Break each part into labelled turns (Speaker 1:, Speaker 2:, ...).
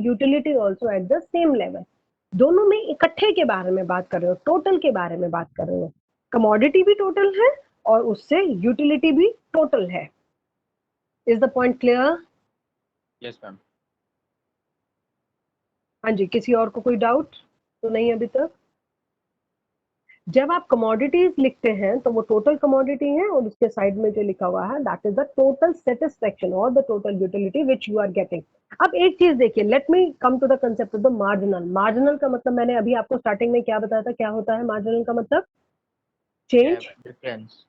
Speaker 1: Utility also eight the same level. दोनों में इकट्ठे के बारे में बात कर रहे हो, टोटल के बारे में बात कर रहे हो। कमोडिटी भी टोटल है और उससे यूटिलिटी भी टोटल है। Is the point clear?
Speaker 2: Yes ma'am.
Speaker 1: हाँ जी, किसी और को कोई डाउट तो नहीं अभी तक? जब आप कमोडिटीज लिखते हैं तो वो टोटल कमोडिटी है और उसके साइड में जो लिखा हुआ है that is the total satisfaction और the total utility which you are getting. अब एक चीज देखिए, let me come to the concept of the marginal. Marginal का मतलब मैंने अभी आपको स्टार्टिंग में क्या बताया था, क्या होता है मार्जिनल का मतलब? Change,
Speaker 2: difference,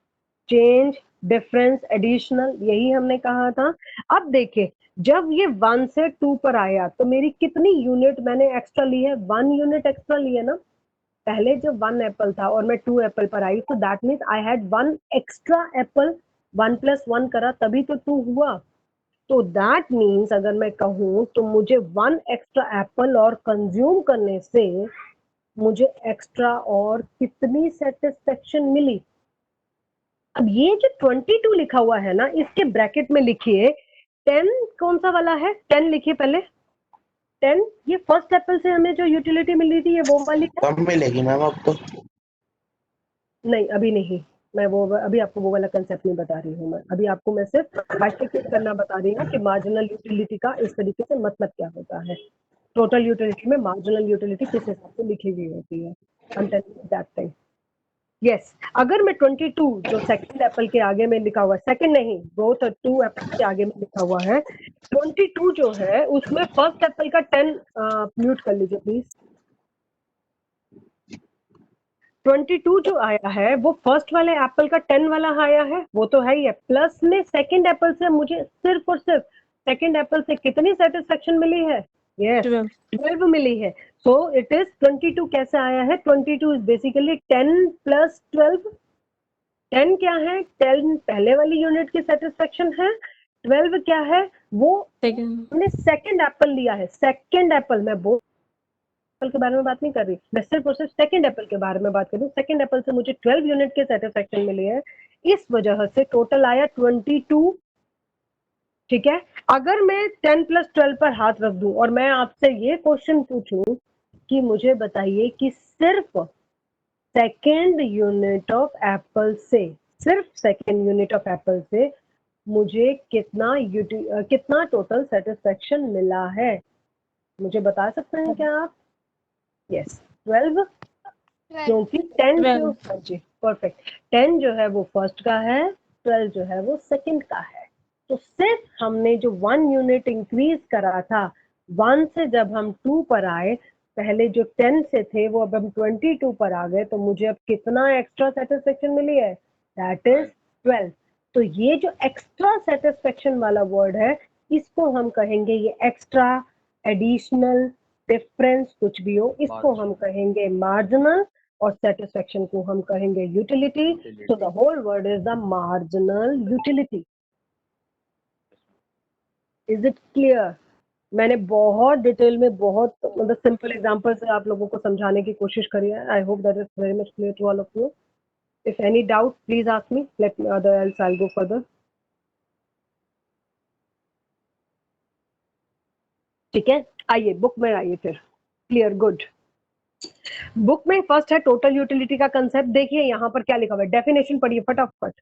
Speaker 1: change, difference, additional, यही हमने कहा था। अब देखिए, जब ये 1 से 2 पर आया तो मेरी कितनी यूनिट मैंने एक्स्ट्रा ली है? 1 यूनिट एक्स्ट्रा ली है ना। पहले जब 1 एप्पल था और मैं 2 एप्पल पर आई तो that means I had 1 extra Apple. 1 + 1 करा तभी तो 2 हुआ। तो दैट मीन्स अगर मैं कहूं तो मुझे 1 एक्स्ट्रा एप्पल और कंज्यूम करने से मुझे एक्स्ट्रा और कितनी सेटिस्फेक्शन मिली? अब ये जो 22 लिखा हुआ है ना, इसके ब्रैकेट में लिखिए 10 कौन सा वाला है? 10 लिखिए पहले। 10 ये फर्स्ट एप्पल से हमें जो यूटिलिटी मिल रही थी ये वो वाली है?
Speaker 3: कम मिलेगी मैम अब तो।
Speaker 1: नहीं अभी नहीं, मैं वो अभी आपको वो वाला कंसेप्ट नहीं बता रही हूँ। मैं अभी आपको मैं सिर्फ बाइफरकेट करना बता रही हूँ कि मार्जिनल यूटिलिटी का इस तरीके से मतलब क्या होता है। टोटल यूटिलिटी में मार्जिनल यूटिलिटी किस हिसाब से लिखी हुई होती है। I'm telling you that thing. Yes, अगर मैं 22 जो सेकंड एप्पल के आगे में लिखा हुआ है, सेकंड नहीं, बोथ 2 एप्पल के आगे में लिखा हुआ है, 22 जो है उसमें फर्स्ट एप्पल का 10 म्यूट कर लीजिए प्लीज। 22 जो आया है वो फर्स्ट वाले एप्पल का 10 वाला आया है, वो तो है ही है। प्लस में सेकंड एप्पल से मुझे सिर्फ और सिर्फ सेकंड एप्पल से कितनी सेटिस्फेक्शन मिली है? यस, 12 मिली है। सो इट इज 22 कैसे आया है? 22 इज बेसिकली 10 + 12। 10 क्या है? 10 पहले वाली यूनिट की सेटिस्फेक्शन है। 12 क्या है? वो हमने सेकंड एप्पल लिया है। सेकंड एप्पल, मैं बोथ एप्पल के बारे में बात नहीं कर रही, मैं सिर्फ और सिर्फ सेकंड एप्पल के बारे में बात कर रही हूँ। सेकंड एप्पल से मुझे 12 यूनिट की सेटिस्फेक्शन मिली है, इस वजह से टोटल आया 22। ठीक है, अगर मैं 10 + 12 पर हाथ रख दूं और मैं आपसे ये क्वेश्चन पूछूं कि मुझे बताइए कि सिर्फ सेकेंड यूनिट ऑफ एप्पल से, सिर्फ सेकेंड यूनिट ऑफ एप्पल से मुझे कितना टोटल सेटिस्फेक्शन मिला है? मुझे बता सकते हैं क्या आप? यस, 12, क्योंकि 10 जो, हाँ जी परफेक्ट, 10 जो है वो फर्स्ट का है, 12 जो है वो सेकंड का है। तो सिर्फ हमने जो 1 यूनिट इंक्रीज करा था, 1 से जब हम 2 पर आए, पहले जो 10 से थे वो अब हम 22 पर आ गए, तो मुझे अब कितना एक्स्ट्रा सेटिस्फेक्शन मिली है? That is 12। तो ये जो एक्स्ट्रा सेटिस्फेक्शन वाला वर्ड है, इसको हम कहेंगे ये एक्स्ट्रा, एडिशनल, डिफरेंस, कुछ भी हो, इसको हम कहेंगे मार्जिनल, और सेटिस्फेक्शन को हम कहेंगे utility. So the whole word is the marginal utility. Is it clear? मैंने बहुत डिटेल में, बहुत मतलब सिंपल एग्जांपल से आप लोगों को समझाने की कोशिश करी है। I hope that is very much clear to all of you. If any doubt please ask me, let me other else I will go further. ठीक है, आइए बुक में आइए फिर। Clear, good. बुक में फर्स्ट है टोटल यूटिलिटी का concept. देखिए यहाँ पर क्या लिखा हुआ है, डेफिनेशन पढ़िए फटाफट।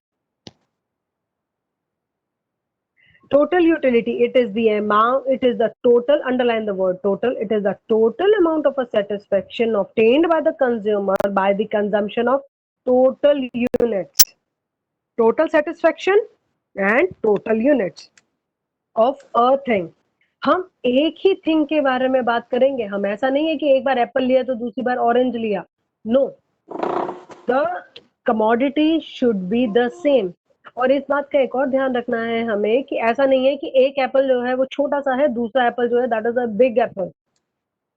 Speaker 1: Total utility, it is the amount, it is the total, underline the word total, it is the total amount of a satisfaction obtained by the consumer by the consumption of total units. Total satisfaction and total units of a thing. हम एक ही thing के बारे में बात करेंगे, हम ऐसा नहीं है कि एक बार एप्पल लिया तो दूसरी बार ऑरेंज लिया। No, the commodity should be the same. और इस बात का एक और ध्यान रखना है हमें कि ऐसा नहीं है कि एक एप्पल जो है वो छोटा सा है, दूसरा एप्पल जो है that is a big Apple.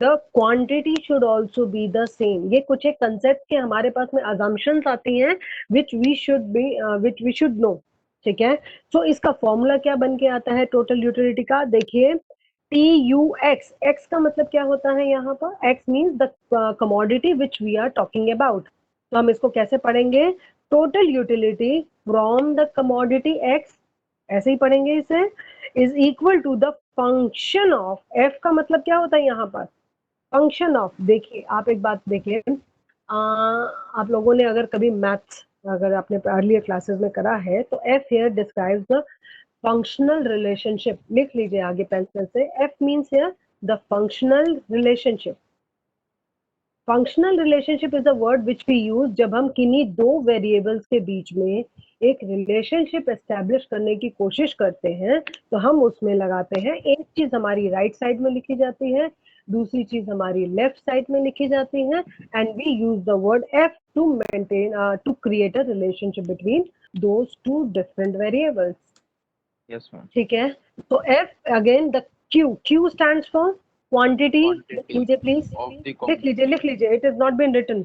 Speaker 1: The quantity should also be the same. ये कुछ एक कंसेप्ट के हमारे पास में अजम्पशंस आती हैं विच वी शुड नो। ठीक है, सो इसका फॉर्मूला क्या बन के आता है टोटल यूटिलिटी का? देखिए, TUX, एक्स का मतलब क्या होता है यहाँ पर? X means the commodity which we are talking about. तो हम इसको कैसे पढ़ेंगे? Total utility from the commodity X, ऐसे ही पढ़ेंगे इसे, is equal to the function of, F का मतलब क्या होता है यहाँ पर, फंक्शन ऑफ। देखिए आप एक बात देखिए, आप लोगों ने अगर कभी मैथ्स अगर आपने अर्लियर क्लासेस में करा है तो F here describes the functional relationship. लिख लीजिए आगे पेंसिल से, F means here the functional relationship. Functional relationship is a word which we use जब हम किन्हीं दो वेरिएबल्स के बीच में एक रिलेशनशिप एस्टेब्लिश करने की कोशिश करते हैं तो हम उसमें लगाते हैं, एक चीज हमारी राइट साइड में लिखी जाती है, दूसरी चीज हमारी लेफ्ट साइड में लिखी जाती है, and we use the word F to maintain to create a relationship between those two different variables.
Speaker 2: Yes, ma'am.
Speaker 1: ठीक है, तो F again the Q, Q stands for quantity. लिख लीजिए प्लीज,
Speaker 2: Of the
Speaker 1: लिख लीजिए, it is not been written.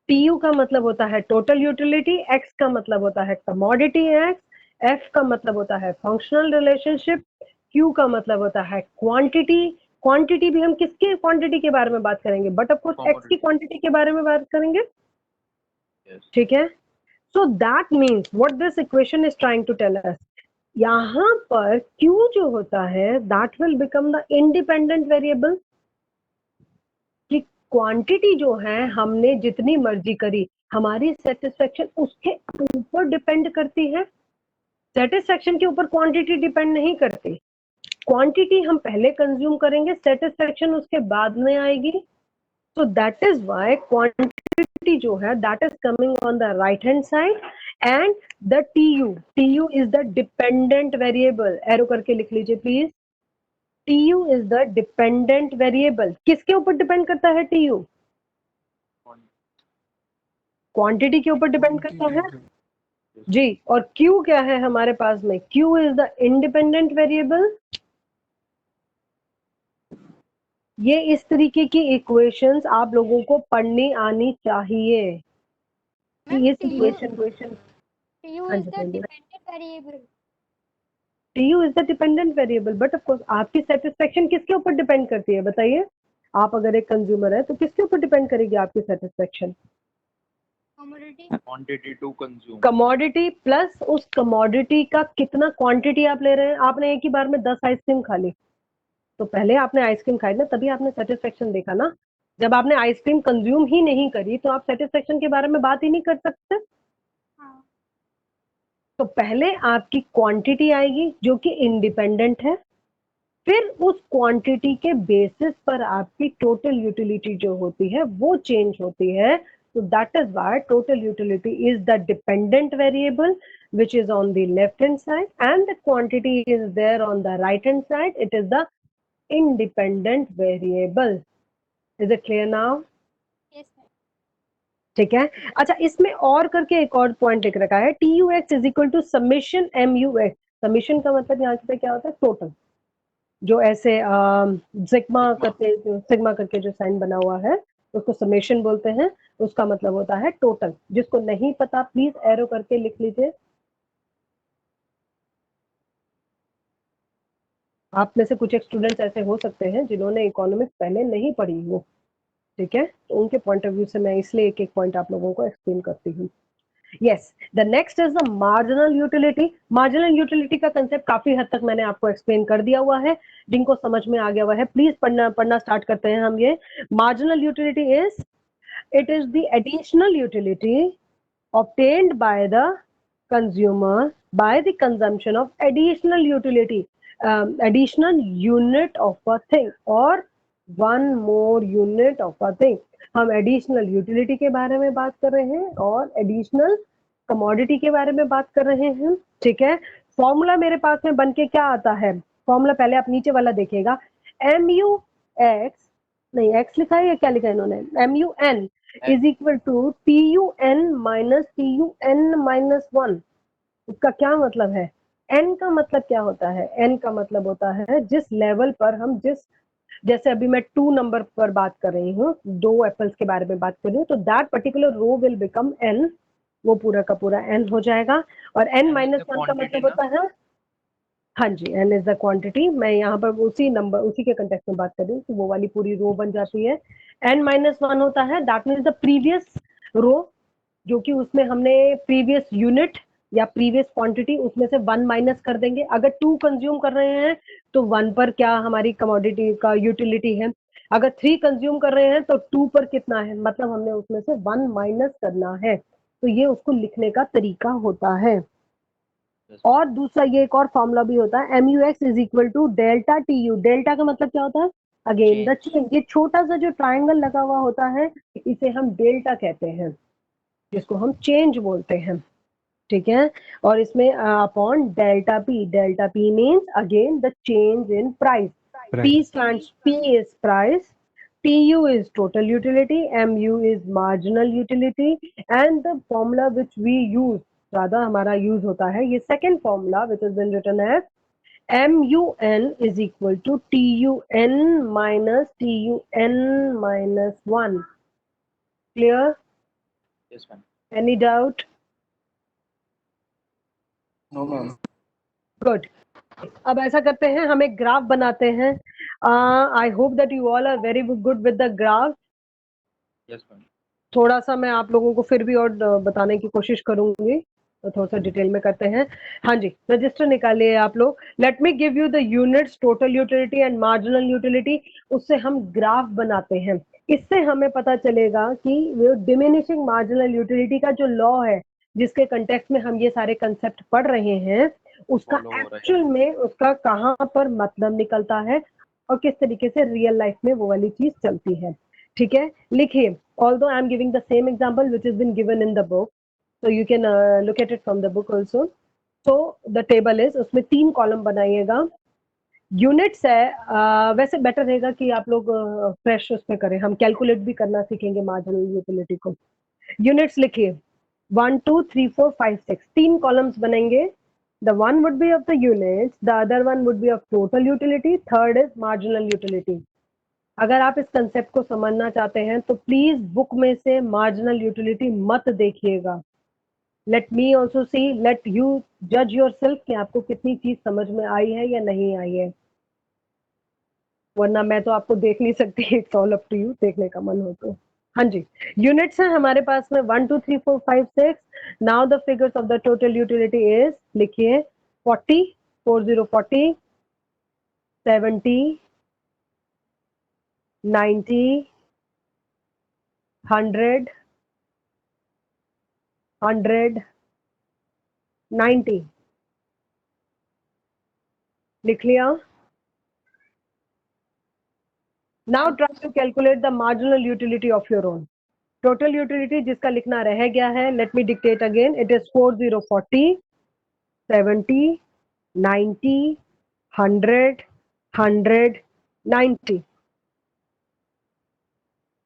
Speaker 1: TU का मतलब होता है टोटल यूटिलिटी, एक्स का मतलब होता है कमोडिटी एक्स, एफ का मतलब होता है फंक्शनल रिलेशनशिप, क्यू का मतलब होता है क्वांटिटी। क्वांटिटी भी हम किसके क्वांटिटी के बारे में बात करेंगे, बट ऑफ कोर्स एक्स की क्वांटिटी के बारे में बात करेंगे।
Speaker 2: Yes.
Speaker 1: ठीक है, so that means what this equation is trying to tell us, यहाँ पर Q जो होता है that will become the independent variable. कि क्वांटिटी जो है हमने जितनी मर्जी करी, हमारी सेटिस्फेक्शन उसके ऊपर डिपेंड करती है, सेटिस्फेक्शन के ऊपर क्वांटिटी डिपेंड नहीं करती। क्वांटिटी हम पहले कंज्यूम करेंगे, सेटिस्फेक्शन उसके बाद में आएगी। so that is why quantity जो है that is coming on the right hand side and the tu is the dependent variable। Arrow करके लिख लीजिए please, tu is the dependent variable। किसके ऊपर डिपेंड करता है tu? क्वांटिटी के ऊपर डिपेंड करता है जी। और q क्या है हमारे पास में, q is the independent variable. ये इस तरीके की इक्वेशंस आप लोगों को पढ़नी आनी चाहिए। ये equation
Speaker 3: TU is the dependent variable.
Speaker 1: TU is the dependent variable, but of course आपकी सेटिस्फेक्शन किसके ऊपर डिपेंड करती है बताइए? आप अगर एक कंज्यूमर है तो किसके ऊपर डिपेंड करेगी आपकी satisfaction?
Speaker 2: Quantity to consume.
Speaker 1: Commodity plus उस कमोडिटी का कितना क्वांटिटी आप ले रहे हैं। आपने एक ही बार में 10 आइसक्रीम खा ली तो पहले आपने आइसक्रीम खाई ना, तभी आपने सेटिस्फेक्शन देखा ना। जब आपने आइसक्रीम कंज्यूम ही नहीं करी तो आप सेटिस्फेक्शन के बारे में बात ही नहीं कर सकते।
Speaker 3: हाँ।
Speaker 1: तो पहले आपकी क्वांटिटी आएगी जो कि इंडिपेंडेंट है, फिर उस क्वांटिटी के बेसिस पर आपकी टोटल यूटिलिटी जो होती है वो चेंज होती है। So that is why total utility is the dependent variable which is on the left hand side and the quantity is there on the right hand side. It is the independent variable. Is it clear now?
Speaker 3: Yes, ma'am.
Speaker 1: ठीक है, अच्छा इसमें और करके एक और point लिख रखा है, TUX is equal to summation MUX। Summation का मतलब यहाँ पे क्या होता है, टोटल। जो ऐसे सिग्मा करके, जो सिग्मा करके जो साइन बना हुआ है उसको समेशन बोलते हैं, उसका मतलब होता है टोटल। जिसको नहीं पता प्लीज एरो करके लिख लीजिए। आप में से कुछ एक स्टूडेंट्स ऐसे हो सकते हैं जिन्होंने इकोनॉमिक्स पहले नहीं पढ़ी हो, ठीक है, तो उनके पॉइंट ऑफ व्यू से मैं इसलिए एक एक पॉइंट आप लोगों को एक्सप्लेन करती हूँ। Yes, the next is the marginal utility। marginal utility का कंसेप्ट काफी हद तक मैंने आपको एक्सप्लेन कर दिया हुआ है, जिनको समझ में आ गया हुआ है प्लीज पढ़ना स्टार्ट करते हैं हम। ये marginal utility is, it is the additional utility obtained by the consumer by the consumption of additional utility, additional unit of a thing or one more unit of a thing। हम additional utility के बारे में बात कर रहे हैं और additional commodity के बारे में बात कर रहे हैं, ठीक है। फॉर्मूला मेरे पास में बन के क्या आता है, फॉर्मूला पहले आप नीचे वाला देखिएगा, MUX नहीं एक्स लिखा है या क्या लिखा है इन्होंने, MUN is equal to TUN minus TUN minus 1। इसका क्या मतलब है, n का मतलब क्या होता है, n का मतलब होता है जिस लेवल पर हम जैसे अभी मैं 2 नंबर पर बात कर रही हूँ, 2 एप्पल्स के बारे में बात कर रही हूँ, तो that particular row will become n, वो पूरा का पूरा n हो जाएगा। और n माइनस 1 का मतलब होता है, हाँ जी, n इज द क्वांटिटी। मैं यहाँ पर उसी के कंटेक्स्ट में बात कर रही हूँ, तो वो वाली पूरी रो बन जाती है। n माइनस 1 होता है दैट मीन्स द प्रीवियस रो, जो कि उसमें हमने प्रीवियस यूनिट या प्रीवियस क्वांटिटी, उसमें से 1 माइनस कर देंगे। अगर 2 कंज्यूम कर रहे हैं तो 1 पर क्या हमारी कमोडिटी का यूटिलिटी है, अगर 3 कंज्यूम कर रहे हैं तो 2 पर कितना है, मतलब हमने उसमें से 1 माइनस करना है। तो ये उसको लिखने का तरीका होता है।
Speaker 2: Yes.
Speaker 1: और दूसरा ये एक और फॉर्मूला भी होता है, MUX is equal to delta TU। Delta का मतलब क्या होता है, अगेन द
Speaker 2: Change.
Speaker 1: चेंज। ये छोटा सा जो ट्रायंगल लगा हुआ होता है इसे हम डेल्टा कहते हैं, जिसको हम चेंज बोलते हैं, ठीक है। और इसमें upon delta P means again the change in price. P stands, P is price, TU is total utility, MU is marginal utility, and the formula which we use, ज्यादा हमारा यूज होता है ये second formula which has been written as MUN is equal to TUN minus TUN minus 1. Clear?
Speaker 2: Yes, ma'am.
Speaker 1: Any doubt?
Speaker 2: No, ma'am.
Speaker 1: Good. अब ऐसा करते हैं, हम एक ग्राफ बनाते हैं। I hope that you all are very good with the graph.
Speaker 2: Yes, ma'am.
Speaker 1: थोड़ा सा मैं आप लोगों को फिर भी और बताने की कोशिश करूंगी, तो थोड़ा सा डिटेल में करते हैं। हाँ जी, रजिस्टर निकालिए आप लोग। Let me give you the units, total utility and marginal utility, उससे हम ग्राफ बनाते हैं। इससे हमें पता चलेगा कि वो डिमिनिशिंग मार्जिनल यूटिलिटी का जो लॉ है, जिसके कंटेक्स्ट में हम ये सारे कंसेप्ट पढ़ रहे हैं, उसका
Speaker 2: Follow हो रहा है।
Speaker 1: एक्चुअल में उसका कहाँ पर मतलब निकलता है और किस तरीके से रियल लाइफ में वो वाली चीज चलती है। ठीक है, लिखिए। Although I am giving the same example which has been given in the book, so you can look at it from the book also. So the table is, उसमें 3 कॉलम बनाइएगा। यूनिट्स है, वैसे बेटर रहेगा कि आप लोग fresh उस पे करें, हम कैलकुलेट भी करना सीखेंगे मार्जिनल यूटिलिटी को। यूनिट्स लिखिए 1 2 3 4 5 6, 3 कॉलम्स बनेंगे। The one would be of the units, the other one would be of total utility, third is marginal utility. अगर आप इस कंसेप्ट को समझना चाहते हैं तो प्लीज बुक में से मार्जिनल यूटिलिटी मत देखिएगा। Let me also see, let you जज योर सेल्फ कि आपको कितनी चीज समझ में आई है या नहीं आई है, वरना मैं तो आपको देख नहीं सकती। It's all up to you, देखने का मन हो तो। हाँ जी, यूनिट्स है हमारे पास में 1 2 3 4 5 6। Now the figures of the total utility is, लिखिए 40 40 40, 70, 90, 100, 100, 90। लिख लिया। Now try to calculate the marginal utility of your own. Total utility जिसका लिखना रह गया है, let me dictate again, it is 40 40, 70, 90, 100, 100, 90।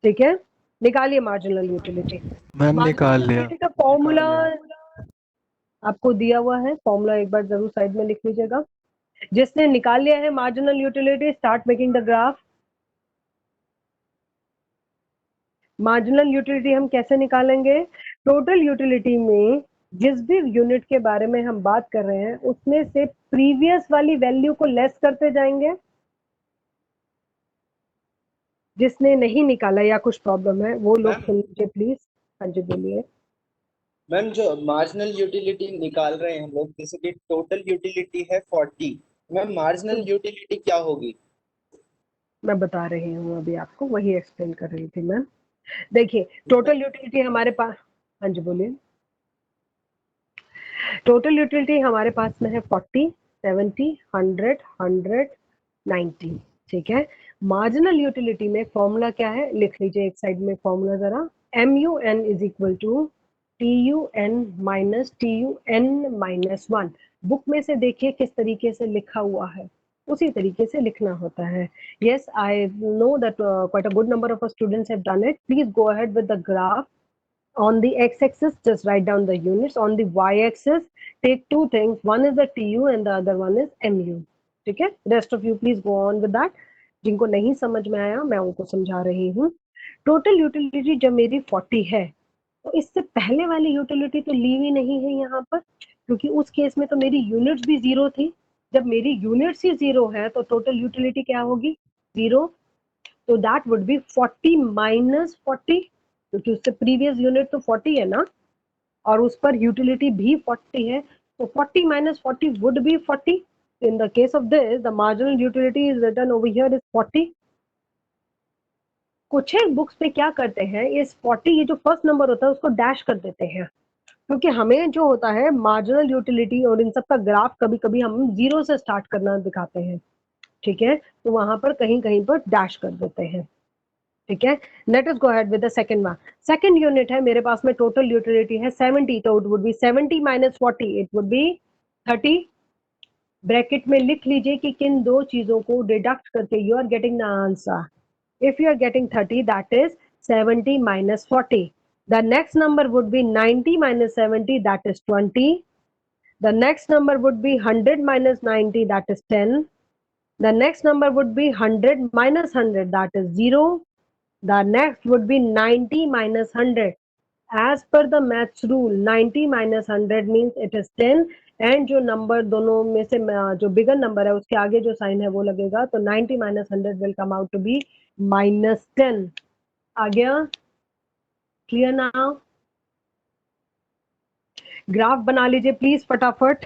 Speaker 1: ठीक है, निकालिए मार्जिनल यूटिलिटी।
Speaker 4: मैम निकाल लिया।
Speaker 1: यूटिलिटी का फॉर्मूला आपको दिया हुआ है, फॉर्मूला एक बार जरूर साइड में लिख लीजिएगा। जिसने निकाल लिया है marginal utility, start making the graph. Marginal utility हम कैसे निकालेंगे? टोटल यूटिलिटी में जिस भी यूनिट के बारे में हम बात कर रहे हैं उसमें से प्रीवियस वाली वैल्यू को लेस करते जाएंगे। जिसने नहीं निकाला या कुछ प्रॉब्लम है वो लोग सुन लीजिए प्लीज। हाँ जी बोलिए।
Speaker 5: मैम जो मार्जिनल यूटिलिटी निकाल रहे हैं हम लोग, जैसे कि टोटल यूटिलिटी है 40, मैम मार्जिनल यूटिलिटी क्या होगी?
Speaker 1: मैं बता रही हूँ अभी आपको, वही एक्सप्लेन कर रही थी मैम। देखिए टोटल यूटिलिटी हमारे पास, हाँ जी बोलिए। टोटल यूटिलिटी हमारे पास में है 40, 70, 100, 100, 90। ठीक है, मार्जिनल यूटिलिटी में फॉर्मूला क्या है, लिख लीजिए एक साइड में फॉर्मूला जरा। MUN is equal to TUN minus TUN minus 1। Book में से देखिए किस तरीके से लिखा हुआ है, उसी तरीके से लिखना होता है। Yes, I know that quite a good number of students have done it. Please go ahead with the graph. On the x-axis, just write down the units. On the y-axis, take two things. One is the TU and the other one is MU. ठीक है, rest of you please go on with that. जिनको नहीं समझ में आया मैं उनको समझा रही हूँ। टोटल यूटिलिटी जब मेरी 40 है तो इससे पहले वाली यूटिलिटी तो ली हुई नहीं है यहाँ पर, क्योंकि उस केस में तो मेरी यूनिट्स भी जीरो थी। जब मेरी यूनिट्स ही जीरो है तो टोटल यूटिलिटी क्या होगी, जीरो। तो दैट वुड बी 40 माइनस 40, क्योंकि उससे प्रीवियस यूनिट तो 40 है ना। और उस पर यूटिलिटी भी 40 है, तो 40 minus 40 would be 40. In the case of this, the marginal utility is written over here is 40. कुछ एक बुक्स पे क्या करते हैं, इस 40 ये जो फर्स्ट नंबर होता है उसको डैश कर देते हैं, क्योंकि हमें जो होता है मार्जिनल यूटिलिटी और इन सब का ग्राफ कभी कभी हम जीरो से स्टार्ट करना दिखाते हैं, ठीक है, तो वहां पर कहीं कहीं पर डैश कर देते हैं, ठीक है। Let us go ahead with the second one. Second unit है मेरे पास में, टोटल यूटिलिटी है 70, तो it would be 70 minus 40, it would be 30। Bracket में लिख लीजिए कि किन दो चीजों को डिडक्ट करके you are getting the answer. If you are getting 30, that is 70 minus 40. The next number would be 90 minus 70, that is 20. The next number would be 100 minus 90, that is 10. The next number would be 100 minus 100, that is 0. The next would be 90 minus 100. As per the maths rule, 90 minus 100 means it is 10. And जो number दोनों में से जो bigger number है उसके आगे जो sign है वो लगेगा, तो 90 minus 100 will come out to be -10. आ गया? Clear now? ग्राफ बना लीजिए प्लीज फटाफट।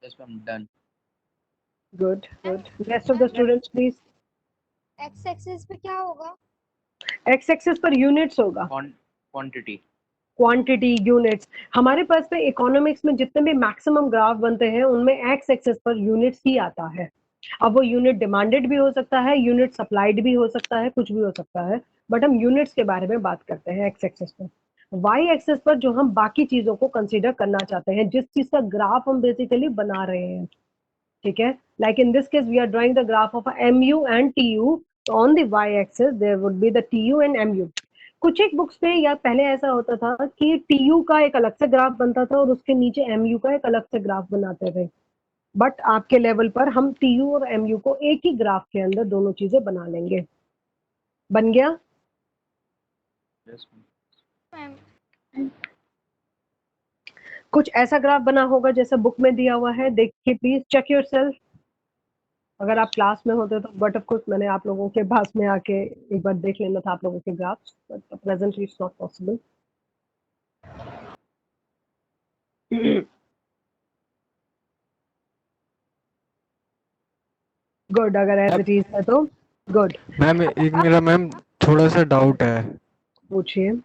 Speaker 2: Yes, ma'am. Done.
Speaker 1: Good good, rest of the students please.
Speaker 3: X axis पे क्या होगा?
Speaker 1: एक्स एक्सिस पर यूनिट्स होगा,
Speaker 2: Quantity.
Speaker 1: Quantity, units. हमारे पास में इकोनॉमिक्स में जितने भी मैक्सिमम ग्राफ बनते हैं उनमें एक्स एक्सिस पर यूनिट्स ही आता है। अब वो यूनिट डिमांडेड भी हो सकता है, यूनिट सप्लाइड भी हो सकता है, कुछ भी हो सकता है, बट हम यूनिट्स के बारे में बात करते हैं एक्स एक्सिस पर। वाई एक्सिस पर जो हम बाकी चीजों को कंसीडर करना चाहते हैं, जिस चीज का ग्राफ हम बेसिकली बना रहे हैं, ठीक है, like in this case we are drawing the graph of MU and TU, on the Y axis there would be the TU and MU। कुछ एक बुक्स पे या पहले ऐसा होता था कि TU का एक अलग से ग्राफ बनता था और उसके नीचे MU का एक अलग से ग्राफ बनाते थे, बट आपके लेवल पर हम TU और MU को एक ही ग्राफ के अंदर दोनों चीजें बना लेंगे। बन गया?
Speaker 2: Yes, ma'am.
Speaker 3: मैम
Speaker 1: कुछ ऐसा ग्राफ बना होगा जैसा बुक में दिया हुआ है, देखिए प्लीज, चेक योरसेल्फ। अगर आप क्लास में होते तो, बट ऑफ कोर्स मैंने आप लोगों के पास में आके एक बार देख लेना था आप लोगों के graphs, but presently it's not possible. Good, अगर एज इट इज है तो गुड।
Speaker 4: मैम एक मेरा मैम थोड़ा सा डाउट है।
Speaker 1: पूछिए।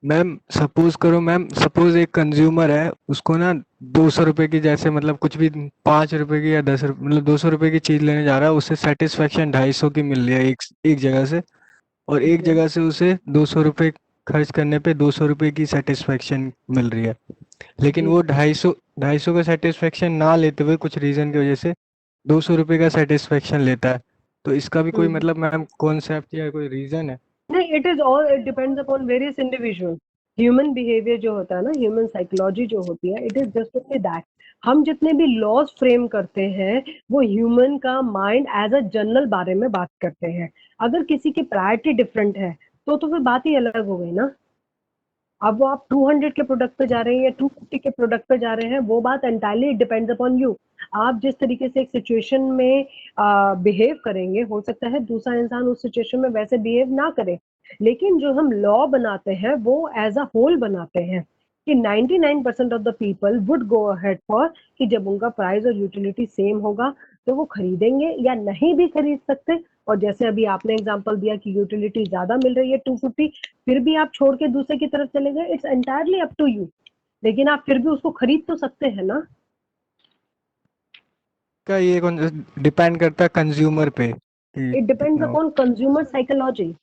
Speaker 4: मैम सपोज एक कंज्यूमर है, उसको ना 200 रुपए की, जैसे मतलब कुछ भी 5 रुपए की या 10 रुपए, मतलब 200 रुपए की चीज लेने जा रहा है, उससे सेटिस्फेक्शन 250 की मिल रही है एक जगह से, और एक जगह से उसे 200 रुपए खर्च करने पे 200 रुपए की सेटिस्फेक्शन मिल रही है, लेकिन वो 250 का सेटिस्फेक्शन ना लेते हुए कुछ रीजन की वजह से 200 रुपए का सेटिस्फेक्शन लेता है, तो इसका भी कोई मतलब मैम कॉन्सेप्ट या कोई रीजन है?
Speaker 1: नहीं, it depends upon various individual. Human behaviour जो होता है ना, ह्यूमन साइकोलॉजी जो होती है, it is just only that. हम जितने भी लॉज फ्रेम करते हैं वो ह्यूमन का माइंड एज अ जनरल बारे में बात करते हैं। अगर किसी की प्रायोरिटी डिफरेंट है तो फिर बात ही अलग हो गई ना। अब वो आप 200 के प्रोडक्ट पे जा रहे हैं या 250 के प्रोडक्ट पे जा रहे हैं, वो बात एंटायरली डिपेंड्स अपॉन यू। आप जिस तरीके से एक सिचुएशन में बिहेव करेंगे, हो सकता है दूसरा इंसान उस सिचुएशन में वैसे बिहेव ना करे, लेकिन जो हम लॉ बनाते हैं वो एज अ होल बनाते हैं कि 99% of the people would go ahead for कि जब उनका प्राइस और यूटिलिटी सेम होगा तो वो खरीदेंगे या नहीं भी खरीद सकते। और जैसे अभी आपने एग्जांपल दिया कि यूटिलिटी ज्यादा मिल रही है 250, फिर भी आप छोड़ के दूसरे की तरफ चले गए, it's entirely up to you, लेकिन आप फिर भी उसको खरीद तो सकते हैं ना।
Speaker 4: क्या ये डिपेंड करता है कंज्यूमर पे?
Speaker 1: It depends upon consumer psychology.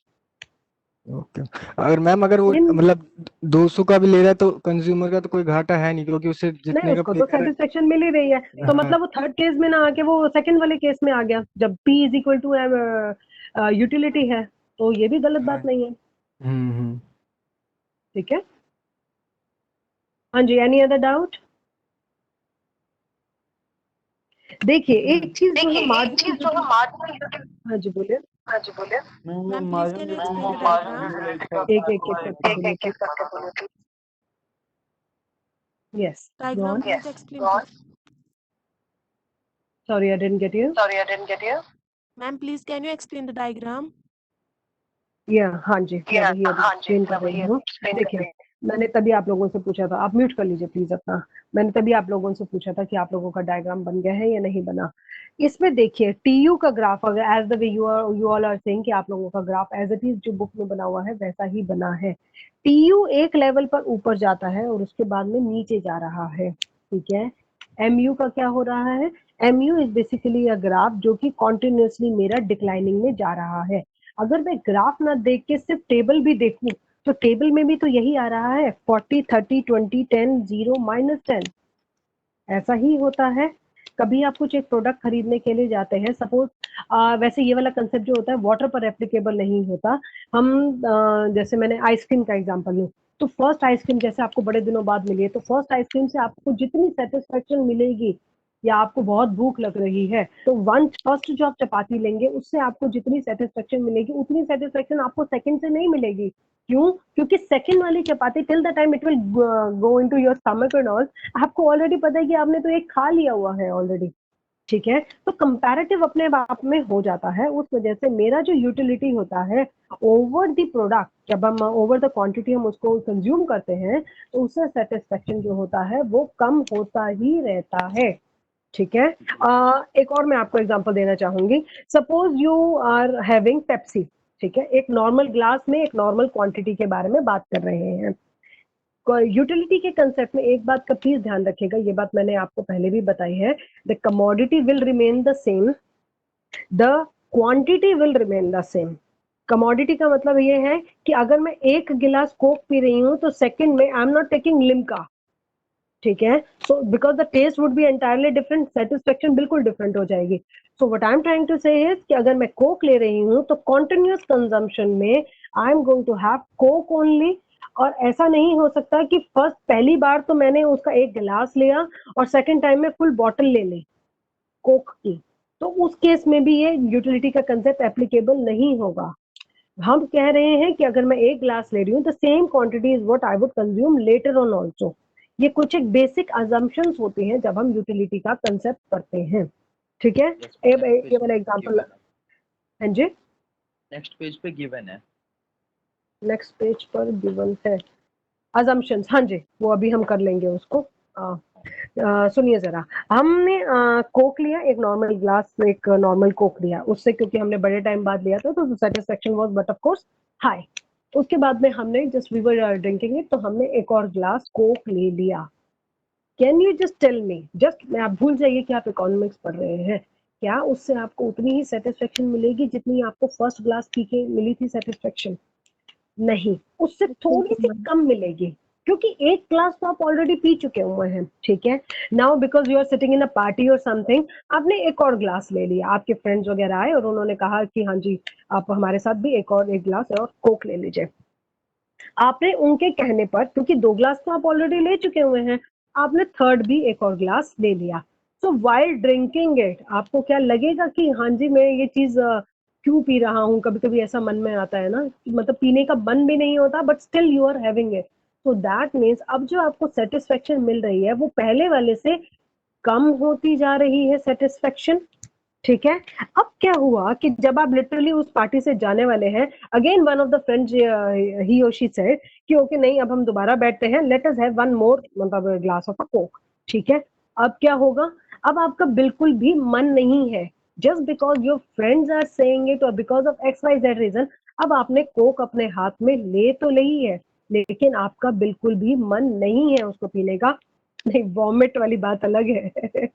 Speaker 4: Okay, अगर मैम अगर वो मतलब 200 का भी ले रहा है तो कंज्यूमर का तो कोई घाटा है नहीं, क्योंकि उससे
Speaker 1: नहीं,
Speaker 4: जितने का
Speaker 1: उसको
Speaker 4: पे
Speaker 1: तो
Speaker 4: कर रहा
Speaker 1: सेटिस्फेक्शन मिल ही रही है, तो
Speaker 4: हाँ।
Speaker 1: मतलब वो थर्ड केस में ना आके वो सेकंड वाले केस में आ गया जब P is equal to utility है, तो ये भी गलत बात नहीं है,
Speaker 4: हम्म।
Speaker 1: ठीक है। हाँ जी, एनी अदर डाउट? देखिए एक चीज जो है मार्जिनल, हाँ जी बोलिए।
Speaker 6: Ma'am, please can you explain the diagram?
Speaker 1: एक करके बोलिए। Yes, go
Speaker 6: Diagram,
Speaker 1: on.
Speaker 6: please explain. Please.
Speaker 1: Sorry, I didn't get you.
Speaker 6: Ma'am, please can you explain the diagram?
Speaker 1: हाँ जी, मैं वही अभी एक्सप्लेन कर रही हूँ। देखिए, मैंने तभी आप लोगों से पूछा था, आप म्यूट कर लीजिए प्लीज अपना। मैंने तभी आप लोगों से पूछा था कि आप लोगों का डायग्राम बन गया है या नहीं बना। इसमें देखिए टीयू का ग्राफ, अगर as the way you all are saying कि आप लोगों का ग्राफ एज इट इज जो बुक में बना हुआ है वैसा ही बना है। टीयू एक लेवल पर ऊपर जाता है और उसके बाद में नीचे जा रहा है, ठीक है। एमयू का क्या हो रहा है? MU is basically a graph जो कि कॉन्टिन्यूसली मेरा डिक्लाइनिंग में जा रहा है। अगर मैं ग्राफ ना देख के सिर्फ टेबल भी देखूं तो टेबल में भी तो यही आ रहा है, 40 30 20 10 0 -10। ऐसा ही होता है। कभी आप कुछ एक प्रोडक्ट खरीदने के लिए जाते हैं, सपोज वैसे ये वाला कंसेप्ट जो होता है वाटर पर एप्लीकेबल नहीं होता। हम जैसे मैंने आइसक्रीम का एग्जांपल लूं, तो फर्स्ट आइसक्रीम जैसे आपको बड़े दिनों बाद मिली है, तो फर्स्ट आइसक्रीम से आपको जितनी सेटिस्फेक्शन मिलेगी, या आपको बहुत भूख लग रही है तो फर्स्ट जो आप चपाती लेंगे उससे आपको जितनी सेटिस्फेक्शन मिलेगी उतनी सेटिस्फेक्शन आपको सेकंड से नहीं मिलेगी। क्यों? क्योंकि सेकंड वाली चपाती till the time it will go into your stomach and all, आपको ऑलरेडी पता है कि आपने तो एक खा लिया हुआ है ऑलरेडी, ठीक है। तो कंपैरेटिव अपने आप में हो जाता है। उस वजह से मेरा जो यूटिलिटी होता है ओवर द प्रोडक्ट, जब हम ओवर द क्वांटिटी हम उसको कंज्यूम करते हैं तो उससे सेटिस्फेक्शन जो होता है वो कम होता ही रहता है, ठीक है। एक और मैं आपको एग्जांपल देना चाहूंगी। Suppose you are having Pepsi, ठीक है। एक नॉर्मल ग्लास में एक नॉर्मल क्वांटिटी के बारे में बात कर रहे हैं। यूटिलिटी के कंसेप्ट में एक बात का प्लीज ध्यान रखिएगा, ये बात मैंने आपको पहले भी बताई है। The commodity will remain the same, the quantity will remain the same. Commodity का मतलब ये है कि अगर मैं एक गिलास कोक पी रही हूँ तो सेकंड में I am not taking Limca, ठीक है। So because the taste would be entirely different, satisfaction बिल्कुल डिफरेंट हो जाएगी। So what I am trying to say is कि अगर मैं कोक ले रही हूँ तो कॉन्टिन्यूस कंजम्पशन में I am going to have Coke only. और ऐसा नहीं हो सकता कि फर्स्ट पहली बार तो मैंने उसका एक गिलास लिया और सेकंड टाइम में फुल बॉटल ले ली कोक की, तो उस केस में भी ये यूटिलिटी का कंसेप्ट एप्लीकेबल नहीं होगा। हम कह रहे हैं कि अगर मैं एक ग्लास ले रही हूँ, the same quantity is what I would consume later on also. ये कुछ एक बेसिक अजम्पशंस होते हैं जब हम यूटिलिटी का कंसेप्ट करते हैं, ठीक है। ये वाला एग्जांपल, हाँ जी,
Speaker 2: नेक्स्ट पेज पे गिवन है।
Speaker 1: नेक्स्ट पेज पर गिवन है अजम्पशंस, हाँ जी, वो अभी हम कर लेंगे उसको। सुनिए जरा, हमने कोक लिया, एक नॉर्मल ग्लास, एक नॉर्मल कोक लिया, उससे क्योंकि हमने बड़े टाइम बाद लिया था तो satisfaction was but of course high. उसके बाद में हमने just we were drinking it, तो हमने एक और ग्लास कोक ले लिया। Can you just tell me, just मैं, आप भूल जाइए कि आप इकोनॉमिक्स पढ़ रहे हैं, क्या उससे आपको उतनी ही सेटिस्फेक्शन मिलेगी जितनी आपको फर्स्ट ग्लास पी के मिली थी सेटिस्फेक्शन? नहीं, उससे थोड़ी सी कम मिलेगी, क्योंकि एक ग्लास तो आप ऑलरेडी पी चुके हुए हैं, ठीक है। Now because you are sitting in a party और समथिंग, आपने एक और ग्लास ले लिया, आपके फ्रेंड्स वगैरह आए और उन्होंने कहा कि हाँ जी आप हमारे साथ भी एक ग्लास और कोक ले लीजिए। आपने उनके कहने पर, क्योंकि 2 ग्लास तो आप ऑलरेडी ले चुके हुए हैं, आपने थर्ड भी एक और ग्लास ले लिया। सो व्हाइल ड्रिंकिंग इट आपको क्या लगेगा कि हाँ जी मैं ये चीज क्यों पी रहा हूँ? कभी कभी ऐसा मन में आता है ना, मतलब पीने का मन भी नहीं होता but still you are having it. So that means अब जो आपको सेटिस्फेक्शन मिल रही है वो पहले वाले से कम होती जा रही है सेटिस्फेक्शन, ठीक है। अब क्या हुआ कि जब आप लिटरली उस पार्टी से जाने वाले हैं, again one of the friends he और शी सेड कि ओके नहीं अब हम दोबारा बैठते हैं, let us have one more मतलब ग्लास ऑफ अ कोक, ठीक है। अब क्या होगा? अब आपका बिल्कुल भी मन नहीं है, just because your friends are saying it और because of X Y Z reason, अब आपने कोक अपने हाथ में ले तो ली है लेकिन आपका बिल्कुल भी मन नहीं है उसको पीने का। नहीं, वॉमिट वाली बात अलग है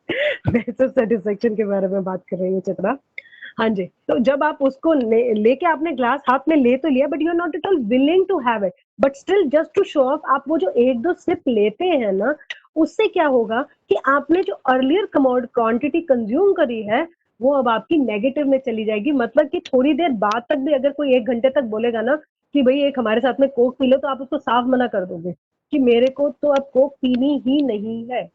Speaker 1: मैं तो सेटिस्फेक्शन के बारे में बात कर रही हूँ चित्रा। हाँ जी, तो जब आप उसको लेके आपने ग्लास हाथ में ले तो लिया but you are not at all willing to have it, but still just to show off आप वो जो 1-2 सिप लेते हैं ना, उससे क्या होगा कि आपने जो अर्लियर क्वांटिटी कंज्यूम करी है वो अब आपकी नेगेटिव में चली जाएगी। मतलब कि थोड़ी देर बाद तक भी अगर कोई 1 घंटे तक बोलेगा ना कि भाई एक हमारे साथ में कोक पी लो, तो आप उसको साफ मना कर दोगे कि मेरे को तो अब कोक पीनी ही नहीं है।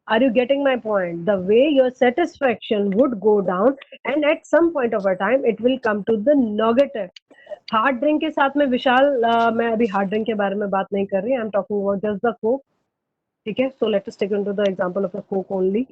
Speaker 1: Are you getting my point? The way your satisfaction would go down and at some point of a time it will come to the negative. Hard drink के साथ में विशाल, मैं अभी हार्ड ड्रिंक के बारे में बात नहीं कर रही, I am talking about just the Coke, ठीक है। So let us take into the example of the Coke only.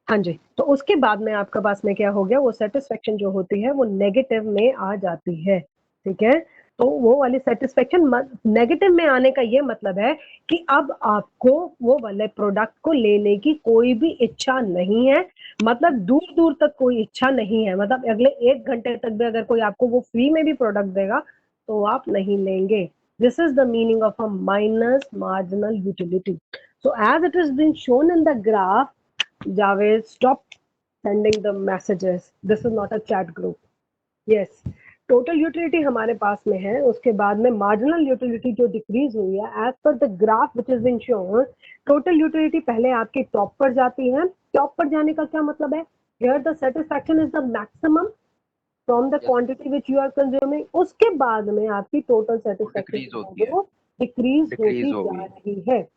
Speaker 1: हाँ जी, तो उसके बाद में आपका पास में क्या हो गया, वो सेटिस्फेक्शन जो होती है वो नेगेटिव में आ जाती है, ठीक है। तो वो वाली सेटिस्फेक्शन नेगेटिव में आने का ये मतलब है कि अब आपको वो वाले प्रोडक्ट को लेने की कोई भी इच्छा नहीं है, मतलब दूर दूर तक कोई इच्छा नहीं है, मतलब अगले 1 घंटे तक भी अगर कोई आपको वो फ्री में भी प्रोडक्ट देगा तो आप नहीं लेंगे। This is the meaning of a minus marginal utility. So as it has been shown in the graph, Javed, stop sending the messages. This is not a chat group. Yes, total utility हमारे पास में है, उसके बाद में marginal utility जो decrease हुई है, as per the graph which has been shown, total utility पहले आपके top पर जाती है। top पर जाने का क्या मतलब है? Here the satisfaction is the maximum from the
Speaker 2: Yes.
Speaker 1: quantity which you are consuming. उसके बाद में आपकी total satisfaction
Speaker 2: decrease होती है।
Speaker 1: वो decrease
Speaker 2: Decrease
Speaker 1: होती
Speaker 2: होगी।
Speaker 1: जा रही है।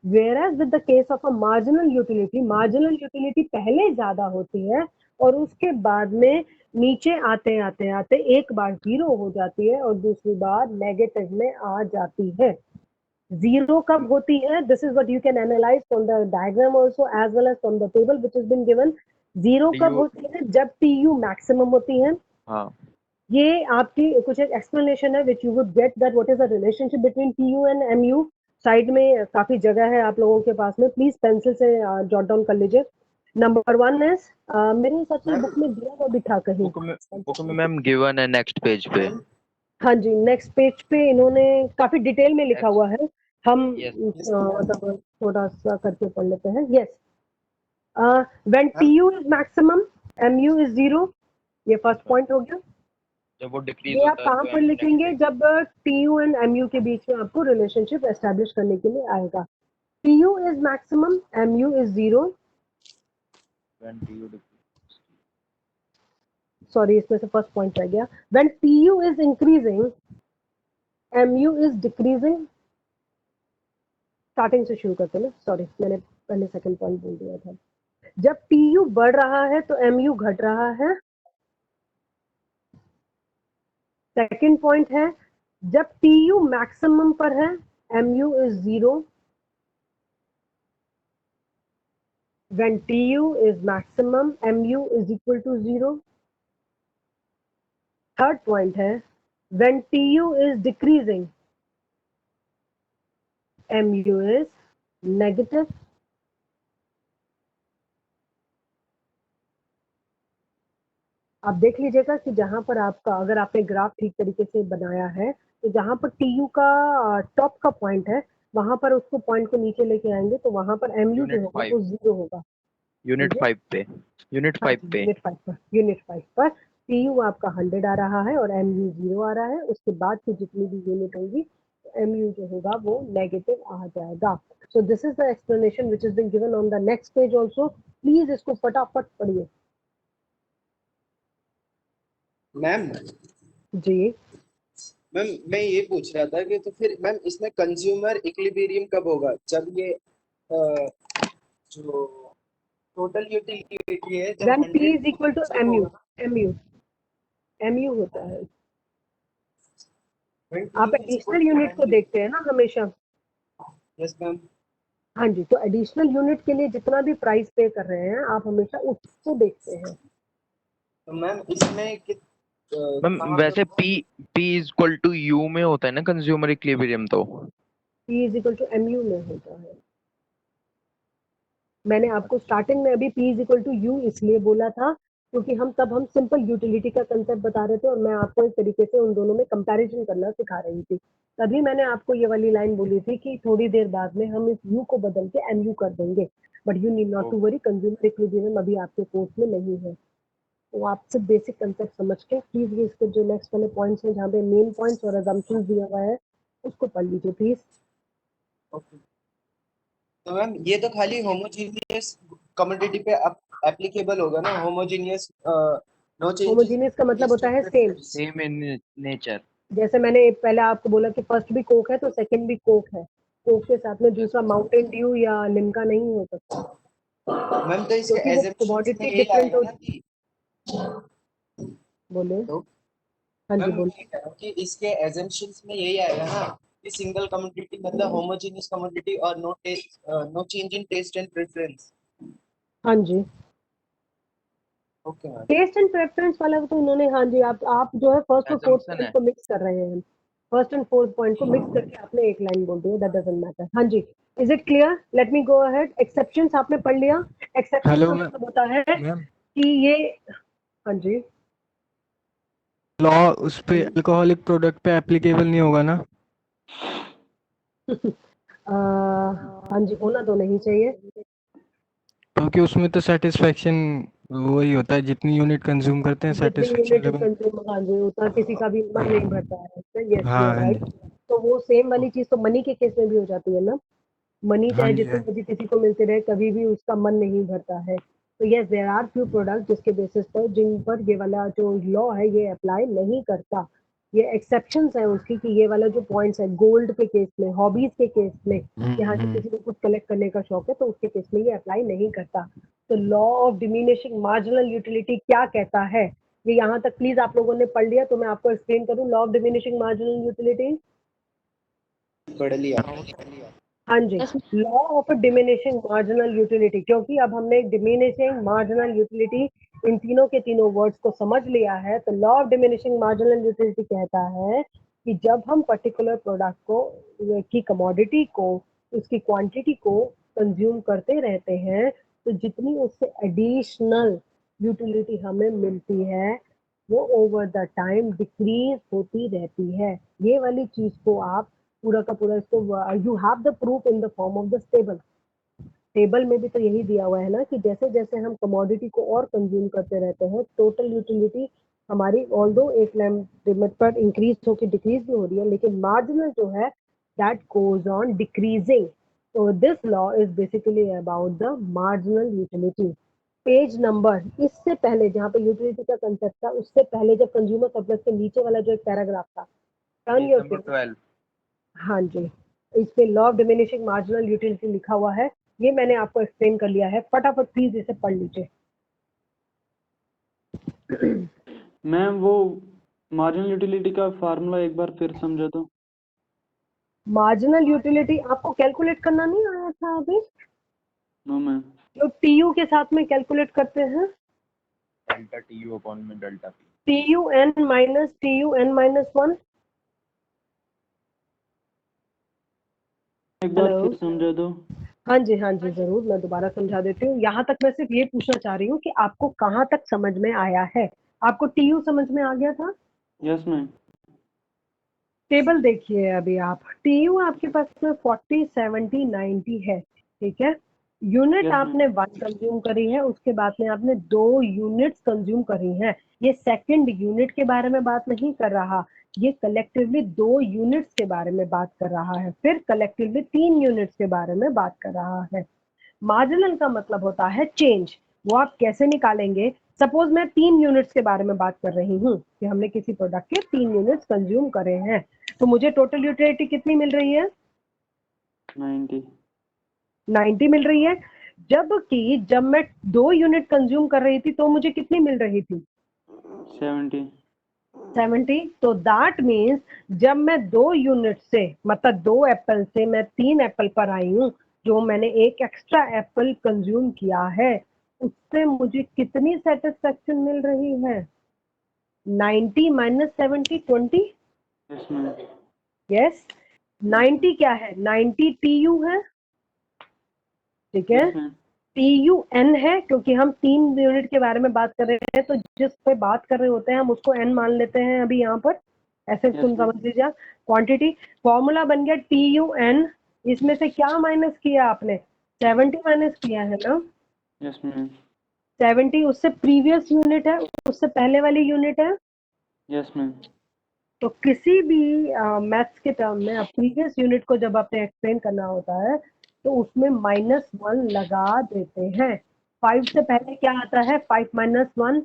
Speaker 1: Whereas with the case of a marginal utility पहले ज्यादा होती है और उसके बाद में नीचे आते आते आते एक बार जीरो हो जाती है और दूसरी बार नेगेटिव में आ जाती है। जीरो कब होती है? This is what you can analyze from the diagram also as well as from the table which has been given. Zero कब
Speaker 2: TU
Speaker 1: होती है? जब टीयू मैक्सिमम होती है।
Speaker 2: हाँ
Speaker 1: ये आपकी कुछ एक एक्सप्लेनेशन है which you would get that what is the relationship between TU and MU. Side में काफी जगह है आप लोगों के पास में, प्लीज पेंसिल से जॉट डाउन कर लीजिए। नंबर 1 इज मेरे हिसाब से बुक में दिया हुआ भी था कहीं।
Speaker 2: बुक में मैम गिवन है नेक्स्ट पेज पे।
Speaker 1: हाँ जी, नेक्स्ट पेज पे इन्होंने काफी डिटेल में लिखा हुआ है, हम
Speaker 2: Yes.
Speaker 1: मतलब थोड़ा सा करके पढ़ लेते हैं। Yes, when TU is maximum MU is zero, ये फर्स्ट पॉइंट हो गया।
Speaker 2: जब वो डिक्रीज
Speaker 1: ये आप
Speaker 2: होता है
Speaker 1: कहाँ
Speaker 2: तो
Speaker 1: पर लिखेंगे? जब टीयू एंड एमयू के बीच में आपको रिलेशनशिप एस्टेब्लिश करने के लिए आएगा। TU is maximum, MU is zero.
Speaker 2: when TU decrease।
Speaker 1: Sorry, इसमें से फर्स्ट पॉइंट रह गया। When TU is increasing, MU is decreasing. Starting से शुरू करते हैं, सॉरी मैंने पहले सेकंड पॉइंट बोल दिया था। जब टीयू बढ़ रहा है तो एमयू घट रहा है। सेकंड पॉइंट है, जब टीयू मैक्सिमम पर है MU is zero. When TU is maximum, MU is equal to 0. Third point है, when TU is decreasing, MU is negative. आप देख लीजिएगा कि जहां पर आपका, अगर आपने ग्राफ ठीक तरीके से बनाया है तो जहां पर TU का टॉप का पॉइंट है वहां पर उसको पॉइंट को नीचे लेके आएंगे तो वहां पर MU जो
Speaker 2: Unit
Speaker 1: होगा
Speaker 2: 5
Speaker 1: वो 0 होगा।
Speaker 2: यूनिट 5 पे यूनिट 5 पे
Speaker 1: यूनिट 5 पर TU आपका 100 आ रहा है और MU 0 आ रहा है। उसके बाद की जितनी भी यूनिट होगी MU जो होगा वो नेगेटिव आ जाएगा। So this is the explanation which is been given on the next page also. Please इसको फटाफट पढ़िए।
Speaker 5: मैम
Speaker 1: जी,
Speaker 5: मैम मैं ये पूछ रहा था कि तो फिर मैम इसमें कंज्यूमर इक्विलिब्रियम कब होगा? जब ये जो टोटल यूटिलिटी है जब
Speaker 1: when P
Speaker 5: 100
Speaker 1: is equal to
Speaker 5: तक
Speaker 1: MU,
Speaker 5: होगा।
Speaker 1: MU होता है।
Speaker 5: When
Speaker 1: आप
Speaker 5: T is
Speaker 1: additional
Speaker 5: equal to
Speaker 1: unit को
Speaker 5: 100।
Speaker 1: देखते हैं ना हमेशा।
Speaker 5: Yes ma'am.
Speaker 1: हाँ जी, तो एडिशनल यूनिट के लिए जितना भी प्राइस पे कर रहे हैं आप हमेशा उसको देखते हैं।
Speaker 5: तो मैम इसमें
Speaker 2: मैम वैसे P is equal to U में होता है ना कंज्यूमर इक्विलिब्रियम तो
Speaker 1: P is equal to MU में होता है। मैंने आपको स्टार्टिंग में अभी P is equal to U इसलिए बोला था क्योंकि हम सिंपल यूटिलिटी का कंसेप्ट बता रहे थे और मैं आपको एक तरीके से उन दोनों में कंपैरिजन करना सिखा रही थी। तभी मैंने आपको ये वाली लाइन बोली थी कि थोड़ी देर बाद में हम इस U को बदल के MU कर देंगे, but you need not to worry, consumer equilibrium अभी आपके कोर्स में नहीं है। तो आप सिर्फ बेसिक कंसेप्ट समझ के प्लीज ये इसके जो नेक्स्ट वाले पॉइंट्स हैं जहाँ पे मेन पॉइंट्स और अजम्पशंस दिया हुआ है उसको पढ़ लीजिए प्लीज।
Speaker 5: ओके। तो मैम ये तो खाली होमोजीनियस कमोडिटी पे एप्लीकेबल होगा ना? Homogeneous no changes.
Speaker 1: होमोजीनियस का मतलब होता है सेम।
Speaker 2: Same in nature.
Speaker 1: जैसे मैंने पहले आपको बोला कि फर्स्ट भी कोक है तो सेकंड भी कोक है, कोक के साथ में दूसरा माउंटेन ड्यू या लिम्का नहीं हो सकता
Speaker 5: मैम तो इसके
Speaker 1: क्योंकि वो
Speaker 5: assumptions में
Speaker 1: कमोडिटी
Speaker 5: यही
Speaker 1: डिफरेंट
Speaker 5: आएगा
Speaker 1: हो।
Speaker 5: ना कि
Speaker 1: बोले,
Speaker 5: तो
Speaker 1: हाँ जी
Speaker 5: मैम
Speaker 1: बोले।
Speaker 5: ये कह रहा हूं कि इसके assumptions में यही आएगा ना कि सिंगल कमोडिटी मतलब होमोजीनियस कमोडिटी और no change in taste and preference.
Speaker 1: हाँ जी,
Speaker 5: okay ma'am.
Speaker 1: Taste and preference वाला तो उन्होंने, हाँ जी, आप जो है फर्स्ट और फोर्थ
Speaker 2: Assumption
Speaker 1: पॉइंट
Speaker 2: है।
Speaker 1: को मिक्स कर रहे हैं। फर्स्ट एंड फोर्थ पॉइंट को मिक्स करके आपने एक लाइन बोल दी है, दैट डजंट मैटर। हाँ जी, is it clear? Let me go ahead. Exceptions आपने पढ़ लिया। एक्सेप्शन
Speaker 4: हेलो
Speaker 1: का
Speaker 4: मैम।
Speaker 1: मतलब होता है
Speaker 4: मैम
Speaker 1: कि ये, हाँ जी,
Speaker 4: लॉ उस पे अल्कोहलिक प्रोडक्ट पे एप्लीकेबल नहीं होगा ना?
Speaker 1: हाँ जी, होना तो नहीं चाहिए।
Speaker 4: क्योंकि उसमें तो सेटिस्फेक्शन वही होता है, जितनी यूनिट कंज्यूम करते हैं
Speaker 1: जितनी
Speaker 4: सेटिस्फेक्शन
Speaker 1: यूनिट
Speaker 4: लेवल।
Speaker 1: कंज्यूम, हाँ जी, उतना किसी का भी मन नहीं भरता है। यस, यू
Speaker 4: हाँ
Speaker 1: आर
Speaker 4: हाँ
Speaker 1: राइट।
Speaker 4: जी।
Speaker 1: तो वो सेम वाली चीज तो मनी के केस में भी हो जाती है ना। मनी
Speaker 4: हाँ
Speaker 1: चाहे
Speaker 4: जी
Speaker 1: जितनी
Speaker 4: हाँ।
Speaker 1: मर्जी किसी को मिलती रहे, कभी भी उसका मन नहीं भरता है। तो yes, there are few product जिसके बेसिस पर, जिन पर ये वाला जो लॉ है ये अप्लाई नहीं करता। ये एक्सेप्शंस है उसकी, कि ये वाला जो पॉइंट्स है गोल्ड के केस में, हॉबीज के केस में, यहाँ से किसी को कुछ कलेक्ट करने का शौक है तो उसके केस में ये अप्लाई नहीं करता। तो law of diminishing marginal utility क्या कहता है, ये यहाँ तक प्लीज आप लोगों ने पढ़ लिया तो मैं आपको एक्सप्लेन करूँ। Law of diminishing marginal utility,
Speaker 5: पढ़ लिया।
Speaker 1: हाँ जी, law of diminishing marginal utility, क्योंकि अब हमने डिमिनिशिंग मार्जिनल यूटिलिटी इन तीनों के तीनों वर्ड्स को समझ लिया है। तो law of diminishing marginal utility कहता है कि जब हम पर्टिकुलर प्रोडक्ट को, की कमोडिटी को, उसकी क्वांटिटी को कंज्यूम करते रहते हैं, तो जितनी उससे एडिशनल यूटिलिटी हमें मिलती है वो ओवर द टाइम डिक्रीज होती रहती है। ये वाली चीज को आप पूरा का पूरा इसको, you have the proof in the form of the table. Table में भी तो यही दिया हुआ है ना, कि जैसे जैसे हम कमोडिटी को और कंज्यूम करते रहते हैं, टोटल यूटिलिटी हमारी ऑल्दो एक लिमिट पर इंक्रीज होकर डिक्रीज भी हो रही है, लेकिन मार्जिनल जो है दैट गोज ऑन डिक्रीजिंग। तो this law is basically about the marginal utility. Page number, इससे पहले जहाँ पे यूटिलिटी का कंसेप्ट था, उससे पहले जब कंज्यूमर सरप्लस के नीचे वाला जो एक पैराग्राफ था, turn
Speaker 2: Page
Speaker 1: your
Speaker 2: number
Speaker 1: page.
Speaker 2: 12।
Speaker 1: हाँ जी, इस पे law of diminishing marginal utility लिखा हुआ है। ये मैंने आपको एक्सप्लेन कर लिया है, फटाफट प्लीज इसे पढ़ लीजिए।
Speaker 6: मैम वो मार्जिनल यूटिलिटी का फार्मूला एक बार फिर समझा दो।
Speaker 1: मार्जिनल यूटिलिटी आपको कैलकुलेट करना नहीं आया था अभी,
Speaker 6: नो मैम।
Speaker 1: जो टीयू के साथ में कैलकुलेट करते हैं,
Speaker 2: डेल्टा टी यू अपॉन में delta P.
Speaker 1: TU N minus 1।
Speaker 6: एक बार
Speaker 1: हेलो,
Speaker 6: फिर समझा दो।
Speaker 1: हाँ जी, हाँ जी, जरूर, मैं दोबारा समझा देती हूँ। यहाँ तक मैं सिर्फ ये पूछना चाह रही हूँ कि आपको कहाँ तक समझ में आया है। आपको टीयू समझ में आ गया था?
Speaker 6: Yes ma'am.
Speaker 1: टेबल देखिए अभी आप, टीयू आपके पास में 40, 70, 90 है, ठीक है। यूनिट
Speaker 6: यस
Speaker 1: आपने
Speaker 6: मैम।
Speaker 1: 1 कंज्यूम करी है, उसके बाद में आपने 2 यूनिट्स कंज्यूम करी हैं। ये सेकंड यूनिट के बारे में बात नहीं कर रहा, ये कलेक्टिवली 2 यूनिट्स के बारे में बात कर रहा है, फिर कलेक्टिवली 3 यूनिट्स के बारे में बात कर रहा है। मार्जिनल का मतलब होता है चेंज। वो आप कैसे निकालेंगे? सपोज मैं 3 यूनिट्स के बारे में बात कर रही हूँ कि हमने किसी प्रोडक्ट के 3 यूनिट्स कंज्यूम करे हैं, तो मुझे टोटल यूटिलिटी कितनी मिल रही है?
Speaker 6: 90।
Speaker 1: 90 मिल रही है। जबकि जब मैं 2 यूनिट कंज्यूम कर रही थी तो मुझे कितनी मिल रही थी?
Speaker 6: 70।
Speaker 1: 70। तो दैट मीन्स जब मैं 2 यूनिट से, मतलब 2 एप्पल से मैं 3 एप्पल पर आई हूँ, जो मैंने एक एक्स्ट्रा एप्पल कंज्यूम किया है, उससे मुझे कितनी सेटिस्फेक्शन मिल रही है? 90 माइनस 70, 20।
Speaker 6: Yes ma'am.
Speaker 1: यस, 90 क्या है? 90 टीयू है, ठीक है।
Speaker 6: Yes ma'am.
Speaker 1: टीयू एन है, क्योंकि हम 3 यूनिट के बारे में बात कर रहे हैं, तो जिस पे बात कर रहे होते हैं हम उसको एन मान लेते हैं अभी यहाँ पर, ऐसे
Speaker 6: यस
Speaker 1: तुम
Speaker 6: मैम।
Speaker 1: समझ लीजिए। क्वांटिटी फॉर्मूला बन गया टीयू एन। इसमें से क्या माइनस किया आपने? 70 माइनस किया है ना।
Speaker 6: Yes ma'am.
Speaker 1: 70 उससे प्रीवियस यूनिट है, उससे पहले वाली यूनिट है।
Speaker 6: Yes ma'am.
Speaker 1: तो किसी भी मैथ्स के टर्म में अब प्रीवियस यूनिट को जब आपने एक्सप्लेन करना होता है तो उसमें -1 लगा देते हैं। 5 से पहले क्या आता है? 5 माइनस 1,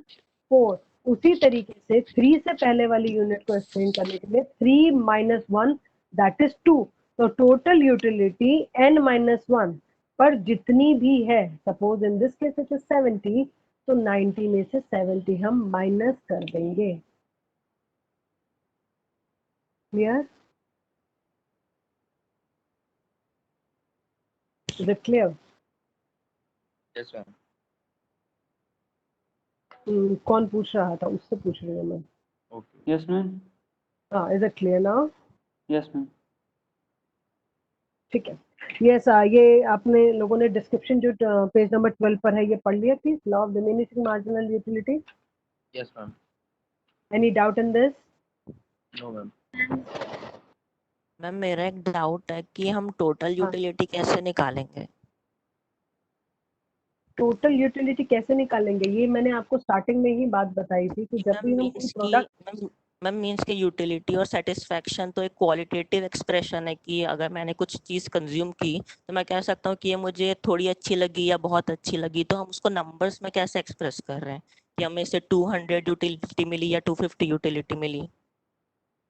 Speaker 1: 4। उसी तरीके से 3 से पहले वाली यूनिट को एक्सप्लेन करने के लिए 3 माइनस 1 दैट इज 2। तो टोटल यूटिलिटी n माइनस 1 पर जितनी भी है, suppose in this case it is 70, तो 90 में से 70 हम माइनस कर देंगे। Clear? Is it clear?
Speaker 2: Yes ma'am.
Speaker 1: कौन पूछ रहा था, उससे पूछ रही हूँ मैं।
Speaker 2: Okay
Speaker 6: yes ma'am.
Speaker 1: हाँ, is it clear now?
Speaker 6: Yes ma'am.
Speaker 1: ठीक है। यस, ये आपने लोगों ने डिस्क्रिप्शन जो पेज नंबर 12 पर है ये पढ़ लिया please, law of diminishing marginal utility.
Speaker 2: Yes ma'am.
Speaker 1: Any doubt in this?
Speaker 2: No ma'am.
Speaker 7: Ma'am मेरा एक डाउट है कि हम टोटल
Speaker 1: हाँ।
Speaker 7: यूटिलिटी कैसे निकालेंगे?
Speaker 1: टोटल यूटिलिटी कैसे निकालेंगे, ये मैंने आपको स्टार्टिंग में ही बात बताई थी कि जब
Speaker 7: मैम
Speaker 1: भी हम कोई
Speaker 7: मीन्स की
Speaker 1: प्रोडक्ट।
Speaker 7: मैम मीन्स की यूटिलिटी और सेटिस्फैक्शन तो एक क्वालिटेटिव एक्सप्रेशन है कि अगर मैंने कुछ चीज़ कंज्यूम की तो मैं कह सकता हूँ कि ये मुझे थोड़ी अच्छी लगी या बहुत अच्छी लगी, तो हम उसको नंबर्स में कैसे एक्सप्रेस कर रहे हैं कि हमें इसे 200 यूटिलिटी मिली या 250 यूटिलिटी मिली?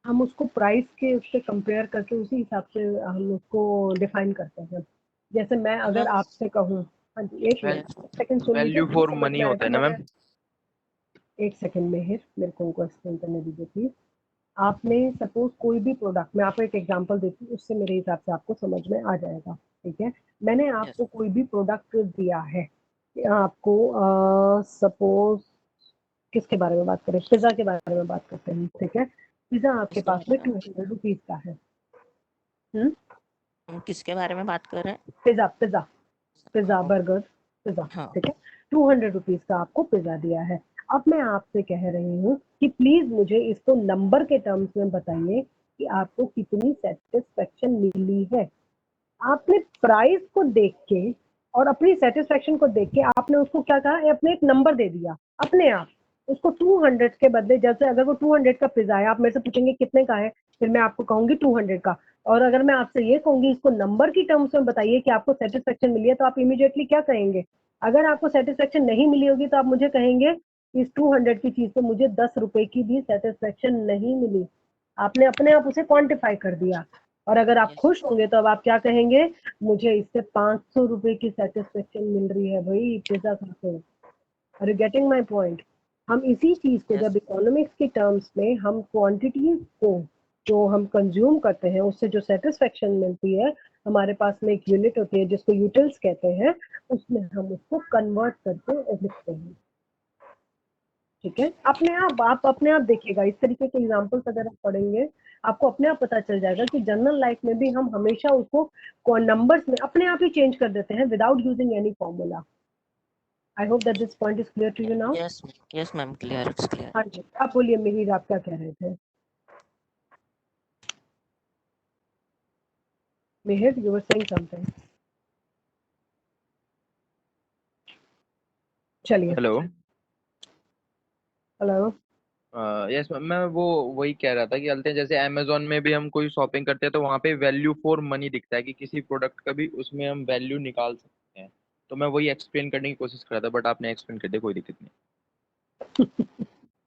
Speaker 1: हम उसको प्राइस के उससे कंपेयर करके उसी हिसाब से हम उसको डिफाइन करते हैं। जैसे मैं अगर
Speaker 7: मैम
Speaker 1: आपसे कहूँ, हाँ जी, एक मिनट, सेकंड सुन लीजिए,
Speaker 2: वैल्यू
Speaker 1: फिर
Speaker 2: फॉर
Speaker 1: समझ
Speaker 2: मनी
Speaker 1: में
Speaker 2: होता
Speaker 1: आएगा।
Speaker 2: है ना मैम?
Speaker 1: एक सेकंड में ही मेरे को उनको एक्सप्लेन करने दीजिए प्लीज। आपने सपोज कोई भी प्रोडक्ट, मैं आपको एक एग्जांपल देती हूँ, उससे मेरे हिसाब से आपको समझ में आ जाएगा। ठीक है, मैंने
Speaker 7: यस
Speaker 1: आपको कोई भी प्रोडक्ट दिया है, आपको सपोज किसके बारे में बात करें, पिज्जा के बारे में बात करते हैं। ठीक है, पिज्जा आपके
Speaker 7: किसके
Speaker 1: पास
Speaker 7: बारे
Speaker 1: में
Speaker 7: में
Speaker 1: 200 रुपीज का है।
Speaker 7: किसके बारे में बात कर रहे हैं?
Speaker 1: पिज्जा पिज्जा पिज्जा,
Speaker 7: हाँ
Speaker 1: बर्गर, पिज्जा।
Speaker 7: हाँ।
Speaker 1: ठीक है, 200 रुपीज का आपको पिज्जा दिया है। अब मैं आपसे कह रही हूँ कि प्लीज मुझे इसको नंबर के टर्म्स में बताइए कि आपको कितनी सेटिस्फेक्शन मिली है। आपने प्राइस को देख के और अपनी सेटिस्फेक्शन को देख के आपने उसको क्या कहा, अपने एक नंबर दे दिया अपने आप। उसको 200 के बदले, जैसे अगर वो 200 का पिज्जा है, आप मेरे से पूछेंगे कितने का है, फिर मैं आपको कहूंगी 200 का। और अगर मैं आपसे ये कहूंगी इसको नंबर की टर्म्स में बताइए कि आपको सेटिस्फेक्शन मिली है, तो आप इमीडिएटली क्या कहेंगे? अगर आपको सेटिस्फेक्शन नहीं मिली होगी तो आप मुझे कहेंगे इस 200 की चीज से मुझे 10 रुपए की भी सेटिस्फेक्शन नहीं मिली। आपने अपने आप उसे क्वांटिफाई कर दिया। और अगर आप
Speaker 7: यस
Speaker 1: खुश होंगे तो अब आप क्या कहेंगे, मुझे इससे 500 रुपए की सेटिस्फेक्शन मिल रही है भाई पिज्जा खा के। Are you getting my point? हम इसी चीज को
Speaker 7: यस
Speaker 1: जब इकोनॉमिक्स के टर्म्स में हम क्वांटिटी को जो हम कंज्यूम करते हैं उससे जो सेटिस्फेक्शन मिलती है, हमारे पास में एक यूनिट होती है जिसको यूटिल्स कहते हैं, उसमें हम उसको कन्वर्ट करके लिखते हैं। ठीक है, अपने आप अपने आप देखिएगा, इस तरीके के एग्जांपल्स अगर आप पढ़ेंगे आपको अपने आप पता चल जाएगा कि जनरल लाइफ में भी हम हमेशा उसको नंबर्स में अपने आप ही चेंज कर देते हैं without using any formula. I hope that this point is clear to you now.
Speaker 7: Yes yes ma'am, clear, it's clear.
Speaker 1: हाँ जी, आप बोलिए मिहिर, आप क्या कह रहे थे? Mihir, you were saying something. चलिए,
Speaker 2: हेलो।
Speaker 1: हेलो।
Speaker 2: यस मैम, मैं वही कह रहा था कि अलते जैसे अमेजोन में भी हम कोई शॉपिंग करते हैं तो वहाँ पे वैल्यू फॉर मनी दिखता है कि किसी प्रोडक्ट का भी उसमें हम वैल्यू निकाल सकते हैं। तो मैं वही एक्सप्लेन करने की कोशिश कर रहा था, बट आपने एक्सप्लेन कर दिया, कोई दिक्कत नहीं।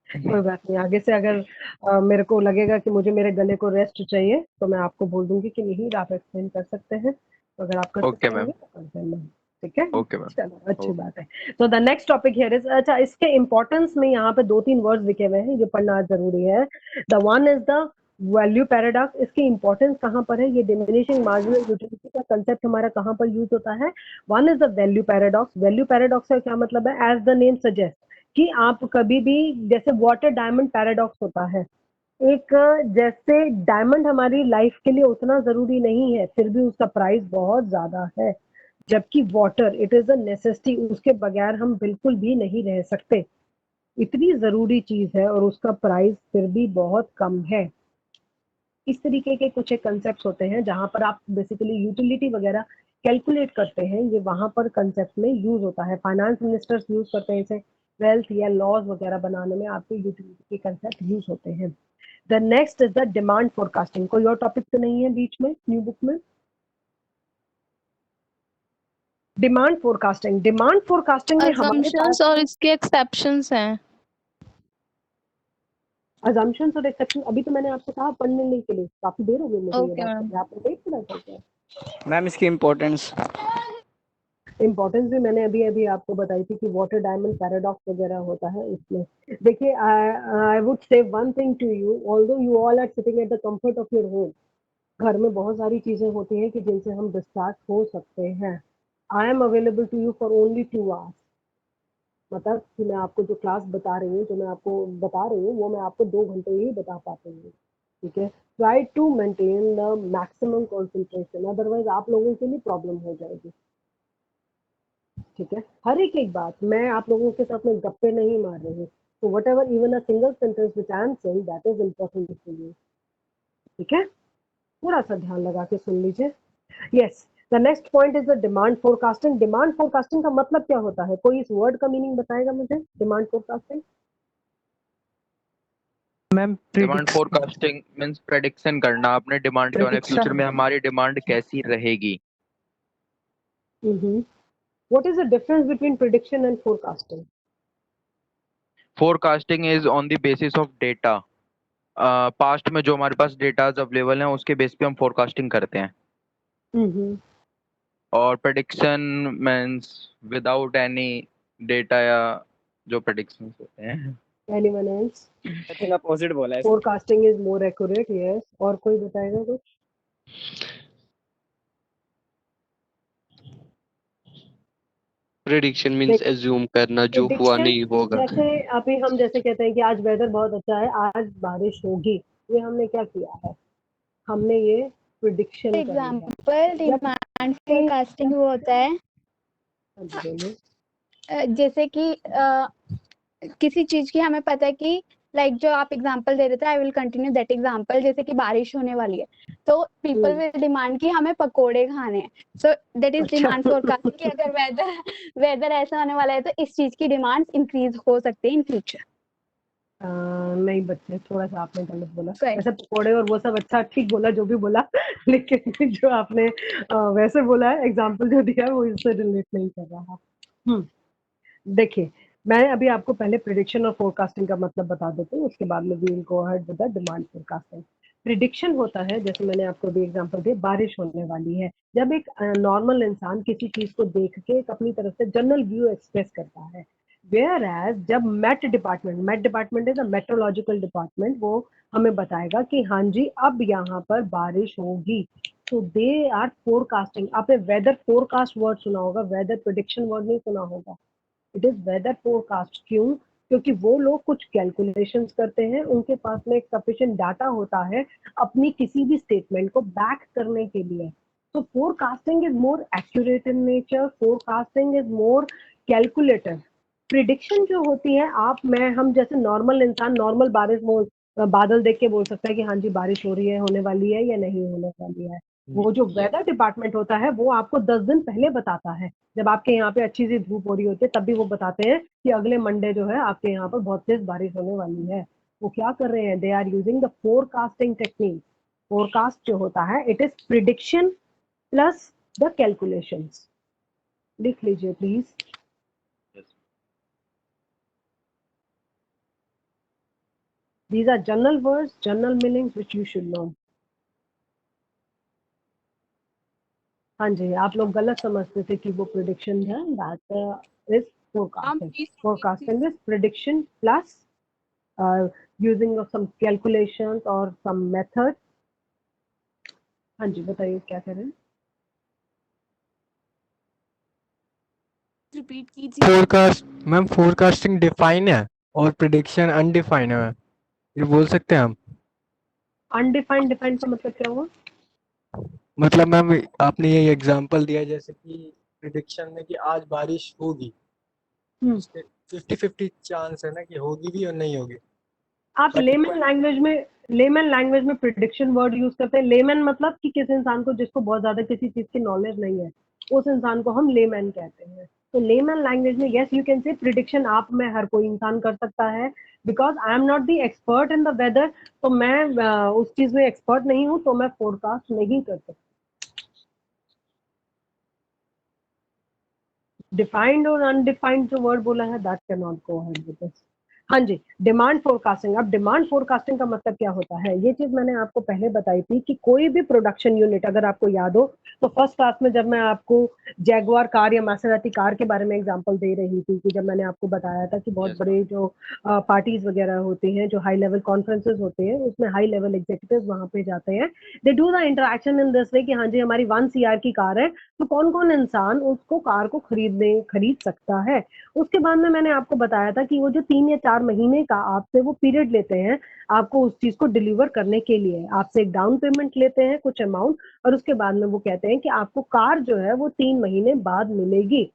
Speaker 1: कोई बात नहीं, आगे से अगर मेरे को लगेगा कि मुझे मेरे गले को रेस्ट चाहिए तो मैं आपको बोल दूंगी कि मिहिर आप एक्सप्लेन कर सकते हैं, तो अगर आप कर
Speaker 2: ओके
Speaker 1: सकते
Speaker 2: मैम।
Speaker 1: होंगे तो कर देना। ठीक है,
Speaker 2: ओके मैम।
Speaker 1: चलो अच्छी
Speaker 2: ओके।
Speaker 1: बात है। तो the next topic here is, अच्छा इसके इंपॉर्टेंस में यहाँ पे 2-3 वर्ड्स लिखे हुए हैं, ये पढ़ना जरूरी है। The one is the value paradox. इसकी इंपॉर्टेंस कहाँ पर है, ये डिमिनिशिंग मार्जिनल यूटिलिटी का कंसेप्ट हमारा कहाँ पर यूज होता है? One is the value paradox. Value paradox का क्या मतलब है, एज द नेम सजेस्ट कि आप कभी भी, जैसे वाटर डायमंड पैराडॉक्स होता है, एक जैसे डायमंड हमारी लाइफ के लिए उतना जरूरी नहीं है फिर भी उसका प्राइस बहुत ज्यादा है, जबकि water it is a necessity, उसके बगैर हम बिल्कुल भी नहीं रह सकते, इतनी जरूरी चीज है और उसका प्राइस फिर भी बहुत कम है। इस तरीके के कुछ एक कंसेप्ट होते हैं जहां पर आप बेसिकली यूटिलिटी वगैरह कैलकुलेट करते हैं, ये वहां पर कंसेप्ट में यूज होता है, फाइनेंस मिनिस्टर्स यूज करते हैं इसे, वेल्थ या लॉज वगैरह बनाने में आपके यूटिलिटी के कंसेप्ट यूज होते हैं। The next is the demand forecasting. कोई और टॉपिक तो नहीं है बीच में न्यू बुक में? डिमांड फोरकास्टिंग में हमारे
Speaker 8: assumptions
Speaker 1: पास
Speaker 8: और इसके एक्सेप्शंस हैं।
Speaker 1: अजम्पशंस और एक्सेप्शन, अभी तो मैंने आपसे कहा पढ़ने के लिए, काफी देर हो गई मुझे ये
Speaker 8: ओके
Speaker 1: बात
Speaker 8: मैम।
Speaker 1: करके, आपने देख पढ़ा था क्या?
Speaker 9: मैम इसकी इम्पोर्टेंस।
Speaker 1: इम्पोर्टेंस भी मैंने अभी अभी आपको बताई थी कि वाटर डायमंड पैराडॉक्स वगैरह होता है उसमें। देखिए, I would say one thing to you, although you all are sitting at the comfort of your home, घर में बहुत सारी चीजें होती हैं कि जिनसे हम डिस्ट्रैक्ट हो सकते हैं। I am available to you for only 2 hours। मतलब कि मैं आपको जो क्लास बता रही हूँ, जो मैं आपको बता रही हूँ, वो मैं आपको 2 घंटे ही बता पाती हूँ, ठीक है? Try to maintain the maximum concentration, otherwise आप लोगों के लिए प्रॉब्लम हो जाएगी, ठीक है? हर एक बात मैं आप लोगों के साथ में गप्पे नहीं मार रही हूँ, तो whatever even a single sentence which I am saying that is important for you, ठीक है? थोड़ा सा ध्यान लगा के सुन लीजिए। Yes, the next point is the demand forecasting. Demand forecasting का मतलब क्या होता है? कोई इस वर्ड का मीनिंग बताएगा मुझे? Demand forecasting.
Speaker 4: Ma'am
Speaker 2: demand forecasting means prediction करना अपने डिमांड के बारे में, फ्यूचर
Speaker 1: प्रेडिक्शन।
Speaker 2: में हमारी डिमांड कैसी रहेगी।
Speaker 1: What is the difference between prediction and forecasting?
Speaker 2: Forecasting is on the basis of data, past में जो हमारे पास डेटाज अवेलेबल हैं उसके बेस पे हम फोरकास्टिंग करते हैं।
Speaker 1: Mm-hmm.
Speaker 2: और prediction means without any data, या जो प्रेडिक्शंस होते हैं।
Speaker 1: Anyone else?
Speaker 5: I think opposite बोला है।
Speaker 1: Forecasting is more accurate, yes. और कोई बताएगा कुछ?
Speaker 9: प्रेडिक्शन मींस
Speaker 1: देख,
Speaker 9: एज्यूम करना जो हुआ
Speaker 1: प्रिडिक्शन
Speaker 9: नहीं होगा।
Speaker 1: जैसे अभी हम जैसे कहते हैं कि आज वेदर बहुत अच्छा है, आज बारिश होगी, ये हमने क्या किया है? हमने ये प्रिडिक्शन करी है।
Speaker 3: एग्जाम्पल
Speaker 1: जब
Speaker 3: डिमांड फोरकास्टिंग वो होता है
Speaker 1: हाँ जी, बोलिए।
Speaker 3: जैसे कि किसी चीज की हमें पता है कि लाइक जो आप एग्जांपल दे रहे थे, I will continue that example, जैसे कि बारिश होने वाली है तो पीपल विल डिमांड कि हमें पकोड़े खाने हैं, सो दैट इज
Speaker 1: अच्छा।
Speaker 3: डिमांड फोरकास्टिंग कि अगर वेदर ऐसा होने वाला है तो इस चीज की डिमांड इंक्रीज हो सकती है इन फ्यूचर।
Speaker 1: नहीं बच्चे, थोड़ा सा आपने गलत बोला।
Speaker 3: Correct.
Speaker 1: वैसे पकोड़े और वो सब अच्छा ठीक बोला, जो भी बोला, लेकिन जो आपने वैसे बोला है, एग्जाम्पल जो दिया है वो इससे रिलेट नहीं कर रहा। देखिए, मैं अभी आपको पहले प्रिडिक्शन और फोरकास्टिंग का मतलब बता देती हूँ, उसके बाद में we will go ahead with the demand forecasting. Prediction होता है, जैसे मैंने आपको भी एग्जांपल दिया, बारिश होने वाली है। जब एक नॉर्मल इंसान किसी चीज को देख के एक अपनी तरफ से जनरल व्यू एक्सप्रेस करता है, वेयर एज जब Met department is a meteorological department, वो हमें बताएगा कि हाँ जी अब यहाँ पर बारिश होगी, तो दे आर फोरकास्टिंग। आपने वेदर फोरकास्ट वर्ड सुना होगा, वेदर प्रिडिक्शन वर्ड नहीं सुना होगा। It is whether forecast. क्यों? क्योंकि वो लोग कुछ कैलकुलेशंस करते हैं, उनके पास में एक सफिशिएंट डाटा होता है अपनी किसी भी स्टेटमेंट को बैक करने के लिए। तो forecasting is more accurate in nature, forecasting is more calculative. Prediction जो होती है, आप मैं हम जैसे नॉर्मल इंसान नॉर्मल बादल देख के बोल सकता है कि हाँ जी बारिश हो रही है, होने वाली है या नहीं होने वाली है। वो जो वेदर डिपार्टमेंट होता है वो आपको 10 दिन पहले बताता है। जब आपके यहाँ पे अच्छी सी धूप हो रही होती है तब भी वो बताते हैं कि अगले मंडे जो है आपके यहाँ पर बहुत तेज बारिश होने वाली है। वो क्या कर रहे हैं? They are using the forecasting technique. Forecast जो होता है it is prediction plus the calculations. लिख लीजिए please. These are general words, general meanings which you should know. हाँ जी, आप लोग गलत समझते थे कि वो प्रिडिक्शन है, that is forecasting. Forecasting is prediction plus using of some calculations और सम मेथड। हाँ जी, बताइए क्या कह रहे हैं?
Speaker 8: रिपीट कीजिए।
Speaker 4: फोरकास्ट मैम, फोरकास्टिंग डिफाइन है और प्रिडिक्शन अनडिफाइंड है, ये बोल सकते हैं हम।
Speaker 1: अनडिफाइंड, डिफाइंड का मतलब क्या हुआ?
Speaker 4: मतलब मैम आपने ये एग्जांपल दिया जैसे कि प्रिडिक्शन में कि आज बारिश होगी, उसके 50-50 चांस है ना कि होगी भी और नहीं होगी।
Speaker 1: आप
Speaker 4: But
Speaker 1: लेमन लैंग्वेज में प्रिडिक्शन वर्ड यूज करते हैं। लेमन मतलब कि किसी इंसान को जिसको बहुत ज्यादा किसी चीज की नॉलेज नहीं है, उस इंसान को हम लेमन कहते हैं। तो लेमन लैंग्वेज में yes you can say prediction आप में हर कोई इंसान कर सकता है, because I am not the expert in the weather. तो मैं उस चीज में एक्सपर्ट नहीं हूँ, तो मैं फोरकास्ट नहीं कर सकती। डिफाइंड और अनडिफाइंड जो वर्ड बोला है that can not go ahead with this. हाँ जी, डिमांड फोरकास्टिंग। अब डिमांड फोरकास्टिंग का मतलब क्या होता है? ये चीज मैंने आपको पहले बताई थी कि कोई भी प्रोडक्शन यूनिट, अगर आपको याद हो तो फर्स्ट क्लास में जब मैं आपको जैगुआर कार या मैसेराती कार के बारे में एग्जांपल दे रही थी, कि जब मैंने आपको बताया था कि बहुत
Speaker 2: Yes,
Speaker 1: बड़े जो पार्टीज वगैरह होते हैं, जो हाई लेवल कॉन्फ्रेंसेज होते हैं, उसमें हाई लेवल एग्जीक्यूटिव वहां पे जाते हैं। They do the interaction in this way कि हाँ जी हमारी 1 CR की कार है, तो कौन कौन इंसान उसको कार को खरीद सकता है। उसके बाद में मैंने आपको बताया था कि वो जो 3 या 4 महीने का आपसे वो पीरियड लेते हैं आपको उस चीज को डिलीवर करने के लिए, आपसे एक डाउन पेमेंट लेते हैं कुछ अमाउंट, और उसके बाद में वो कहते हैं कि आपको कार जो है वो 3 महीने बाद मिलेगी।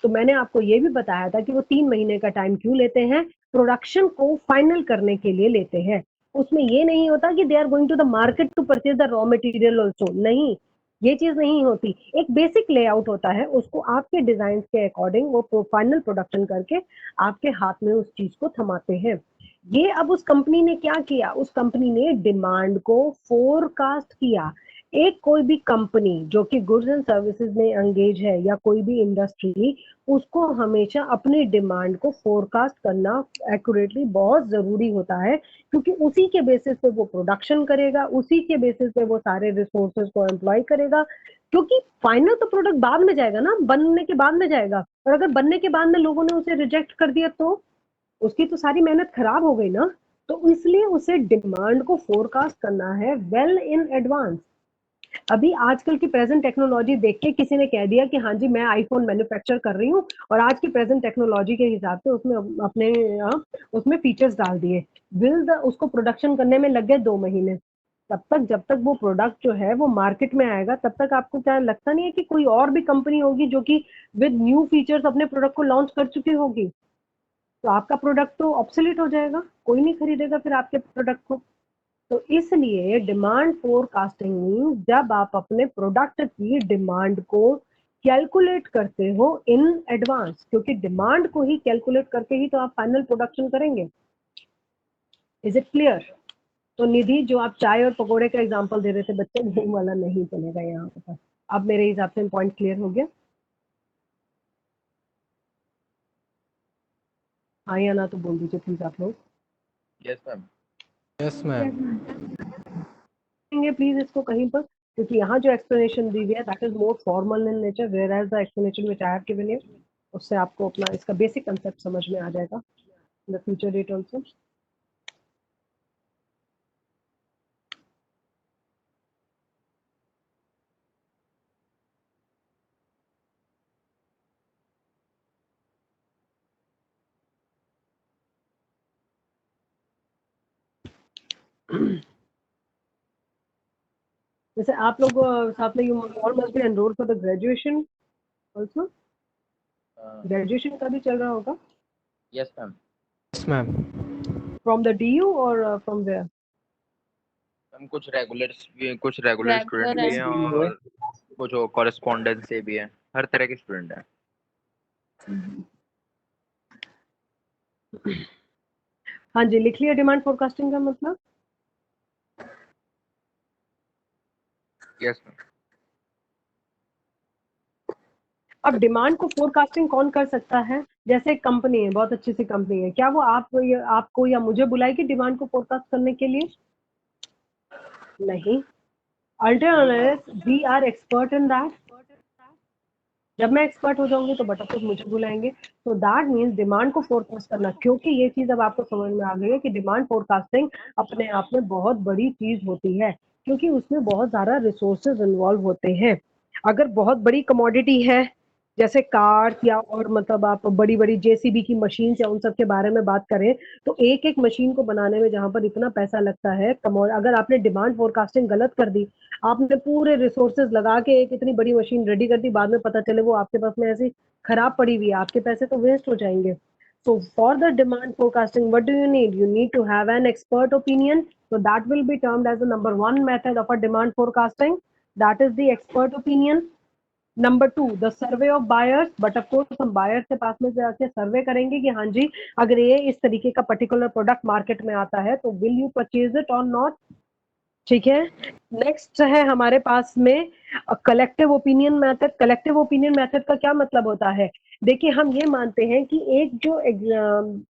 Speaker 1: तो मैंने आपको ये भी बताया था कि वो 3 महीने का टाइम क्यों लेते हैं, प्रोडक्शन को फाइनल करने के लिए लेते हैं। उसमें ये नहीं होता कि they are going to the market to purchase the raw material also, नहीं, ये चीज नहीं होती। एक बेसिक लेआउट होता है, उसको आपके डिजाइन के अकॉर्डिंग वो फाइनल प्रोडक्शन करके आपके हाथ में उस चीज को थमाते हैं। ये अब उस कंपनी ने क्या किया, उस कंपनी ने डिमांड को फोरकास्ट किया। एक कोई भी कंपनी जो कि गुड्स एंड सर्विसेज में एंगेज है या कोई भी इंडस्ट्री, उसको हमेशा अपनी डिमांड को फोरकास्ट करना एक्यूरेटली बहुत जरूरी होता है, क्योंकि उसी के बेसिस पे वो प्रोडक्शन करेगा, उसी के बेसिस पे वो सारे रिसोर्सेज को एम्प्लॉय करेगा, क्योंकि फाइनल तो प्रोडक्ट बाद में जाएगा ना, बनने के बाद में जाएगा, और अगर बनने के बाद में लोगों ने उसे रिजेक्ट कर दिया तो उसकी तो सारी मेहनत खराब हो गई ना। तो इसलिए उसे डिमांड को फोरकास्ट करना है वेल इन एडवांस। अभी आजकल की प्रेजेंट टेक्नोलॉजी देख के किसी ने कह दिया कि हाँ जी मैं आईफोन मैन्युफैक्चर कर रही हूँ, और आज की प्रेजेंट टेक्नोलॉजी के हिसाब से उसमें अपने उसमें फीचर्स डाल दिए, उसको प्रोडक्शन करने में लग गए 2 महीने। तब तक जब तक वो प्रोडक्ट जो है वो मार्केट में आएगा, तब तक आपको क्या लगता नहीं है कि कोई और भी कंपनी होगी जो कि विद न्यू फीचर्स अपने प्रोडक्ट को लॉन्च कर चुकी होगी, तो आपका प्रोडक्ट तो ऑब्सोलीट हो जाएगा, कोई नहीं खरीदेगा फिर आपके प्रोडक्ट को। तो इसलिए डिमांड फोरकास्टिंग मीन्स जब आप अपने प्रोडक्ट की डिमांड को कैलकुलेट करते हो इन एडवांस, क्योंकि डिमांड को ही कैलकुलेट करके ही तो आप फाइनल प्रोडक्शन करेंगे। Is it clear? तो निधि, जो आप चाय और पकोड़े का एग्जांपल दे रहे थे बच्चे, वो वाला नहीं चलेगा यहाँ पर। अब मेरे हिसाब से पॉइंट क्लियर हो गया। हाँ या ना तो बोल दीजिए प्लीज आप लोग।
Speaker 2: Yes ma'am.
Speaker 4: Yes ma'am.
Speaker 1: Please इसको कहीं पर, क्योंकि यहाँ जो एक्सप्लेनेशन दी गई है that is more formal in nature, whereas the explanation which I have given you, उससे आपको अपना इसका बेसिक कंसेप्ट समझ में आ जाएगा in the future date also. जैसे आप लोग साथ में you all must be enrolled for the graduation also, graduation का भी चल रहा होगा
Speaker 2: yes ma'am.
Speaker 4: Yes ma'am.
Speaker 1: From the DU और फ्रॉम वेयर?
Speaker 2: मैम कुछ रेगुलर स्टूडेंट भी हैं और कुछ कॉरेस्पॉन्डेंस से भी हैं, हर तरह के स्टूडेंट हैं।
Speaker 1: हाँ जी, लिख लिया डिमांड फोरकास्टिंग का मतलब।
Speaker 2: Yes ma'am.
Speaker 1: अब डिमांड को फोरकास्टिंग कौन कर सकता है? जैसे एक कंपनी है, बहुत अच्छी सी कंपनी है, क्या वो आपको या मुझे बुलाएगी डिमांड को फोरकास्ट करने के लिए? नहीं। Alternative we are expert in that. जब मैं एक्सपर्ट हो जाऊंगी तो बट ऑफ कोर्स मुझे बुलाएंगे। तो दैट मीन्स डिमांड को फोरकास्ट करना, क्योंकि ये चीज अब आपको समझ में आ गई है कि डिमांड फोरकास्टिंग अपने आप में बहुत बड़ी चीज होती है, क्योंकि उसमें बहुत सारा रिसोर्सेज इन्वॉल्व होते हैं। अगर बहुत बड़ी कमोडिटी है जैसे कार या और मतलब आप बड़ी बड़ी जेसीबी की मशीन या उन सब के बारे में बात करें, तो एक एक मशीन को बनाने में जहां पर इतना पैसा लगता है, अगर आपने डिमांड फोरकास्टिंग गलत कर दी, आपने पूरे रिसोर्सेज लगा के एक इतनी बड़ी मशीन रेडी कर दी, बाद में पता चले वो आपके पास में ऐसी खराब पड़ी हुई है, आपके पैसे तो वेस्ट हो जाएंगे। So for the demand forecasting, what do you need? You need to have an expert opinion. So that will be termed as the number 1 method of a demand forecasting. That is the expert opinion. Number 2, the survey of buyers. But of course हम buyers के पास में जाके सर्वे करेंगे कि हाँ जी अगर ये इस तरीके का पर्टिकुलर प्रोडक्ट मार्केट में आता है तो will you purchase it or not? ठीक है। नेक्स्ट है हमारे पास में collective opinion method. Collective opinion method का क्या मतलब होता है? देखिए, हम ये मानते हैं कि एक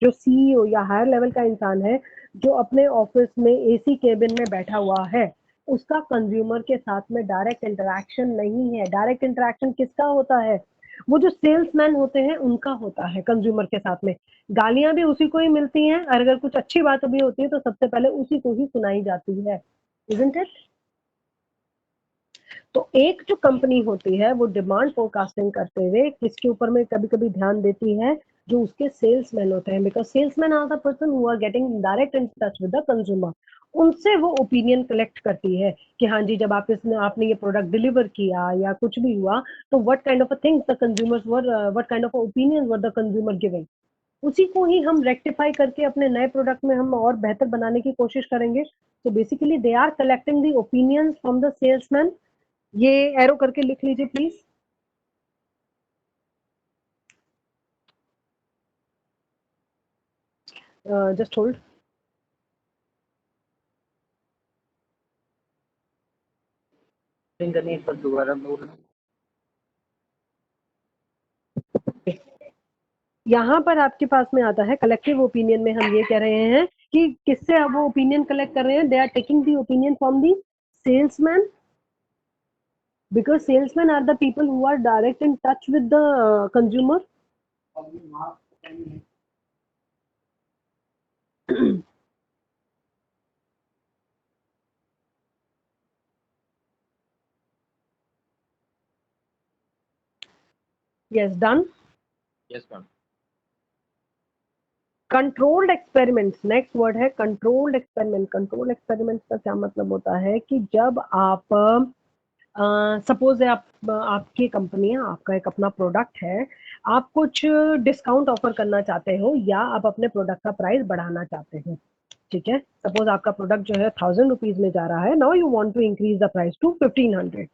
Speaker 1: जो सीईओ या हायर लेवल का इंसान है जो अपने ऑफिस में एसी केबिन में बैठा हुआ है, उसका कंज्यूमर के साथ में डायरेक्ट इंटरेक्शन नहीं है। डायरेक्ट इंटरेक्शन किसका होता है? वो जो सेल्समैन होते हैं उनका होता है कंज्यूमर के साथ में। गालियां भी उसी को ही मिलती हैं, और अगर कुछ अच्छी बात भी होती है तो सबसे पहले उसी को ही सुनाई जाती है। Isn't it? तो एक जो कंपनी होती है वो डिमांड फोरकास्टिंग करते हुए किसके ऊपर में कभी कभी ध्यान देती है, जो उसके सेल्समैन होते हैं, because salesman are the person who are getting direct in touch with the consumer. उनसे वो ओपिनियन कलेक्ट करती है कि हाँ जी, जब आपने ये प्रोडक्ट डिलीवर किया या कुछ भी हुआ तो what kind of a things the consumers were, what kind of opinion were the consumer giving. उसी को ही हम रेक्टिफाई करके अपने नए प्रोडक्ट में हम और बेहतर बनाने की कोशिश करेंगे। तो basically they are collecting the opinions from the salesman. ये एरो करके लिख लीजिए प्लीज। Just hold.
Speaker 2: इंटरनेट पर दोबारा बोलना।
Speaker 1: यहाँ पर आपके पास में आता है कलेक्टिव ओपिनियन में हम ये कह रहे हैं कि किससे आप वो ओपिनियन कलेक्ट कर रहे हैं, they are taking the opinion from the salesman, because salesmen are the people who are direct in touch with the consumer. Yes, done.
Speaker 2: Yes ma'am.
Speaker 1: Controlled experiments, next word है controlled experiment. Controlled experiments का क्या मतलब होता है कि जब आप suppose आपकी कंपनी है, आपका एक अपना प्रोडक्ट है, आप कुछ डिस्काउंट ऑफर करना चाहते हो या आप अपने प्रोडक्ट का प्राइस बढ़ाना चाहते हो, ठीक है। सपोज आपका प्रोडक्ट जो है 1000 रुपीज में जा रहा है, now you want to increase the price to 1500।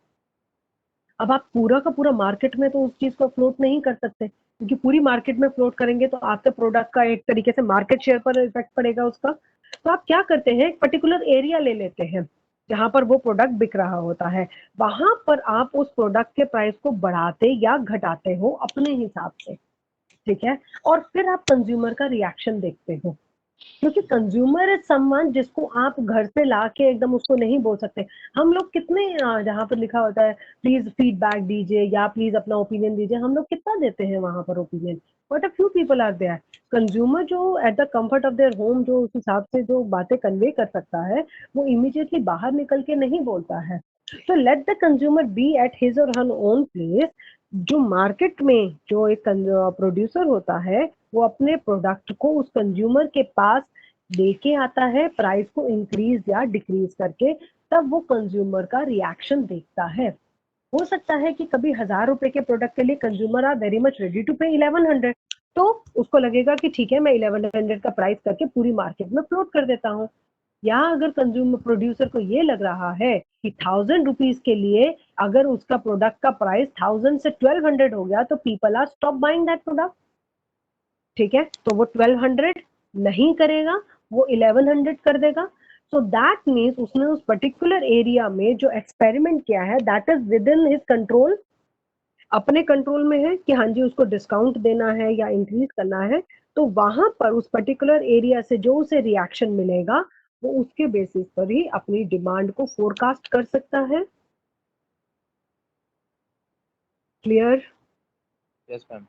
Speaker 1: अब आप पूरा का पूरा मार्केट में तो उस चीज को फ्लोट नहीं कर सकते, क्योंकि पूरी मार्केट में फ्लोट करेंगे तो आपके प्रोडक्ट का एक तरीके से मार्केट शेयर पर इफेक्ट पड़ेगा उसका। तो आप क्या करते हैं, एक पर्टिकुलर एरिया ले लेते हैं जहां पर वो प्रोडक्ट बिक रहा होता है, वहां पर आप उस प्रोडक्ट के प्राइस को बढ़ाते या घटाते हो अपने हिसाब से, ठीक है। और फिर आप कंज्यूमर का रिएक्शन देखते हो, क्योंकि कंज्यूमर इज समवन जिसको आप घर से लाके एकदम उसको नहीं बोल सकते। हम लोग कितने जहाँ पर लिखा होता है प्लीज फीडबैक दीजिए या प्लीज अपना ओपिनियन दीजिए, हम लोग कितना देते हैं वहां पर opinion, but a few people are there. Consumer जो at the comfort of their home जो उस हिसाब से जो बातें कन्वे कर सकता है, वो इमीडिएटली बाहर निकल के नहीं बोलता है। तो let the consumer be at his or her own place. जो मार्केट में जो एक प्रोड्यूसर होता है, वो अपने प्रोडक्ट को उस कंज्यूमर के पास लेके आता है प्राइस को इंक्रीज या डिक्रीज करके, तब वो कंज्यूमर का रिएक्शन देखता है। हो सकता है कि कभी 1000 रुपए के प्रोडक्ट के लिए consumer are very much ready to pay 1100, तो उसको लगेगा कि ठीक है मैं 1100 का प्राइस करके पूरी मार्केट में फ्लोट कर देता हूँ। या अगर कंज्यूमर प्रोड्यूसर को ये लग रहा है कि 1000 रुपीज के लिए अगर उसका प्रोडक्ट का प्राइस 1000 से 1200 हो गया तो people are stop buying that product, ठीक है। तो वो 1200 नहीं करेगा, वो 1100 कर देगा। सो दैट मीन्स उसने उस पर्टिकुलर एरिया में जो एक्सपेरिमेंट किया है that is with in his control, अपने कंट्रोल में है कि हाँ जी उसको डिस्काउंट देना है या इंक्रीज करना है। तो वहां पर उस पर्टिकुलर एरिया से जो उसे रिएक्शन मिलेगा वो उसके बेसिस पर ही अपनी डिमांड को फोरकास्ट कर सकता है। क्लियर?
Speaker 2: Yes ma'am.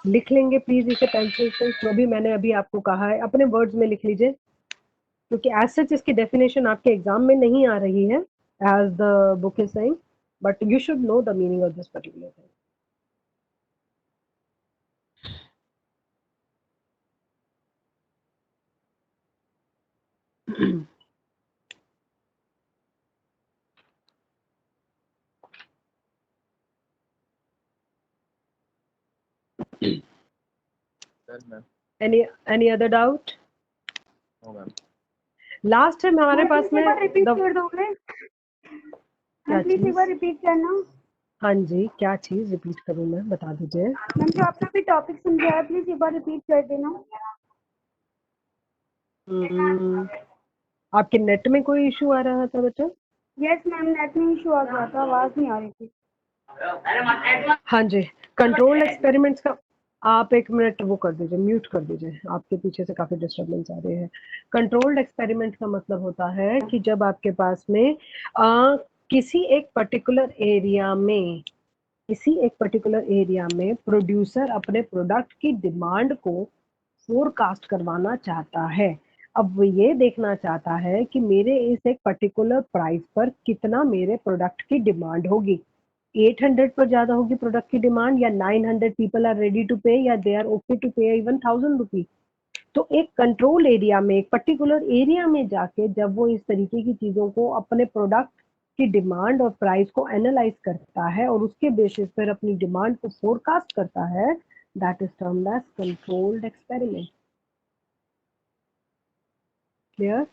Speaker 1: लिख लेंगे प्लीज इसे पेंसिल से, जो भी मैंने अभी आपको कहा है अपने वर्ड्स में लिख लीजिए, क्योंकि एज सच इसकी डेफिनेशन आपके एग्जाम में नहीं आ रही है as the book is saying, but you should know the meaning of this particular thing.
Speaker 2: Sir ma'am.
Speaker 1: any other doubt?
Speaker 2: No ma'am.
Speaker 1: Last time हमारे पास में
Speaker 3: रिपीट
Speaker 1: the-
Speaker 3: कर दोगे?
Speaker 1: क्या
Speaker 3: प्लीज एक
Speaker 1: चीज?
Speaker 3: बार रिपीट करना।
Speaker 1: हाँ जी, क्या चीज रिपीट करूं मैं, बता दीजिए।
Speaker 3: मैम जो आपने अभी टॉपिक समझाया प्लीज एक बार रिपीट कर देना।
Speaker 1: आपके नेट में कोई इशू आ रहा था बच्चा?
Speaker 3: यस मैम, नेट में इशू आ गया था, आवाज नहीं आ रही थी।
Speaker 1: हाँ जी, कंट्रोल एक्सपेरिमेंट्स का आप एक मिनट वो कर दीजिए, म्यूट कर दीजिए, आपके पीछे से काफी डिस्टरबेंस आ रही है। कंट्रोल्ड एक्सपेरिमेंट का मतलब होता है कि जब आपके पास में किसी एक पर्टिकुलर एरिया में प्रोड्यूसर अपने प्रोडक्ट की डिमांड को फोरकास्ट करवाना चाहता है। अब वो ये देखना चाहता है कि मेरे इस एक पर्टिकुलर प्राइस पर कितना मेरे प्रोडक्ट की डिमांड होगी। 800 पर ज्यादा होगी प्रोडक्ट की डिमांड, या 900 पीपल आर रेडी टू पे, या दे आर ओके टू पे इवन 1000 रुपीज। तो एक कंट्रोल एरिया में, एक पर्टिकुलर एरिया में जाके जब वो इस तरीके की चीजों को, अपने प्रोडक्ट की डिमांड और प्राइस को एनालाइज करता है और उसके बेसिस पर अपनी डिमांड को फोरकास्ट करता है, that is termed as controlled experiment. Clear?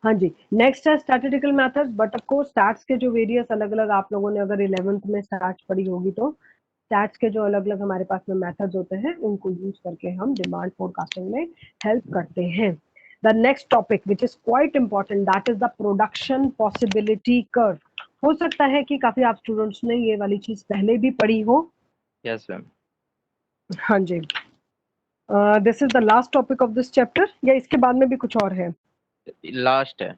Speaker 1: हाँ जी, नेक्स्ट है statistical method, but of course stats के जो वेरियस अलग अलग, आप लोगों ने अगर 11th में स्टैट्स पढ़ी होगी तो स्टैट्स के जो अलग अलग हमारे पास में मेथड्स होते हैं उनको यूज करके हम डिमांड फोरकास्टिंग में हेल्प करते हैं। The next topic which is quite important, that is the production possibility curve. हो सकता है कि काफी आप स्टूडेंट्स ने ये वाली चीज पहले भी पढ़ी हो।
Speaker 2: Yes ma'am.
Speaker 1: हाँ जी, this is the last topic of this chapter, या इसके बाद में भी कुछ और है?
Speaker 2: लास्ट है।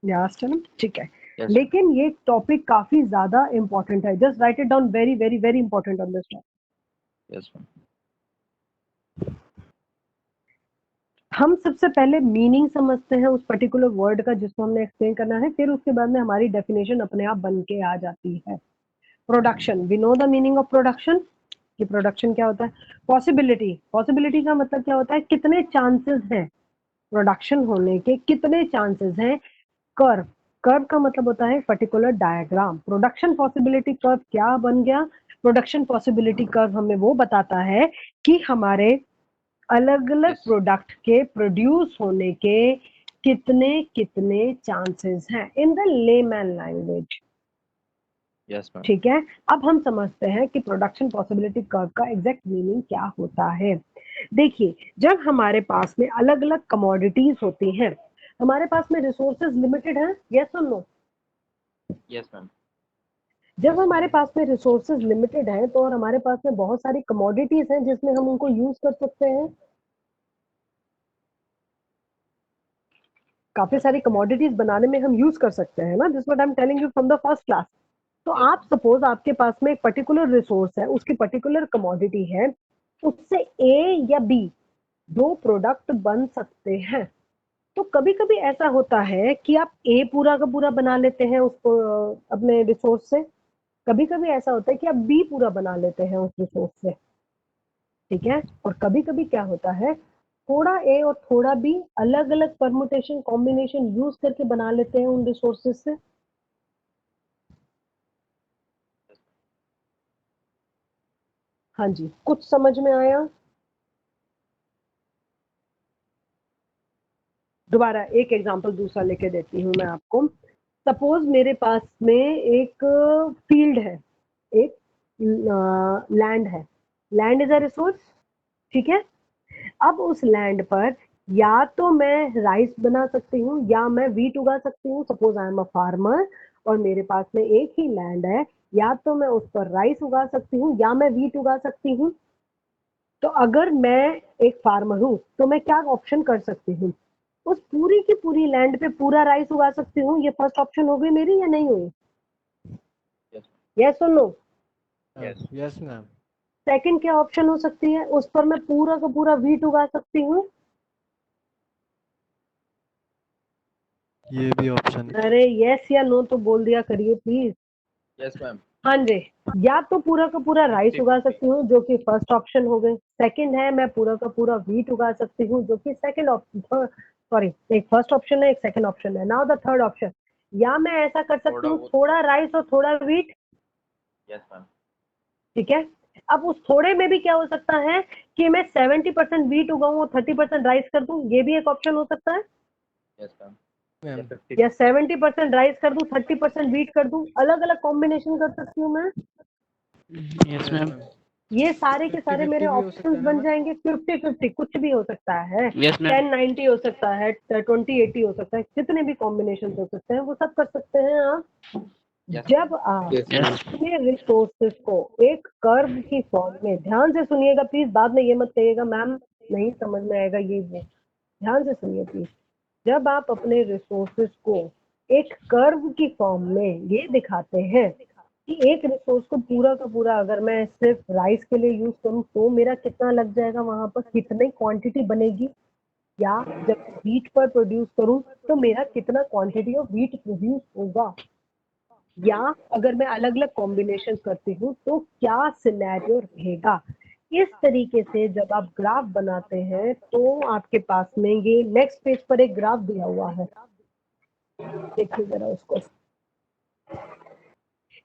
Speaker 1: लास्ट है ना, ठीक है।
Speaker 2: यस
Speaker 1: लेकिन ये टॉपिक काफी ज्यादा इंपॉर्टेंट है, just right it down, very very very important on this topic.
Speaker 2: Yes ma'am.
Speaker 1: हम सबसे पहले मीनिंग समझते हैं उस पर्टिकुलर वर्ड का जिसको हमने एक्सप्लेन करना है, फिर उसके बाद में हमारी डेफिनेशन अपने आप बन के आ जाती है। Production, we know the meaning of production, कि प्रोडक्शन क्या होता है। पॉसिबिलिटी, पॉसिबिलिटी का मतलब क्या होता है, कितने चांसेस हैं प्रोडक्शन होने के, कितने चांसेस हैं। कर्व, कर्व का मतलब होता है particular diagram. Production possibility curve क्या बन गया, प्रोडक्शन पॉसिबिलिटी कर्व हमें वो बताता है कि हमारे अलग अलग
Speaker 2: Yes.
Speaker 1: प्रोडक्ट के प्रोड्यूस होने के कितने कितने चांसेस हैं, in the layman language.
Speaker 2: Yes ma'am.
Speaker 1: ठीक है, अब हम समझते हैं कि प्रोडक्शन पॉसिबिलिटी कर्व का एग्जैक्ट मीनिंग क्या होता है। देखिए, जब हमारे पास में अलग अलग कमोडिटीज होती हैं, हमारे पास में रिसोर्सेज लिमिटेड हैं, यस और नो?
Speaker 2: Yes ma'am.
Speaker 1: जब हमारे पास में रिसोर्सेज लिमिटेड हैं तो और हमारे पास में बहुत सारी कमोडिटीज हैं जिसमें हम उनको यूज कर सकते हैं। काफी सारी कमोडिटीज बनाने में हम यूज कर सकते हैं ना, this what I am telling you from the first class. तो
Speaker 2: Yes.
Speaker 1: आप सपोज आपके पास में एक पर्टिकुलर रिसोर्स है, उसकी पर्टिकुलर कमोडिटी है, उससे ए या बी दो प्रोडक्ट बन सकते हैं। तो कभी कभी ऐसा होता है कि आप ए पूरा का पूरा बना लेते हैं उसको अपने रिसोर्स से, कभी कभी ऐसा होता है कि आप बी पूरा बना लेते हैं उस रिसोर्स से। ठीक है, और कभी कभी क्या होता है, थोड़ा ए और थोड़ा बी अलग अलग परमुटेशन कॉम्बिनेशन यूज करके बना लेते हैं उन रिसोर्सेज से। हाँ जी, कुछ समझ में आया? दोबारा एक एग्जांपल दूसरा लेके देती हूँ मैं आपको। सपोज मेरे पास में एक फील्ड है, एक लैंड है, लैंड इज अ रिसोर्स। ठीक है, अब उस लैंड पर या तो मैं राइस बना सकती हूँ या मैं वीट उगा सकती हूँ। Suppose I am a farmer और मेरे पास में एक ही लैंड है, या तो मैं उस पर राइस उगा सकती हूँ या मैं वीट उगा सकती हूँ। तो अगर मैं एक फार्मर हूँ तो मैं क्या ऑप्शन कर सकती हूँ, उस पूरी की पूरी लैंड पे पूरा राइस उगा सकती हूँ। ये फर्स्ट ऑप्शन हो गई मेरी या नहीं हुई? यस और no?
Speaker 2: Yes.
Speaker 4: Yes ma'am.
Speaker 1: Second क्या ऑप्शन हो सकती है, उस पर मैं पूरा का पूरा वीट उगा सकती हूँ।
Speaker 4: ये भी ऑप्शन है।
Speaker 1: अरे यस या नो तो बोल दिया करिए प्लीज।
Speaker 2: Yes ma'am.
Speaker 1: हाँ जी, या तो पूरा का पूरा राइस उगा सकती हूँ जो कि फर्स्ट ऑप्शन हो गई। सेकंड है मैं पूरा का पूरा वीट उगा सकती हूँ जो कि सेकंड ऑप्शन, सॉरी एक फर्स्ट ऑप्शन है एक सेकंड ऑप्शन है। नाउ द थर्ड ऑप्शन, या मैं ऐसा कर सकती हूँ थोड़ा राइस और थोड़ा वीट।
Speaker 2: Yes ma'am.
Speaker 1: ठीक है, अब उस थोड़े में भी क्या हो सकता है कि मैं 70% वीट उगाऊं और 30% राइस कर दूं, ये भी एक ऑप्शन हो सकता है।
Speaker 2: Yes ma'am.
Speaker 4: मैम
Speaker 1: या 70% राइस कर दूं 30% वीट कर दूं, अलग अलग कॉम्बिनेशन कर सकती हूँ मैं।
Speaker 6: Yes ma'am.
Speaker 1: ये सारे के सारे मेरे
Speaker 4: 50-50 भी हो सकता
Speaker 1: ऑप्शंस
Speaker 4: है ना
Speaker 1: बन
Speaker 4: मैम?
Speaker 1: जाएंगे। 50-50 कुछ भी हो सकता है,
Speaker 6: यस मैम।
Speaker 1: 10-90 हो सकता है, 20-80 हो सकता है, जितने भी कॉम्बिनेशन हो सकते हैं वो सब कर सकते हैं आप। जब आप अपने रिसोर्सेज को एक कर्व की फॉर्म में, ध्यान से सुनिएगा प्लीज, बाद में ये मत कहिएगा मैम नहीं समझ में आएगा ये वो, ध्यान से सुनिए प्लीज। जब आप अपने रिसोर्सेज को एक कर्व की फॉर्म में ये दिखाते हैं कि एक रिसोर्स को पूरा का पूरा अगर मैं सिर्फ राइस के लिए यूज करूँ तो मेरा कितना लग जाएगा, वहां पर कितनी क्वांटिटी बनेगी, या जब व्हीट पर प्रोड्यूस करूं तो मेरा कितना क्वांटिटी ऑफ व्हीट प्रोड्यूस होगा, या अगर मैं अलग अलग कॉम्बिनेशन करती हूँ तो क्या सिनेरियो रहेगा। इस तरीके से जब आप ग्राफ बनाते हैं तो आपके पास में ये नेक्स्ट पेज पर एक ग्राफ दिया हुआ है, देखिए जरा उसको।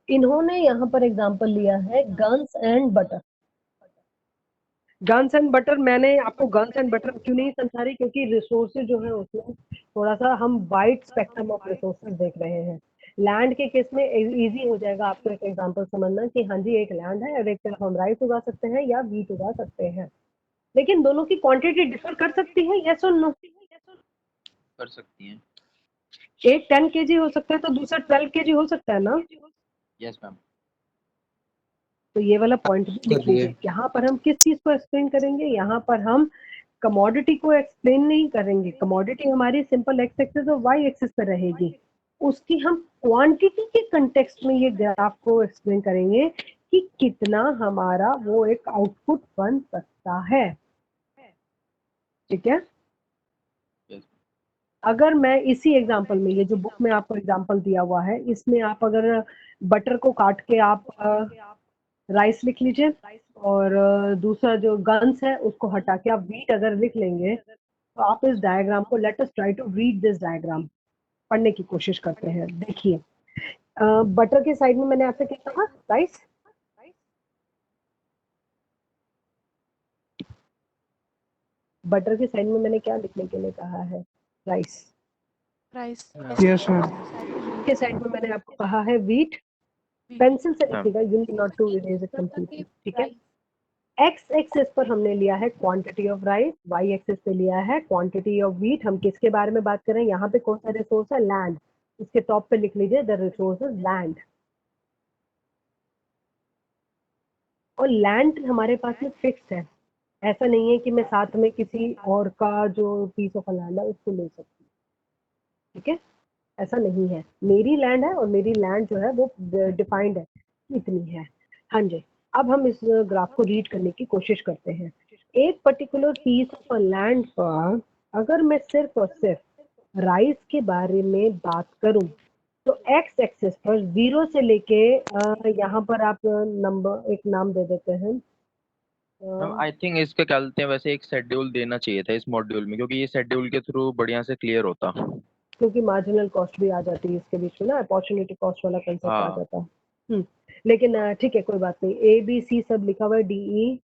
Speaker 1: इन्होंने यहाँ पर एग्जांपल लिया है guns and butter. Guns and butter, मैंने आपको गन्स एंड बटर क्यों नहीं समझा रही, क्योंकि रिसोर्सेज जो है उसमें थोड़ा सा हम वाइड स्पेक्ट्रम ऑफ रिसोर्सेज देख रहे हैं। लैंड के केस में इजी हो जाएगा आपको एक एग्जांपल समझना कि हाँ जी एक लैंड है और एक तरफ हम राइस उगा सकते हैं या व्हीट उगा सकते हैं, लेकिन दोनों की क्वांटिटी डिफर कर सकती है, यस और नो?
Speaker 2: कर सकती हैं।
Speaker 1: एक 10 kg हो सकता है तो दूसरा 12 kg हो सकता है ना।
Speaker 2: Yes ma'am.
Speaker 1: तो ये वाला पॉइंट भी लिख
Speaker 4: करिए।
Speaker 1: लीजिए। यहाँ पर हम किस चीज को एक्सप्लेन करेंगे, यहाँ पर हम कमोडिटी को एक्सप्लेन नहीं करेंगे। कमोडिटी हमारी सिंपल एक्स एक्सिस और वाई एक्सिस पर रहेगी, उसकी हम क्वांटिटी के कंटेक्स्ट में ये ग्राफ को एक्सप्लेन करेंगे कि कितना हमारा वो एक आउटपुट बन सकता है। ठीक है,
Speaker 2: यस।
Speaker 1: अगर मैं इसी एग्जांपल में, ये जो बुक में आपको एग्जांपल दिया हुआ है, इसमें आप अगर बटर को काट के आप राइस लिख लीजिए और दूसरा जो गन्स है उसको हटा के आप व्हीट अगर लिख लेंगे तो आप इस डायग्राम को, let us try to read this diagram, पढ़ने की कोशिश करते हैं। देखिए बटर के साइड में मैंने आपसे क्या कहा, राइस। बटर के साइड में मैंने क्या लिखने के लिए कहा है, राइस।
Speaker 8: राइस।
Speaker 6: Yes ma'am.
Speaker 1: के साइड में मैंने आपको कहा है व्हीट। पेंसिल से लिखिएगा, you need not to erase it completely. ठीक है, एक्स एक्सिस पर हमने लिया है quantity of rice, Y axis पे लिया है क्वांटिटी ऑफ व्हीट। हम किसके बारे में बात कर रहे हैं, यहाँ पे कौन सा रिसोर्स है, लैंड। इसके टॉप पे लिख लीजिए द रिसोर्स इज लैंड। और लैंड हमारे पास में फिक्स्ड है, ऐसा नहीं है कि मैं साथ में किसी और का जो पीस ऑफ लैंड है उसको ले सकती हूँ। ठीक है, ऐसा नहीं है, मेरी लैंड है और मेरी लैंड जो है वो डिफाइंड है, इतनी है। हाँ जी, अब हम इस ग्राफ को रीड करने की कोशिश करते हैं। एक पर्टिकुलर पीस ऑफ लैंड पर अगर मैं सिर्फ और सिर्फ राइस के बारे में बात करूं तो एक्स एक्सिस पर 0 से लेके यहाँ पर आप नंबर एक नाम दे देते हैं।
Speaker 2: आई थिंक इसके क्या बोलते हैं, वैसे एक शेड्यूल देना चाहिए था इस मॉड्यूल में, क्योंकि ये शेड्यूल के थ्रू बढ़िया से क्लियर होता।
Speaker 1: क्योंकि मार्जिनल कॉस्ट भी आ जाती है इसके बीच में ना, अपॉर्चुनिटी कॉस्ट वाला कंसेप्ट आ
Speaker 2: हाँ।
Speaker 1: जाता है। लेकिन ठीक है, कोई बात नहीं, ए बी सी सब लिखा हुआ है, डी ई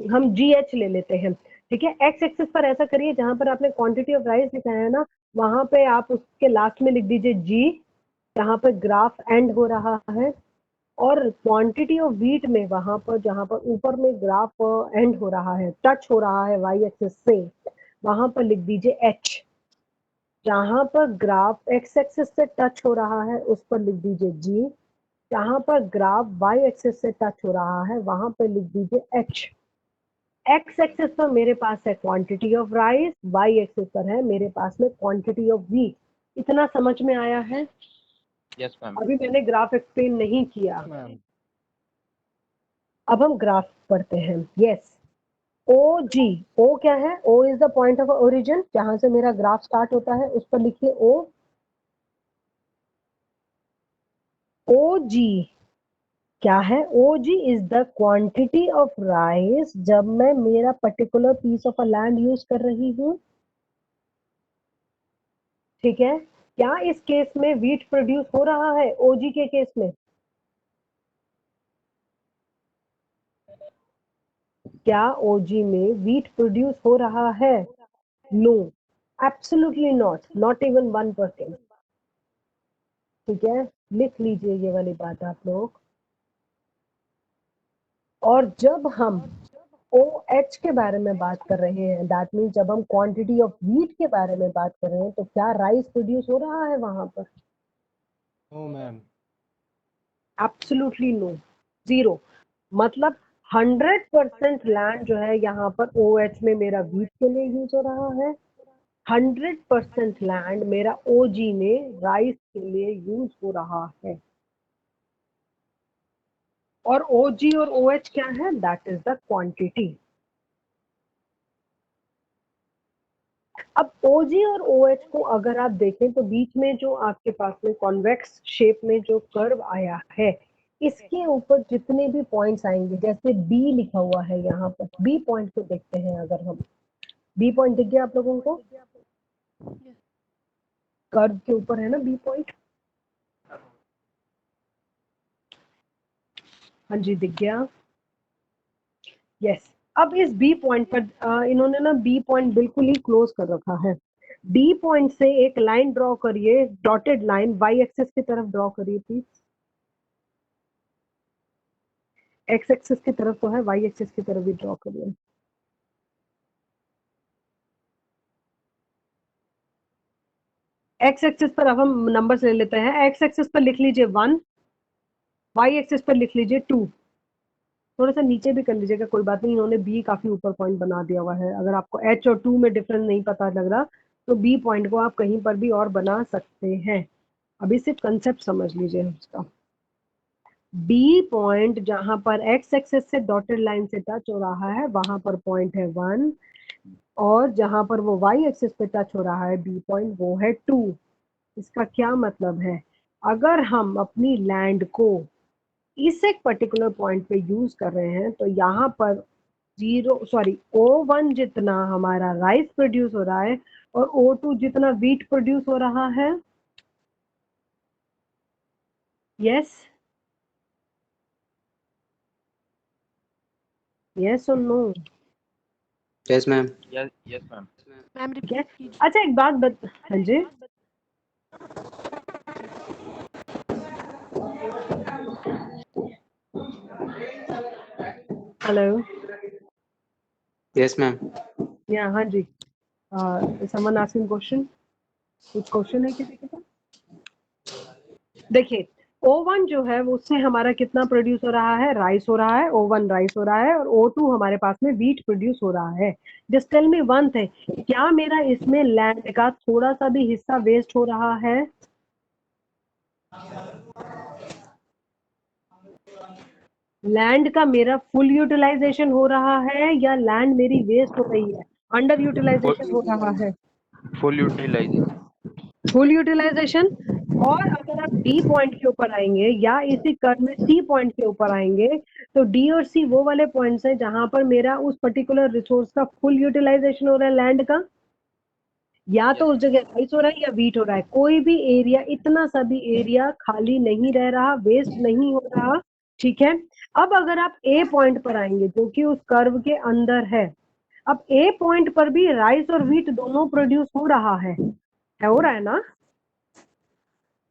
Speaker 1: हम जी एच ले लेते हैं। ठीक है, एक्स एक्सिस पर ऐसा करिए, जहां पर आपने क्वांटिटी ऑफ राइस लिखा है ना, वहां पे आप उसके लास्ट में लिख दीजिए जी, जहां पर ग्राफ एंड हो रहा है। और क्वांटिटी ऑफ व्हीट में वहां पर जहां पर ऊपर में ग्राफ एंड हो रहा है, टच हो रहा है वाई एक्सिस से, वहां पर लिख दीजिए एच। जहां पर ग्राफ एक्स एक्सिस से टच हो रहा है उस पर लिख दीजिए जी। जहां पर ग्राफ वाई एक्सिस से टच हो रहा है वहां पर लिख दीजिए एच। एक्स एक्सिस पर मेरे पास है quantity of rice, Y axis पर है मेरे पास में क्वांटिटी ऑफ व्हीट। इतना समझ में आया है?
Speaker 2: Yes ma'am.
Speaker 1: अभी मैंने ग्राफ एक्सप्लेन नहीं किया,
Speaker 4: मैम
Speaker 1: अब हम ग्राफ पढ़ते हैं। यस, ओ जी, ओ क्या है, O is the point of origin, जहां से मेरा ग्राफ स्टार्ट होता है उस पर लिखिए ओ। ओ जी क्या है, O G is the quantity of rice जब मैं मेरा particular piece of a land use कर रही हूँ। ठीक है, क्या इस केस में व्हीट प्रोड्यूस हो रहा है, ओजी के केस में? क्या ओजी में व्हीट प्रोड्यूस हो रहा है? No, absolutely not, not even 1%। ठीक है, लिख लीजिए ये वाली बात आप लोग। और जब हम OH के बारे में बात कर रहे हैं, दैट मीन जब हम क्वांटिटी ऑफ व्हीट के बारे में बात कर रहे हैं, तो क्या राइस प्रोड्यूस हो रहा है वहां पर?
Speaker 4: No ma'am.
Speaker 1: Absolutely no, zero. मतलब 100% लैंड जो है यहाँ पर OH में मेरा व्हीट के लिए यूज हो रहा है, 100% लैंड मेरा OG में राइस के लिए यूज हो रहा है। और OG और OH क्या है? That is the quantity. अब OG और OH को अगर आप देखें तो बीच में जो आपके पास में कॉन्वेक्स शेप में जो कर्व आया है, इसके ऊपर जितने भी पॉइंट्स आएंगे, जैसे B लिखा हुआ है यहाँ पर, B पॉइंट को देखते हैं अगर हम, B पॉइंट दिख गया आप लोगों को? कर्व के ऊपर है ना B पॉइंट? हाँ जी, दिख गया। यस। अब इस B पॉइंट पर इन्होंने ना B पॉइंट बिल्कुल ही क्लोज कर रखा है। D पॉइंट से एक लाइन ड्रॉ करिए, डॉटेड लाइन y एक्सिस की तरफ ड्रॉ करिए प्लीज। x एक्सिस की तरफ तो है, y एक्सिस की तरफ भी ड्रॉ करिए। x एक्सिस पर अब हम नंबर्स ले लेते हैं। x एक्सिस पर लिख लीजिए 1, y एक्सिस पर लिख लीजिए 2। थोड़ा सा नीचे भी कर लीजिएगा, कोई बात नहीं, इन्होंने B काफी ऊपर पॉइंट बना दिया हुआ है। अगर आपको H और 2 में डिफरेंस नहीं पता लग रहा तो B पॉइंट को आप कहीं पर भी और बना सकते हैं। अभी सिर्फ कंसेप्ट समझ लीजिए उसका। B पॉइंट जहां पर x एक्सिस से डॉटेड लाइन से टच हो रहा है वहां पर पॉइंट है 1, और जहां पर वो y एक्सिस पे टच हो रहा है B पॉइंट, वो है 2। इसका क्या मतलब है? अगर हम अपनी लैंड को इस एक पर्टिकुलर पॉइंट पे यूज कर रहे हैं तो यहाँ पर O1 जितना हमारा राइस प्रोड्यूस हो रहा है और O2 जितना व्हीट प्रोड्यूस हो रहा है। यस यस और no?
Speaker 5: Yes ma'am.
Speaker 2: Yes ma'am.
Speaker 9: Ma'am
Speaker 1: ठीक है।
Speaker 9: रिपीट कीजिए।
Speaker 1: अच्छा एक बात हाँ जी, हेलो।
Speaker 5: Yes ma'am.
Speaker 1: या हाँ जी, समवन आस्किंग क्वेश्चन? कुछ क्वेश्चन है किसी के पास? देखिए O1 जो है वो उससे हमारा कितना प्रोड्यूस हो रहा है? राइस हो रहा है। O1 राइस हो रहा है और O2 हमारे पास में व्हीट प्रोड्यूस हो रहा है। Just tell me one thing, क्या मेरा इसमें लैंड का थोड़ा सा भी हिस्सा वेस्ट हो रहा है? लैंड का मेरा फुल यूटिलाइजेशन हो रहा है या लैंड मेरी वेस्ट हो रही है, अंडर यूटिलाइजेशन हो रहा है?
Speaker 2: Full utilization.
Speaker 1: Full utilization. और अगर आप डी पॉइंट के ऊपर आएंगे या इसी कर्व में सी पॉइंट के ऊपर आएंगे तो डी और सी वो वाले पॉइंट्स हैं जहां पर मेरा उस पर्टिकुलर रिसोर्स का फुल यूटिलाइजेशन हो रहा है लैंड का, या तो उस जगह राइस हो रहा है या व्हीट हो रहा है। कोई भी एरिया, इतना सा भी एरिया खाली नहीं रह रहा, वेस्ट नहीं हो रहा। ठीक है। अब अगर आप ए पॉइंट पर आएंगे जो कि उस कर्व के अंदर है, अब ए पॉइंट पर भी राइस और व्हीट दोनों प्रोड्यूस हो रहा है, हो रहा है ना?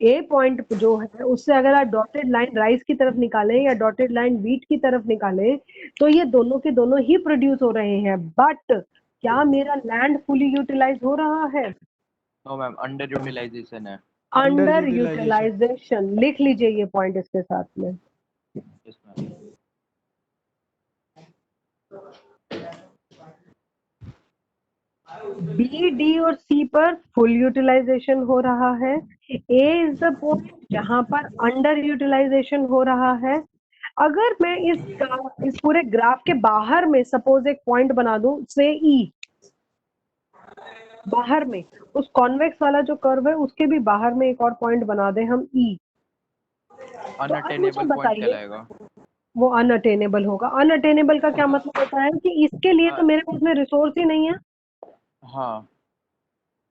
Speaker 1: ए पॉइंट जो है उससे अगर आप डॉटेड लाइन राइस की तरफ निकालें या डॉटेड लाइन व्हीट की तरफ निकालें तो ये दोनों के दोनों ही प्रोड्यूस हो रहे हैं, बट क्या मेरा लैंड फुली यूटिलाइज हो रहा है?
Speaker 2: नो मैम, अंडर यूटिलाइजेशन है।
Speaker 1: Under
Speaker 4: Underutilization।
Speaker 1: यूटिलाइजेशन लिख लीजिए ये पॉइंट इसके साथ में।
Speaker 2: Yes ma'am.
Speaker 1: बी, डी और सी पर फुल यूटिलाइजेशन हो रहा है। ए इज द पॉइंट जहां पर अंडर यूटिलाइजेशन हो रहा है। अगर मैं इस पूरे ग्राफ के बाहर में सपोज एक पॉइंट बना दूं से ई, बाहर में उस कॉन्वेक्स वाला जो कर्व है उसके भी बाहर में एक और पॉइंट बना दें हम ई, तो अब मुझे
Speaker 2: अनअटेनेबल पॉइंट
Speaker 1: बताइए
Speaker 2: कहलाएगा।
Speaker 1: वो अनअटेनेबल होगा। अनअटेनेबल का क्या मतलब होता है कि इसके लिए तो मेरे पास में रिसोर्स ही नहीं है।
Speaker 2: हाँ।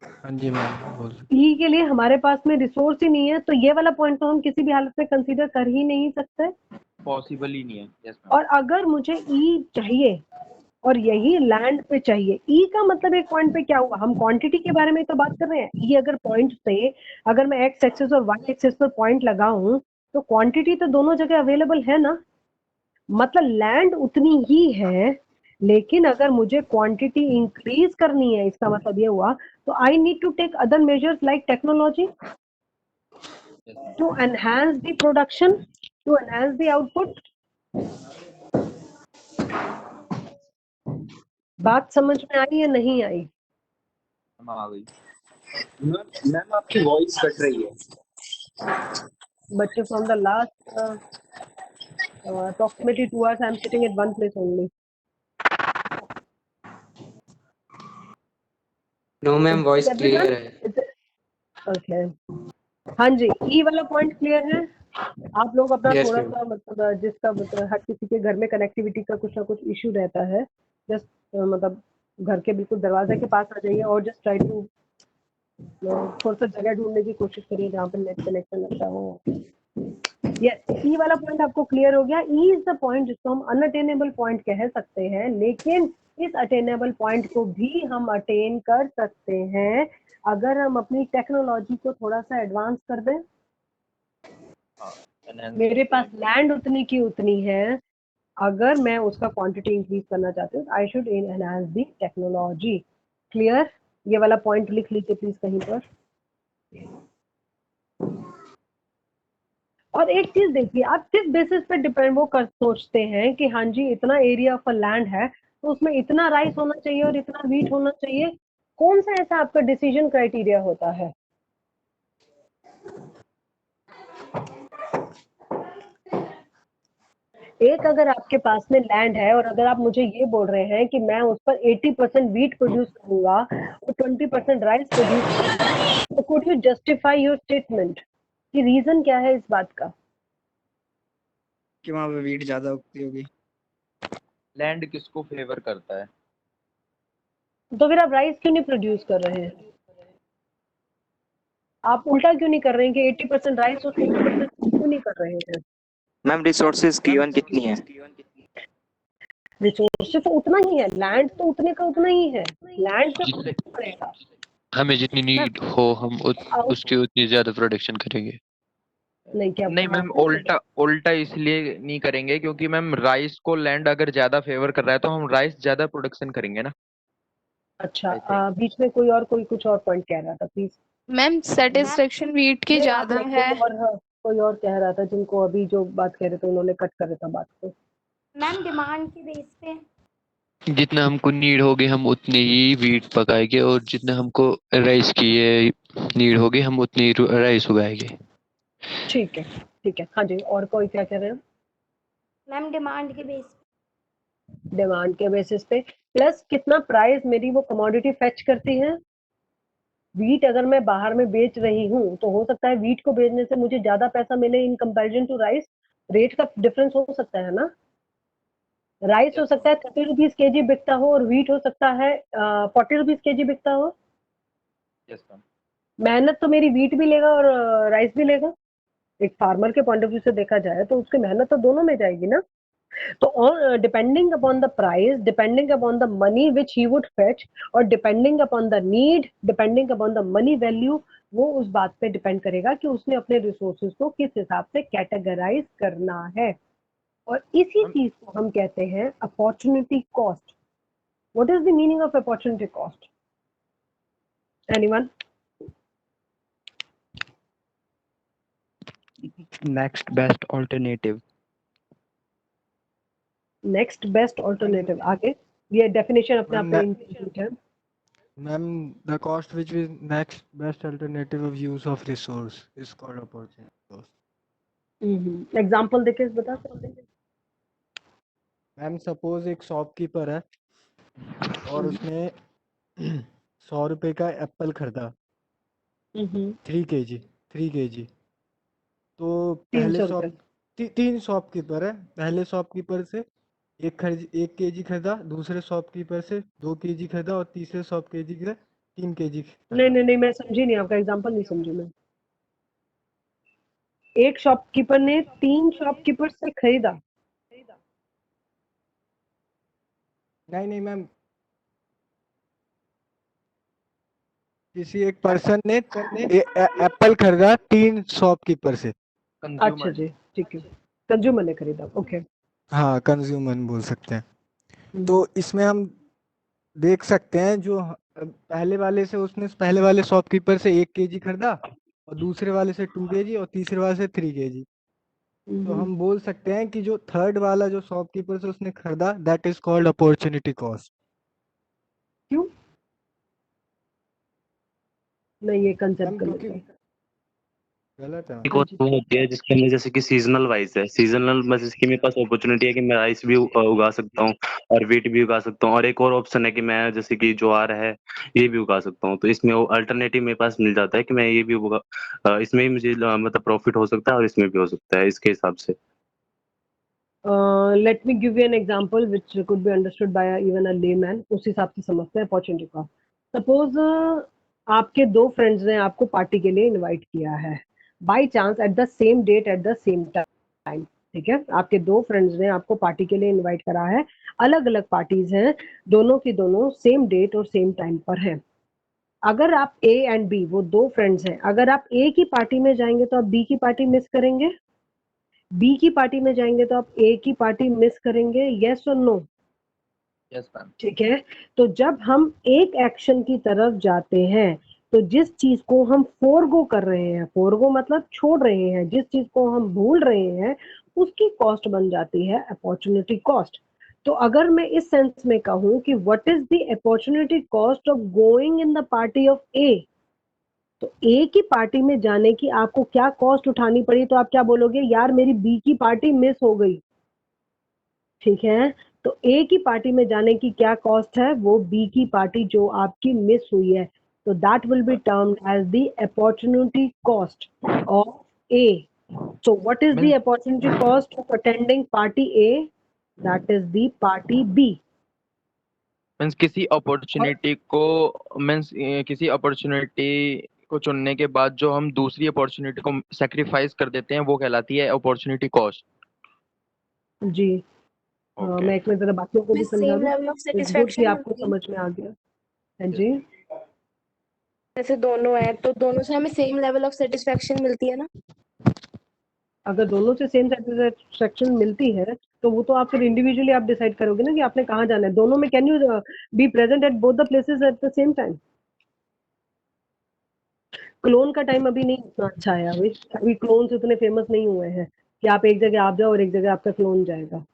Speaker 4: हाँ जी मैम बोल।
Speaker 1: ई के लिए हमारे पास में रिसोर्स ही नहीं है, तो ये वाला पॉइंट तो हम किसी भी हालत में कंसीडर कर ही नहीं सकते।
Speaker 2: पॉसिबल ही नहीं है। Yes ma'am.
Speaker 1: और अगर मुझे ई चाहिए और यही लैंड पे चाहिए, ई का मतलब एक पॉइंट पे क्या हुआ, हम क्वांटिटी के बारे में तो बात कर रहे हैं। ई अगर पॉइंट से अगर मैं एक्स एक्सिस और वाई एक्सिस पर पॉइंट लगाऊं तो क्वांटिटी तो दोनों जगह अवेलेबल है ना, मतलब लैंड उतनी ही है, लेकिन अगर मुझे क्वांटिटी इंक्रीज करनी है इसका मतलब ये हुआ तो I need to take other measures like technology to enhance the production, to enhance the output. बात समझ में आई या नहीं आई?
Speaker 2: आ गई।
Speaker 5: मैम आपकी वॉइस कट रही है।
Speaker 1: बच्चे from the last approximately 2 hours I'm sitting at one place only.
Speaker 9: No ma'am, voice
Speaker 1: Is
Speaker 9: clear
Speaker 1: everyone?
Speaker 9: है।
Speaker 1: Okay. हाँ जी, ई वाला पॉइंट क्लियर है? आप लोग अपना
Speaker 9: यस
Speaker 1: थोड़ा
Speaker 9: मैम।
Speaker 1: सा मतलब जिसका मतलब हर किसी के घर में कनेक्टिविटी का कुछ ना कुछ इशू रहता है, जस्ट मतलब घर के बिल्कुल दरवाजे के पास आ जाइए और जस्ट ट्राई टू थोड़ा सा जगह ढूंढने की कोशिश करिए जहाँ पे नेट कनेक्शन अच्छा हो। यस, ई वाला पॉइंट आपको क्लियर हो गया। ई इज द पॉइंट जिसको हम अनअटेनेबल पॉइंट कह सकते हैं, लेकिन इस अटेनेबल पॉइंट को भी हम अटेन कर सकते हैं अगर हम अपनी टेक्नोलॉजी को थोड़ा सा एडवांस कर दें। मेरे पास लैंड उतनी की उतनी है, अगर मैं उसका क्वांटिटी इंक्रीज करना चाहती हूँ, I should enhance the technology. Clear? ये वाला पॉइंट लिख लीजिए प्लीज कहीं पर। और एक चीज देखिए, आप किस बेसिस पे डिपेंड वो कर सोचते हैं कि हाँ जी इतना एरिया ऑफ लैंड है तो उसमें इतना राइस होना चाहिए और इतना वीट होना चाहिए। कौन सा ऐसा आपका डिसीजन क्राइटेरिया होता है? एक अगर आपके पास में लैंड है और अगर आप मुझे ये बोल रहे हैं कि मैं उस पर 80% वीट प्रोड्यूस करूंगा और 20% राइस प्रोड्यूस करूंगा, तो could you justify your statement कि रीजन क्या है इस बात का?
Speaker 10: कि वहां पे वीट ज्यादा उगती होगी।
Speaker 2: लैंड किसको फेवर करता है?
Speaker 1: तो फिर आप राइस क्यों नहीं प्रोड्यूस कर रहे हैं? आप उल्टा क्यों नहीं कर रहे हैं कि 80% राइस और 20% क्यों नहीं कर रहे हैं?
Speaker 10: मैम रिसोर्सेज गिवन कितनी है?
Speaker 1: रिसोर्सेज तो उतना ही है, लैंड तो उतने का उतना ही है, लैंड पे
Speaker 11: जितने
Speaker 1: पड़ेगा।
Speaker 11: हमें जितनी नीड हो हम
Speaker 1: आउट
Speaker 11: उसकी उतनी ज्यादा प्रोडक्शन करेंगे।
Speaker 1: नहीं क्या
Speaker 2: नहीं मैम, उल्टा उल्टा इसलिए नहीं करेंगे क्योंकि मैम राइस को लैंड अगर ज्यादा फेवर कर रहा है तो हम राइस ज्यादा प्रोडक्शन करेंगे ना।
Speaker 1: अच्छा,
Speaker 2: I think.
Speaker 1: बीच में कोई कुछ और पॉइंट कह रहा था प्लीज।
Speaker 8: मैम सेटिस्फेक्शन वीट की ज्यादा है।
Speaker 1: कोई और कह रहा था जिनको अभी जो बात कह रहे थे उन्होंने कट कर रहा था बात को।
Speaker 3: मैम डिमांड के बेस पे
Speaker 11: जितना हमको नीड होगी हम उतनी ही वीट पकाएंगे और जितना हमको राइस की नीड होगी हम उतनी राइस उगाएंगे।
Speaker 1: ठीक है हाँ जी, और कोई क्या कह रहे हैं?
Speaker 3: मैम डिमांड के बेस
Speaker 1: डिमांड के बेसिस पे प्लस कितना प्राइस मेरी वो कमोडिटी फेच करती है। वीट अगर मैं बाहर में बेच रही हूँ तो हो सकता है वीट को बेचने से मुझे ज्यादा पैसा मिले in comparison to rice. Rate का डिफरेंस हो सकता है ना। राइस हो सकता है 30 रुपीज केजी बिकता हो और वीट हो सकता है 40 रुपीज केजी बिकता हो।
Speaker 2: Yes ma'am.
Speaker 1: मेहनत तो मेरी वीट भी लेगा और राइस भी लेगा। एक फार्मर के पॉइंट ऑफ व्यू से देखा जाए तो उसकी मेहनत तो दोनों में जाएगी ना। तो depending upon the price, depending upon the money which he would fetch, और depending upon the need, depending upon the money value, वो उस बात पे डिपेंड करेगा कि उसने अपने रिसोर्सेज को किस हिसाब से कैटेगराइज करना है। और इसी चीज को हम कहते हैं opportunity cost. What is the meaning of opportunity cost? Anyone?
Speaker 10: Next best alternative.
Speaker 1: Next best alternative. आगे ये डेफिनेशन अपने आप में इंपॉर्टेंट है।
Speaker 4: Ma'am, the cost which is next best alternative of use of resource is called opportunity cost.
Speaker 1: Example देके बता सकते हैं?
Speaker 4: मैम सपोज एक शॉपकीपर है और उसने 100 रुपए का एप्पल खरीदा 3 kg। तो पहले
Speaker 1: 300 रुपए।
Speaker 4: तीन शॉपकीपर है, पहले शॉपकीपर से 1 kg खरीदा, दूसरे शॉपकीपर से 2 kg खरीदा और तीसरे शॉपकीपर से 3 kg
Speaker 1: नहीं मैं समझी नहीं, आपका एग्जांपल नहीं समझी मैं। एक शॉपकीपर ने 3 शॉपकीपर से खरीदा।
Speaker 4: नहीं मैम, किसी एक पर्सन ने एप्पल खरीदा 3 शॉपकीपर से।
Speaker 1: अच्छा जी, ठीक है, कंज्यूमर ने खरीदा। ओके,
Speaker 4: हाँ कंज्यूमर बोल सकते हैं। तो इसमें हम देख सकते हैं जो पहले वाले शॉपकीपर से 1 kg खरीदा और दूसरे वाले से 2 kg और तीसरे वाले से 3 kg। तो हम बोल सकते हैं कि जो थर्ड वाला जो शॉपकीपर से उसने खरीदा that is called opportunity cost.
Speaker 1: क्यों? नहीं ये कंसेप्ट
Speaker 4: क्योंकि
Speaker 1: गलत है।
Speaker 4: गलत है
Speaker 1: हाँ
Speaker 12: एक और
Speaker 1: जी
Speaker 12: वो होती है जिसके अंदर जैसे कि सीजनल वाइज है, सीजनल मतलब इसकी मेरे पास अपॉर्चुनिटी है कि मैं राइस भी उगा सकता हूँ और वीट भी उगा सकता हूँ, और एक और ऑप्शन है कि मैं जैसे कि ज्वार है ये भी उगा सकता हूँ। तो इसमें वो अल्टरनेटिव मेरे पास मिल जाता है कि मैं ये भी उगा इसमें भी मुझे मतलब प्रॉफिट हो सकता है और इसमें भी हो सकता है इसके हिसाब से।
Speaker 1: Let me give you an example which could be understood by even a layman. उस हिसाब से समझते हैं अपॉर्चुनिटी का। सपोज आपके दो फ्रेंड्स ने आपको पार्टी के लिए इनवाइट किया है by chance at the same date at the same time. ठीक है, आपके दो फ्रेंड्स ने आपको पार्टी के लिए इनवाइट करा है, अलग अलग पार्टीज हैं, दोनों की दोनों सेम डेट और सेम टाइम पर हैं। अगर आप ए एंड बी, वो दो फ्रेंड्स हैं, अगर आप ए की पार्टी में जाएंगे तो आप बी की पार्टी मिस करेंगे, बी की पार्टी में जाएंगे तो आप ए की पार्टी मिस करेंगे, यस और नो?
Speaker 2: Yes ma'am.
Speaker 1: ठीक है, तो जब हम एक एक्शन की तरफ जाते हैं तो जिस चीज को हम फोरगो कर रहे हैं, फोरगो मतलब छोड़ रहे हैं, जिस चीज को हम भूल रहे हैं उसकी कॉस्ट बन जाती है अपॉर्चुनिटी कॉस्ट। तो अगर मैं इस सेंस में कहूं कि what is the opportunity cost of going in the party of A, तो ए की पार्टी में जाने की आपको क्या कॉस्ट उठानी पड़ी, तो आप क्या बोलोगे, यार मेरी बी की पार्टी मिस हो गई। ठीक है, तो ए की पार्टी में जाने की क्या कॉस्ट है, वो बी की पार्टी जो आपकी मिस हुई है, तो that will be termed as the opportunity cost of A. So what is the
Speaker 2: means
Speaker 1: opportunity cost of attending party A? That is the party B.
Speaker 2: Means किसी opportunity को means किसी opportunity को चुनने के बाद जो हम दूसरी अपॉर्चुनिटी को सेक्रीफाइस कर देते हैं वो कहलाती है अपॉर्चुनिटी कॉस्ट।
Speaker 1: जी
Speaker 2: ओके।
Speaker 1: मैं एक मिनट जरा बाकियों को भी समझा
Speaker 13: सेम
Speaker 1: दूं।
Speaker 13: लेवल ऑफ
Speaker 1: इट्स गुड कि
Speaker 13: सेटिस्फेक्शन
Speaker 1: आपको
Speaker 13: मिलती है।
Speaker 1: समझ में आ गया। हाँ जी,
Speaker 13: जैसे दोनों है तो दोनों से हमें सेम लेवल ऑफ सेटिस्फेक्शन मिलती है ना।
Speaker 1: अगर दोनों से सेम सेटिस्फेक्शन मिलती है तो वो तो आप फिर इंडिविजुअली आप डिसाइड करोगे ना कि आपने कहाँ जाना है। दोनों में can you be present at both the places at the same time? Clone का टाइम अभी नहीं उतना अच्छा है, अभी अभी क्लोन्स उतने फेमस नहीं हुए हैं कि आप एक जगह आप जाओ और एक जगह आपका क्लोन जाएगा।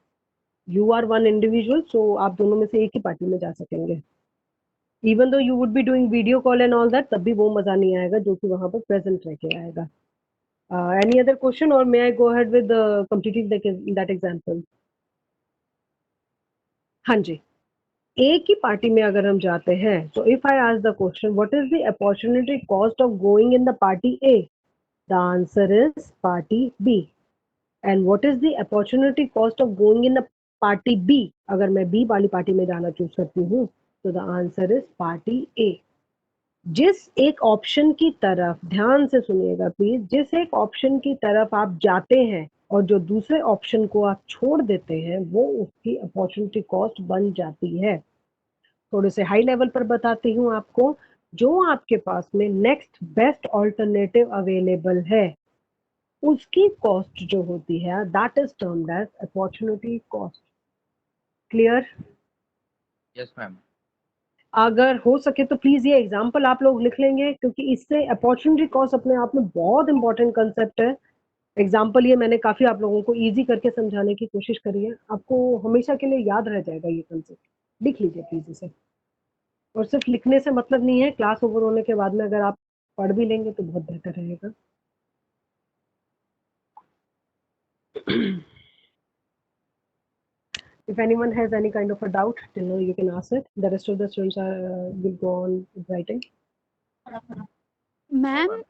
Speaker 1: यू आर वन इंडिविजुअल, सो आप दोनों में से एक ही पार्टी में जा सकेंगे। Even though you would be doing video call and all that, तब भी वो मजा नहीं आएगा जो कि वहां पर प्रेजेंट रह के आएगा। एनी अदर क्वेश्चन और may I go ahead with completing that example? हाँ जी, ए की पार्टी में अगर हम जाते हैं तो if I ask the question what is the opportunity cost of going in the party A, the answer is party B. And what is the opportunity cost of going in the party B, अगर मैं B वाली party में जाना choose करती हूँ तो the answer is party ए। जिस एक ऑप्शन की तरफ, ध्यान से सुनिएगा प्लीज, जिस एक ऑप्शन की तरफ आप जाते हैं और जो दूसरे ऑप्शन को आप छोड़ देते हैं वो उसकी अपॉर्चुनिटी कॉस्ट बन जाती है। थोड़े से हाई लेवल पर बताती हूँ आपको, जो आपके पास में नेक्स्ट बेस्ट ऑल्टरनेटिव अवेलेबल है उसकी कॉस्ट जो होती है that is termed as opportunity cost. Clear?
Speaker 2: Yes ma'am.
Speaker 1: अगर हो सके तो प्लीज ये एग्जांपल आप लोग लिख लेंगे क्योंकि इससे अपॉर्चुनिटी कॉस्ट अपने आप में बहुत इंपॉर्टेंट कंसेप्ट है। एग्जाम्पल ये मैंने काफी आप लोगों को इजी करके समझाने की कोशिश करी है, आपको हमेशा के लिए याद रह जाएगा ये कंसेप्ट। लिख लीजिए प्लीज इसे। और सिर्फ लिखने से मतलब नहीं है, क्लास ओवर होने के बाद में अगर आप पढ़ भी लेंगे तो बहुत बेहतर रहेगा। If anyone has any kind of a doubt till now you can ask it. The rest of the students will go on writing.
Speaker 3: Ma'am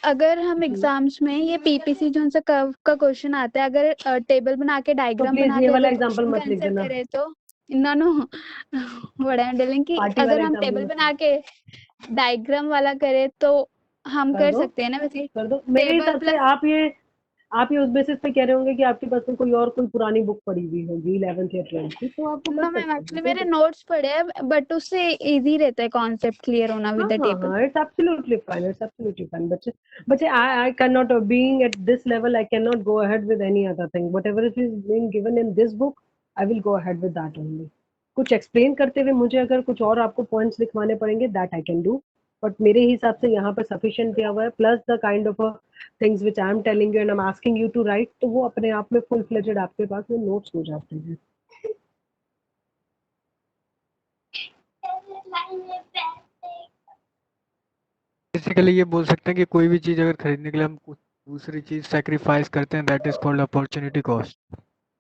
Speaker 3: अगर हम एग्जाम्स में ये पीपीसी जो उनसे कर्व का क्वेश्चन आता है, अगर टेबल बना के
Speaker 1: तो
Speaker 3: डायग्राम
Speaker 1: प्लीज
Speaker 3: बना
Speaker 1: ये
Speaker 3: के
Speaker 1: वाला
Speaker 3: अगर
Speaker 1: एग्जांपल
Speaker 3: क्वेश्चन
Speaker 1: मत लिख
Speaker 3: आंसर
Speaker 1: देना,
Speaker 3: करें तो no no what I am telling कि
Speaker 1: पार्टी
Speaker 3: अगर
Speaker 1: वाला
Speaker 3: हम
Speaker 1: एग्जांपल
Speaker 3: टेबल
Speaker 1: मत
Speaker 3: बना के डायग्राम वाला करें तो हम
Speaker 1: कर
Speaker 3: कर
Speaker 1: दो,
Speaker 3: सकते हैं ना वैसे
Speaker 1: कर दो। मेरे
Speaker 3: टेबल
Speaker 1: हिसाब से
Speaker 3: प्लस।
Speaker 1: आप ये उस बेसिस पे कह रहे होंगे कि आपके पास में कोई पुरानी बुक पड़ी हुई होगी 11th या 12th की, तो आपको कर
Speaker 3: नो मैम
Speaker 1: सकते
Speaker 3: एक्चुअली
Speaker 1: हैं।
Speaker 3: मेरे नोट्स पढ़े हैं बट उससे इजी रहता है कॉन्सेप्ट क्लियर होना with the table.
Speaker 1: It's absolutely fine. It's absolutely fine. But I cannot, being at this level, I cannot go ahead with any other thing. Whatever is being given in this book, I will go ahead with that only. कुछ explain करते हुए मुझे अगर कुछ और आपको points लिखवाने पड़ेंगे that I can do, but मेरे हिसाब से यहाँ पर सफिशिएंट दिया हुआ है, plus the kind of things which I am telling you and I am asking you to write, तो वो अपने आप में फुल फ्लेजेड आपके पास में नोट्स हो जाते हैं।
Speaker 4: बेसिकली ये बोल सकते हैं कि कोई भी चीज़ अगर खरीदने के लिए हम कुछ दूसरी चीज सेक्रीफाइस करते हैं, that is called opportunity cost.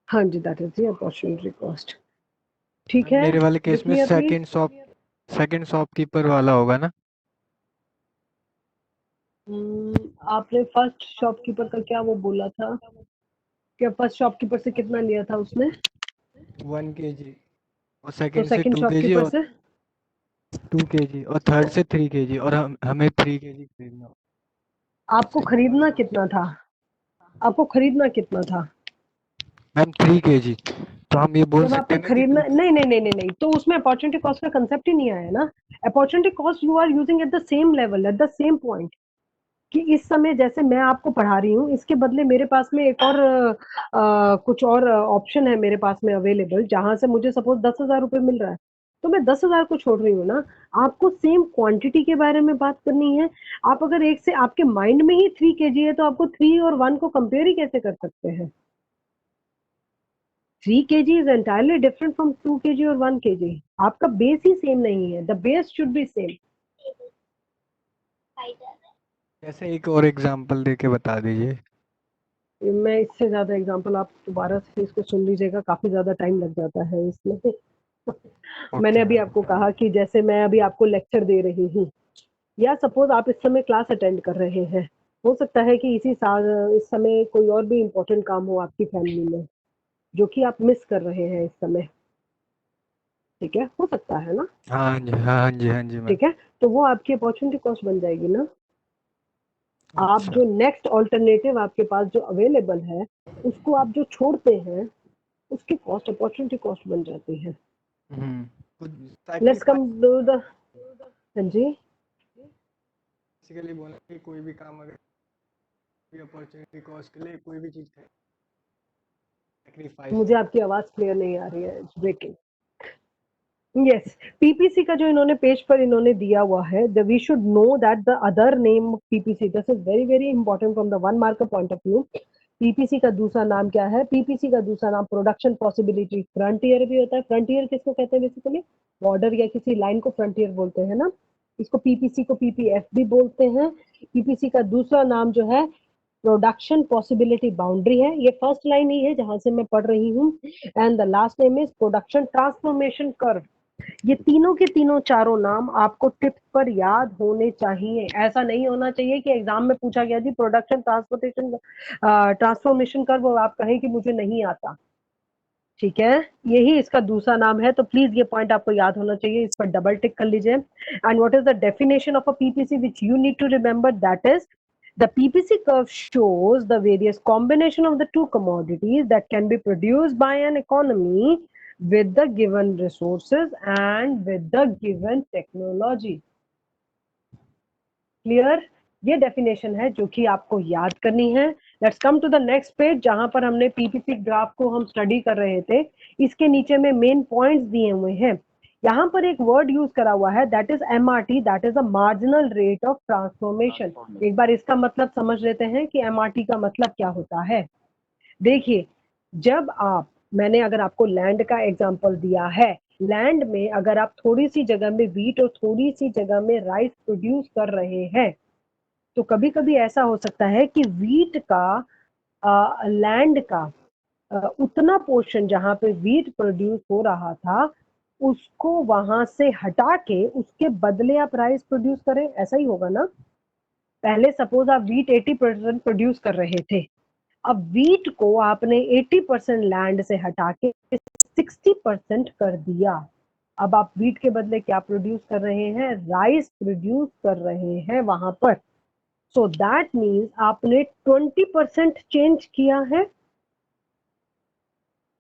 Speaker 1: हाँ जी, that is the opportunity cost. ठीक है,
Speaker 4: मेरे वाले केस
Speaker 1: with
Speaker 4: में
Speaker 1: me, please?
Speaker 4: सेकंड शॉपकीपर वाला होगा ना?
Speaker 1: आपने फर्स्ट शॉपकीपर का क्या वो बोला था, क्या फर्स्ट शॉपकीपर से कितना लिया था उसने?
Speaker 4: 1 kg, और
Speaker 1: तो
Speaker 4: सेकंड से
Speaker 1: सेकंड
Speaker 4: 2 kg,
Speaker 1: शॉपकीपर
Speaker 4: और
Speaker 1: से
Speaker 4: 2 kg, और थर्ड से 3 kg, और हमें 3 kg खरीदना होगा।
Speaker 1: आपको खरीदना कितना था? आपको खरीदना कितना था?
Speaker 4: मैम 3 kg, तो हम ये बोल
Speaker 1: जब
Speaker 4: सकते
Speaker 1: आपने
Speaker 4: हैं ना कि
Speaker 1: खरीदना,
Speaker 4: 2
Speaker 1: नहीं नहीं नहीं नहीं नहीं, तो उसमें अपॉर्चुनिटी कॉस्ट का कंसेप्ट ही नहीं आया ना। Opportunity cost you are using at the same level, at the same point, कि इस समय जैसे मैं आपको पढ़ा रही हूँ, इसके बदले मेरे पास में एक और कुछ और ऑप्शन है मेरे पास में अवेलेबल, जहां से मुझे सपोज 10,000 रुपये मिल रहा है, तो मैं 10,000 को छोड़ रही हूँ ना। आपको सेम क्वांटिटी के बारे में बात करनी है। आप अगर एक से, आपके माइंड में ही 3 kg है, तो आपको 3 और 1 को कंपेयर ही कैसे कर सकते हैं? 3 kg is entirely different from 2 kg और 1 kg. आपका बेस ही सेम नहीं है. The base should be same.
Speaker 4: जैसे एक और एग्जांपल देके बता दीजिए।
Speaker 1: मैं इससे ज्यादा एग्जांपल, आप दोबारा से इसको सुन लीजिएगा, काफी ज्यादा टाइम लग जाता है इसमें। मैंने अभी आपको कहा कि जैसे मैं अभी आपको लेक्चर दे रही हूँ, या सपोज आप इस समय क्लास अटेंड कर रहे हैं, हो सकता है कि इसी साल इस समय कोई और भी इम्पोर्टेंट काम हो आपकी फैमिली में, जो कि आप मिस कर रहे हैं इस समय। ठीक है, हो सकता है ना?
Speaker 4: हाँ जी, हाँ जी, हाँ जी मैम।
Speaker 1: ठीक है, तो वो आपकी अपॉर्चुनिटी कॉस्ट बन जाएगी ना। आप
Speaker 4: अच्छा।
Speaker 1: जो नेक्स्ट ऑल्टरनेटिव आपके पास जो अवेलेबल है, उसको आप जो छोड़ते हैं, उसकी कॉस्ट अपॉर्चुनिटी कॉस्ट बन जाती है। लेट्स कम टू द, हाँ जी,
Speaker 4: बेसिकली बोला कि कोई भी काम अगर अपॉर्चुनिटी कॉस्ट के लिए कोई भी चीज सेक्रीफाइस।
Speaker 1: मुझे आपकी आवाज क्लियर नहीं आ रही है, इट्स ब्रेकिंग। यस, पीपीसी का जो इन्होंने पेज पर इन्होंने दिया हुआ है, the we should know that the other name PPC, this is very very important from the 1 mark point of view. PPC का दूसरा नाम क्या है? पीपीसी का दूसरा नाम प्रोडक्शन पॉसिबिलिटी फ्रंटियर भी होता है। फ्रंटियर किसको कहते हैं? बेसिकली बॉर्डर या किसी लाइन को फ्रंटियर बोलते हैं ना। इसको पीपीसी को पीपीएफ भी बोलते हैं। पीपीसी का दूसरा नाम जो है प्रोडक्शन पॉसिबिलिटी बाउंड्री है। ये फर्स्ट लाइन ही है जहां से मैं पढ़ रही हूँ। And the last name is production transformation curve. ये तीनों के तीनों चारों नाम आपको टिप्स पर याद होने चाहिए। ऐसा नहीं होना चाहिए कि एग्जाम में पूछा गया जी प्रोडक्शन ट्रांसफॉर्मेशन कर्व और आप कहें कि मुझे नहीं आता। ठीक है, यही इसका दूसरा नाम है, तो प्लीज ये पॉइंट आपको याद होना चाहिए, इस पर डबल टिक कर लीजिए। And what is the definition of a PPC which you need to remember? That is the PPC curve shows the various combination of the two commodities that can be produced by an economy with the given resources and with the given technology. Clear? ये definition है जो कि आपको याद करनी है। Let's come to the next page, जहां पर हमने पीपीसी ग्राफ को हम स्टडी कर रहे थे। इसके नीचे में मेन पॉइंट्स दिए हुए हैं। यहाँ पर एक वर्ड यूज करा हुआ है, that is MRT, that is a marginal rate of transformation. एक बार इसका मतलब समझ लेते हैं कि एमआरटी का मतलब क्या होता है। देखिए, जब आप, मैंने अगर आपको लैंड का एग्जांपल दिया है, लैंड में अगर आप थोड़ी सी जगह में व्हीट और थोड़ी सी जगह में राइस प्रोड्यूस कर रहे हैं, तो कभी कभी ऐसा हो सकता है कि व्हीट का लैंड का उतना पोर्शन जहां पे व्हीट प्रोड्यूस हो रहा था, उसको वहां से हटा के उसके बदले आप राइस प्रोड्यूस करें, ऐसा ही होगा ना। पहले सपोज आप व्हीट 80% प्रोड्यूस कर रहे थे, अब व्हीट को आपने 80% लैंड से हटा के 60% कर दिया। अब आप व्हीट के बदले क्या प्रोड्यूस कर रहे हैं? राइस प्रोड्यूस कर रहे हैं वहां पर। सो दैट मीन्स आपने 20% चेंज किया है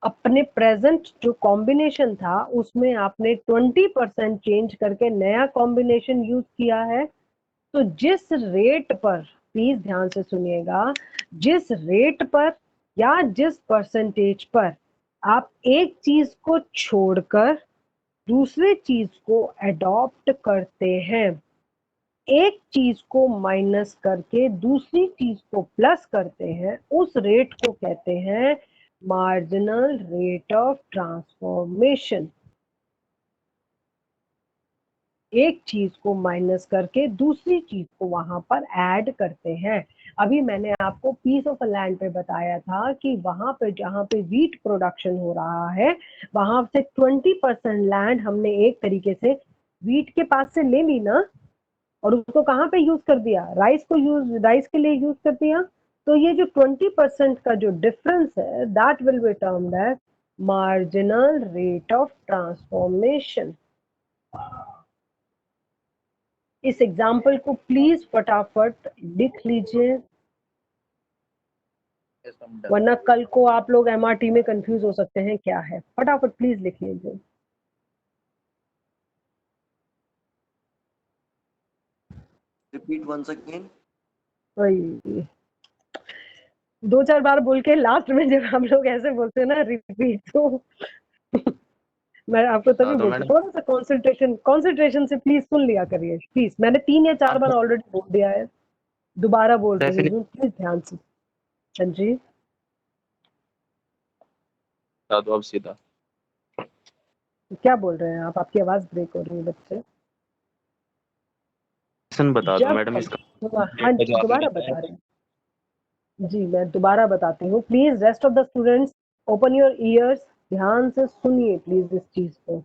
Speaker 1: अपने प्रेजेंट जो कॉम्बिनेशन था उसमें, आपने 20% चेंज करके नया कॉम्बिनेशन यूज किया है। तो जिस रेट पर, प्लीज ध्यान से सुनिएगा, जिस रेट पर या जिस परसेंटेज पर आप एक चीज को छोड़कर दूसरे चीज को अडॉप्ट करते हैं, एक चीज को माइनस करके दूसरी चीज को प्लस करते हैं, उस रेट को कहते हैं मार्जिनल रेट ऑफ ट्रांसफॉर्मेशन। एक चीज को माइनस करके दूसरी चीज को वहां पर ऐड करते हैं। अभी मैंने आपको पीस ऑफ लैंड पे बताया था कि वहां पे जहां पे वीट प्रोडक्शन हो रहा है वहां से 20% लैंड हमने एक तरीके से वीट के पास से ले ली ना, और उसको कहाँ पे यूज कर दिया, राइस के लिए यूज कर दिया। तो ये जो 20% का जो डिफरेंस है that will be termed as marginal rate of transformation. इस एग्जाम्पल को प्लीज फटाफट लिख लीजिए, वरना कल को आप लोग एमआरटी में कंफ्यूज हो सकते हैं क्या है। फटाफट प्लीज लिख लीजिए।
Speaker 14: Repeat once again.
Speaker 1: वही 2-4 बार बोल के लास्ट में जब हम लोग ऐसे बोलते हैं ना रिपीट, तो मैं आपको तभी
Speaker 2: तो
Speaker 1: बोलती
Speaker 2: मैडम
Speaker 1: थोड़ा सा कंसंट्रेशन से प्लीज सुन लिया करिए प्लीज। मैंने 3 या 4 बार ऑलरेडी बोल दिया है, दोबारा बोल रही हूँ, प्लीज ध्यान से। हाँ जी
Speaker 2: तो अब सीधा
Speaker 1: क्या बोल रहे हैं आप? आपकी आवाज ब्रेक हो रही है बच्चे।
Speaker 12: बता दो
Speaker 1: जब
Speaker 12: मैडम इसका।
Speaker 1: हाँ जी दोबारा बता रहे हैं जी, मैं दोबारा बताती हूँ। Please rest of the students open your ears, ध्यान से सुनिए प्लीज इस चीज को।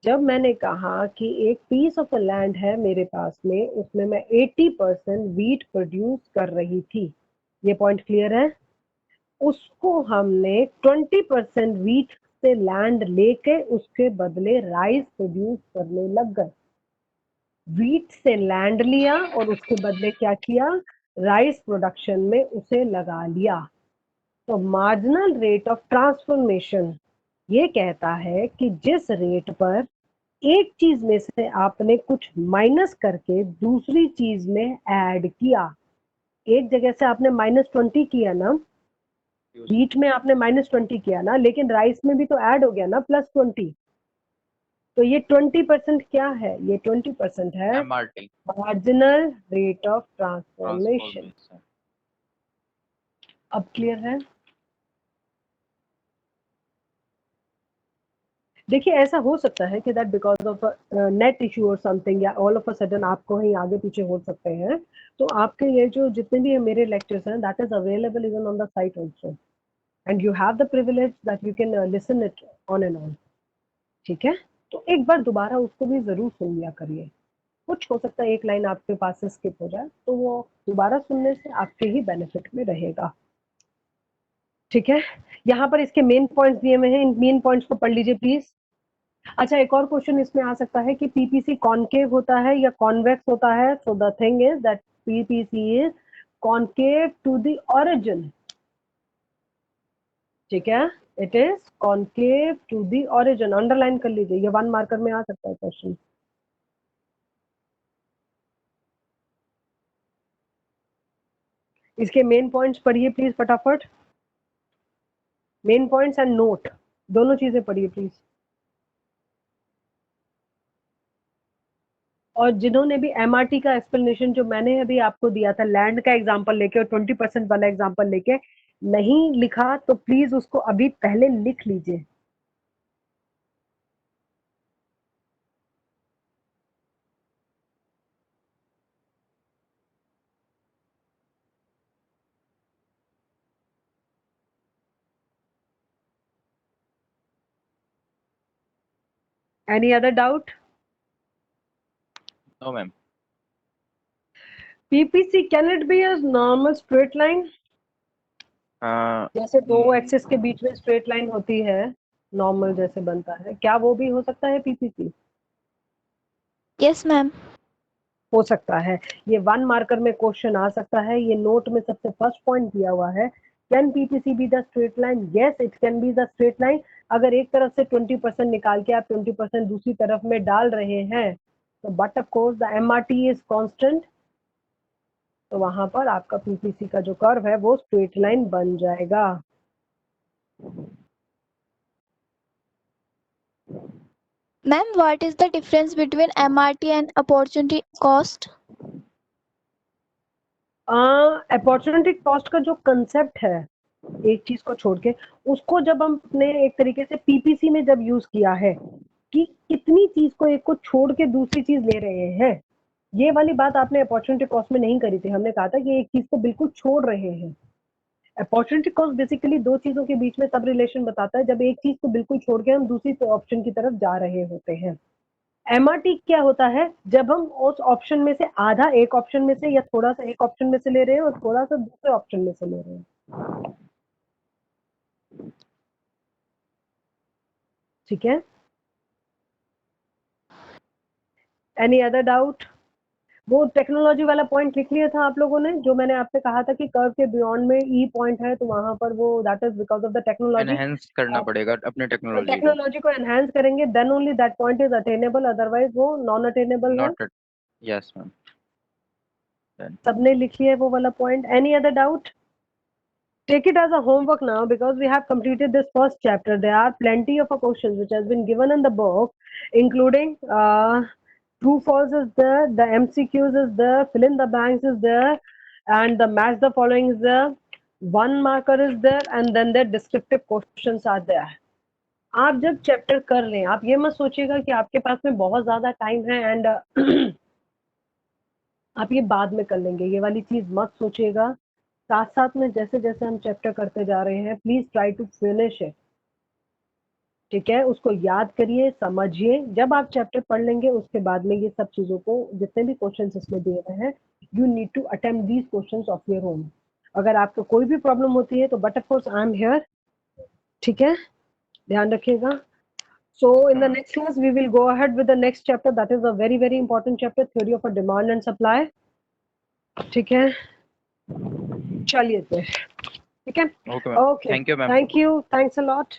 Speaker 1: जब मैंने कहा कि एक पीस ऑफ लैंड है मेरे पास में, उसमें मैं 80% वीट प्रोड्यूस कर रही थी, ये पॉइंट क्लियर है। उसको हमने 20% वीट से लैंड लेके उसके बदले राइस प्रोड्यूस करने लग गए। वीट से लैंड लिया और उसके बदले क्या किया, राइस प्रोडक्शन में उसे लगा लिया। तो मार्जिनल रेट ऑफ ट्रांसफॉर्मेशन ये कहता है कि जिस रेट पर एक चीज में से आपने कुछ माइनस करके दूसरी चीज में ऐड किया, एक जगह से आपने -20 किया ना, वीट में आपने -20 किया ना, लेकिन राइस में भी तो ऐड हो गया ना +20। तो ये 20% क्या है, ये 20% है
Speaker 2: MRT
Speaker 1: marginal rate of transformation. अब क्लियर है? देखिए ऐसा हो सकता है कि that because of net issue और समथिंग, या ऑल ऑफ अ सडन आपको कहीं आगे पीछे हो सकते हैं। तो आपके ये जो जितने भी मेरे लेक्चर्स हैं that is available even on the site also, and you have the privilege that you can listen it on and on. ठीक है, तो एक बार दोबारा उसको भी जरूर सुन लिया करिए। कुछ हो सकता है एक लाइन आपके पास से स्किप हो जाए, तो वो दोबारा सुनने से आपके ही बेनिफिट में रहेगा। ठीक है, यहाँ पर इसके मेन पॉइंट्स दिए हुए हैं, इन मेन पॉइंट्स को पढ़ लीजिए प्लीज। अच्छा, एक और क्वेश्चन इसमें आ सकता है कि पीपीसी कॉनकेव होता है या कॉन्वेक्स होता है। So the thing is that PPC is concave to the origin. ठीक है, it is concave to the origin. Underline कर लीजिए, ये 1 मार्कर में आ सकता है क्वेश्चन। इसके मेन पॉइंट्स पढ़िए प्लीज फटाफट, मेन पॉइंट्स एंड नोट, दोनों चीजें पढ़िए प्लीज। और जिन्होंने भी एमआरटी का एक्सप्लेनेशन जो मैंने अभी आपको दिया था लैंड का एग्जांपल लेके और 20% वाला एग्जांपल लेके नहीं लिखा, तो प्लीज उसको अभी पहले लिख लीजिए। Any other doubt?
Speaker 2: No ma'am.
Speaker 1: PPC can it be a normal straight line? जैसे दो एक्सिस के बीच में स्ट्रेट लाइन होती है, नॉर्मल जैसे बनता है, क्या वो भी हो सकता है पीपीसी?
Speaker 8: Yes ma'am.
Speaker 1: हो सकता है। ये 1 मार्कर में क्वेश्चन आ सकता है। ये नोट में सबसे फर्स्ट पॉइंट दिया हुआ है, can PPC be the straight line? Yes, it can be the straight line. अगर एक तरफ से 20% निकाल के आप 20% दूसरी तरफ में डाल रहे हैं, तो but of course the MRT is constant, तो वहां पर आपका पीपीसी का जो कर्व है वो स्ट्रेट लाइन बन जाएगा।
Speaker 8: Ma'am, what is the difference between MRT and opportunity cost?
Speaker 1: Opportunity cost का जो कंसेप्ट है, एक चीज को छोड़ के, उसको जब हमने एक तरीके से पीपीसी में जब यूज किया है कि कितनी चीज को एक को छोड़ के दूसरी चीज ले रहे हैं, ये वाली बात आपने अपॉर्चुनिटी कॉस्ट में नहीं करी थी, हमने कहा था कि एक चीज को बिल्कुल छोड़ रहे हैं। अपॉर्चुनिटी कॉस्ट बेसिकली दो चीजों के बीच में सब रिलेशन बताता है, जब एक चीज को बिल्कुल छोड़ के हम दूसरी ऑप्शन की तरफ जा रहे होते हैं। एमआरटी क्या होता है, जब हम उस ऑप्शन में से आधा एक ऑप्शन में से या थोड़ा सा एक ऑप्शन में से ले रहे हैं और थोड़ा सा दूसरे ऑप्शन में से ले रहे हैं। ठीक है, एनी अदर डाउट? वो टेक्नोलॉजी वाला पॉइंट लिख लिया था आप लोगों ने, जो मैंने आपसे कहा था कि कर्व के बियॉन्ड में ई पॉइंट है, तो वहां पर वो that is because of the technology.
Speaker 2: Enhance करना पड़ेगा अपने टेक्नोलॉजी को,
Speaker 1: टेक्नोलॉजी को एनहांस करेंगे, then only that point is attainable, otherwise वो नॉन अटेनेबल है।
Speaker 2: Not yes ma'am.
Speaker 1: सबने लिख लिया है वो वाला point? Any other doubt? Take it as a homework now because we have completed this first chapter. There are plenty of questions which has been given in the book, including true false is there, the MCQs is there, fill in the blanks is there, and the match the following is there, one marker is there, and then the descriptive questions are there. आप जब chapter कर रहे हैं, आप ये मत सोचिएगा कि आपके पास में बहुत ज्यादा टाइम है एंड आप ये बाद में कर लेंगे, ये वाली चीज मत सोचिएगा। साथ साथ में जैसे जैसे हम चैप्टर करते जा रहे हैं, please try to finish it. ठीक है, उसको याद करिए, समझिए। जब आप चैप्टर पढ़ लेंगे उसके बाद में ये सब चीजों को, जितने भी क्वेश्चंस इसमें दिए हुए हैं, you need to attempt these questions of your own. अगर आपको कोई भी प्रॉब्लम होती है तो but of course I am here. ठीक है, ध्यान रखिएगा। So in the next class we will go ahead with the next chapter, that is a very very important chapter, theory of a demand and supply। ठीक है, चलिए फिर। ठीक है, okay,
Speaker 2: thank you ma'am.
Speaker 1: Thank you, thanks a lot,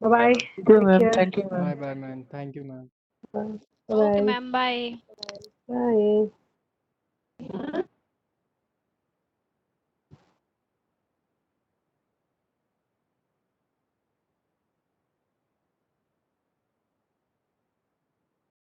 Speaker 1: bye bye.
Speaker 6: Thank you ma'am, thank you ma'am.
Speaker 4: Bye bye ma'am, thank you ma'am.
Speaker 1: Bye
Speaker 8: Okay, ma'am. Bye.
Speaker 1: Bye.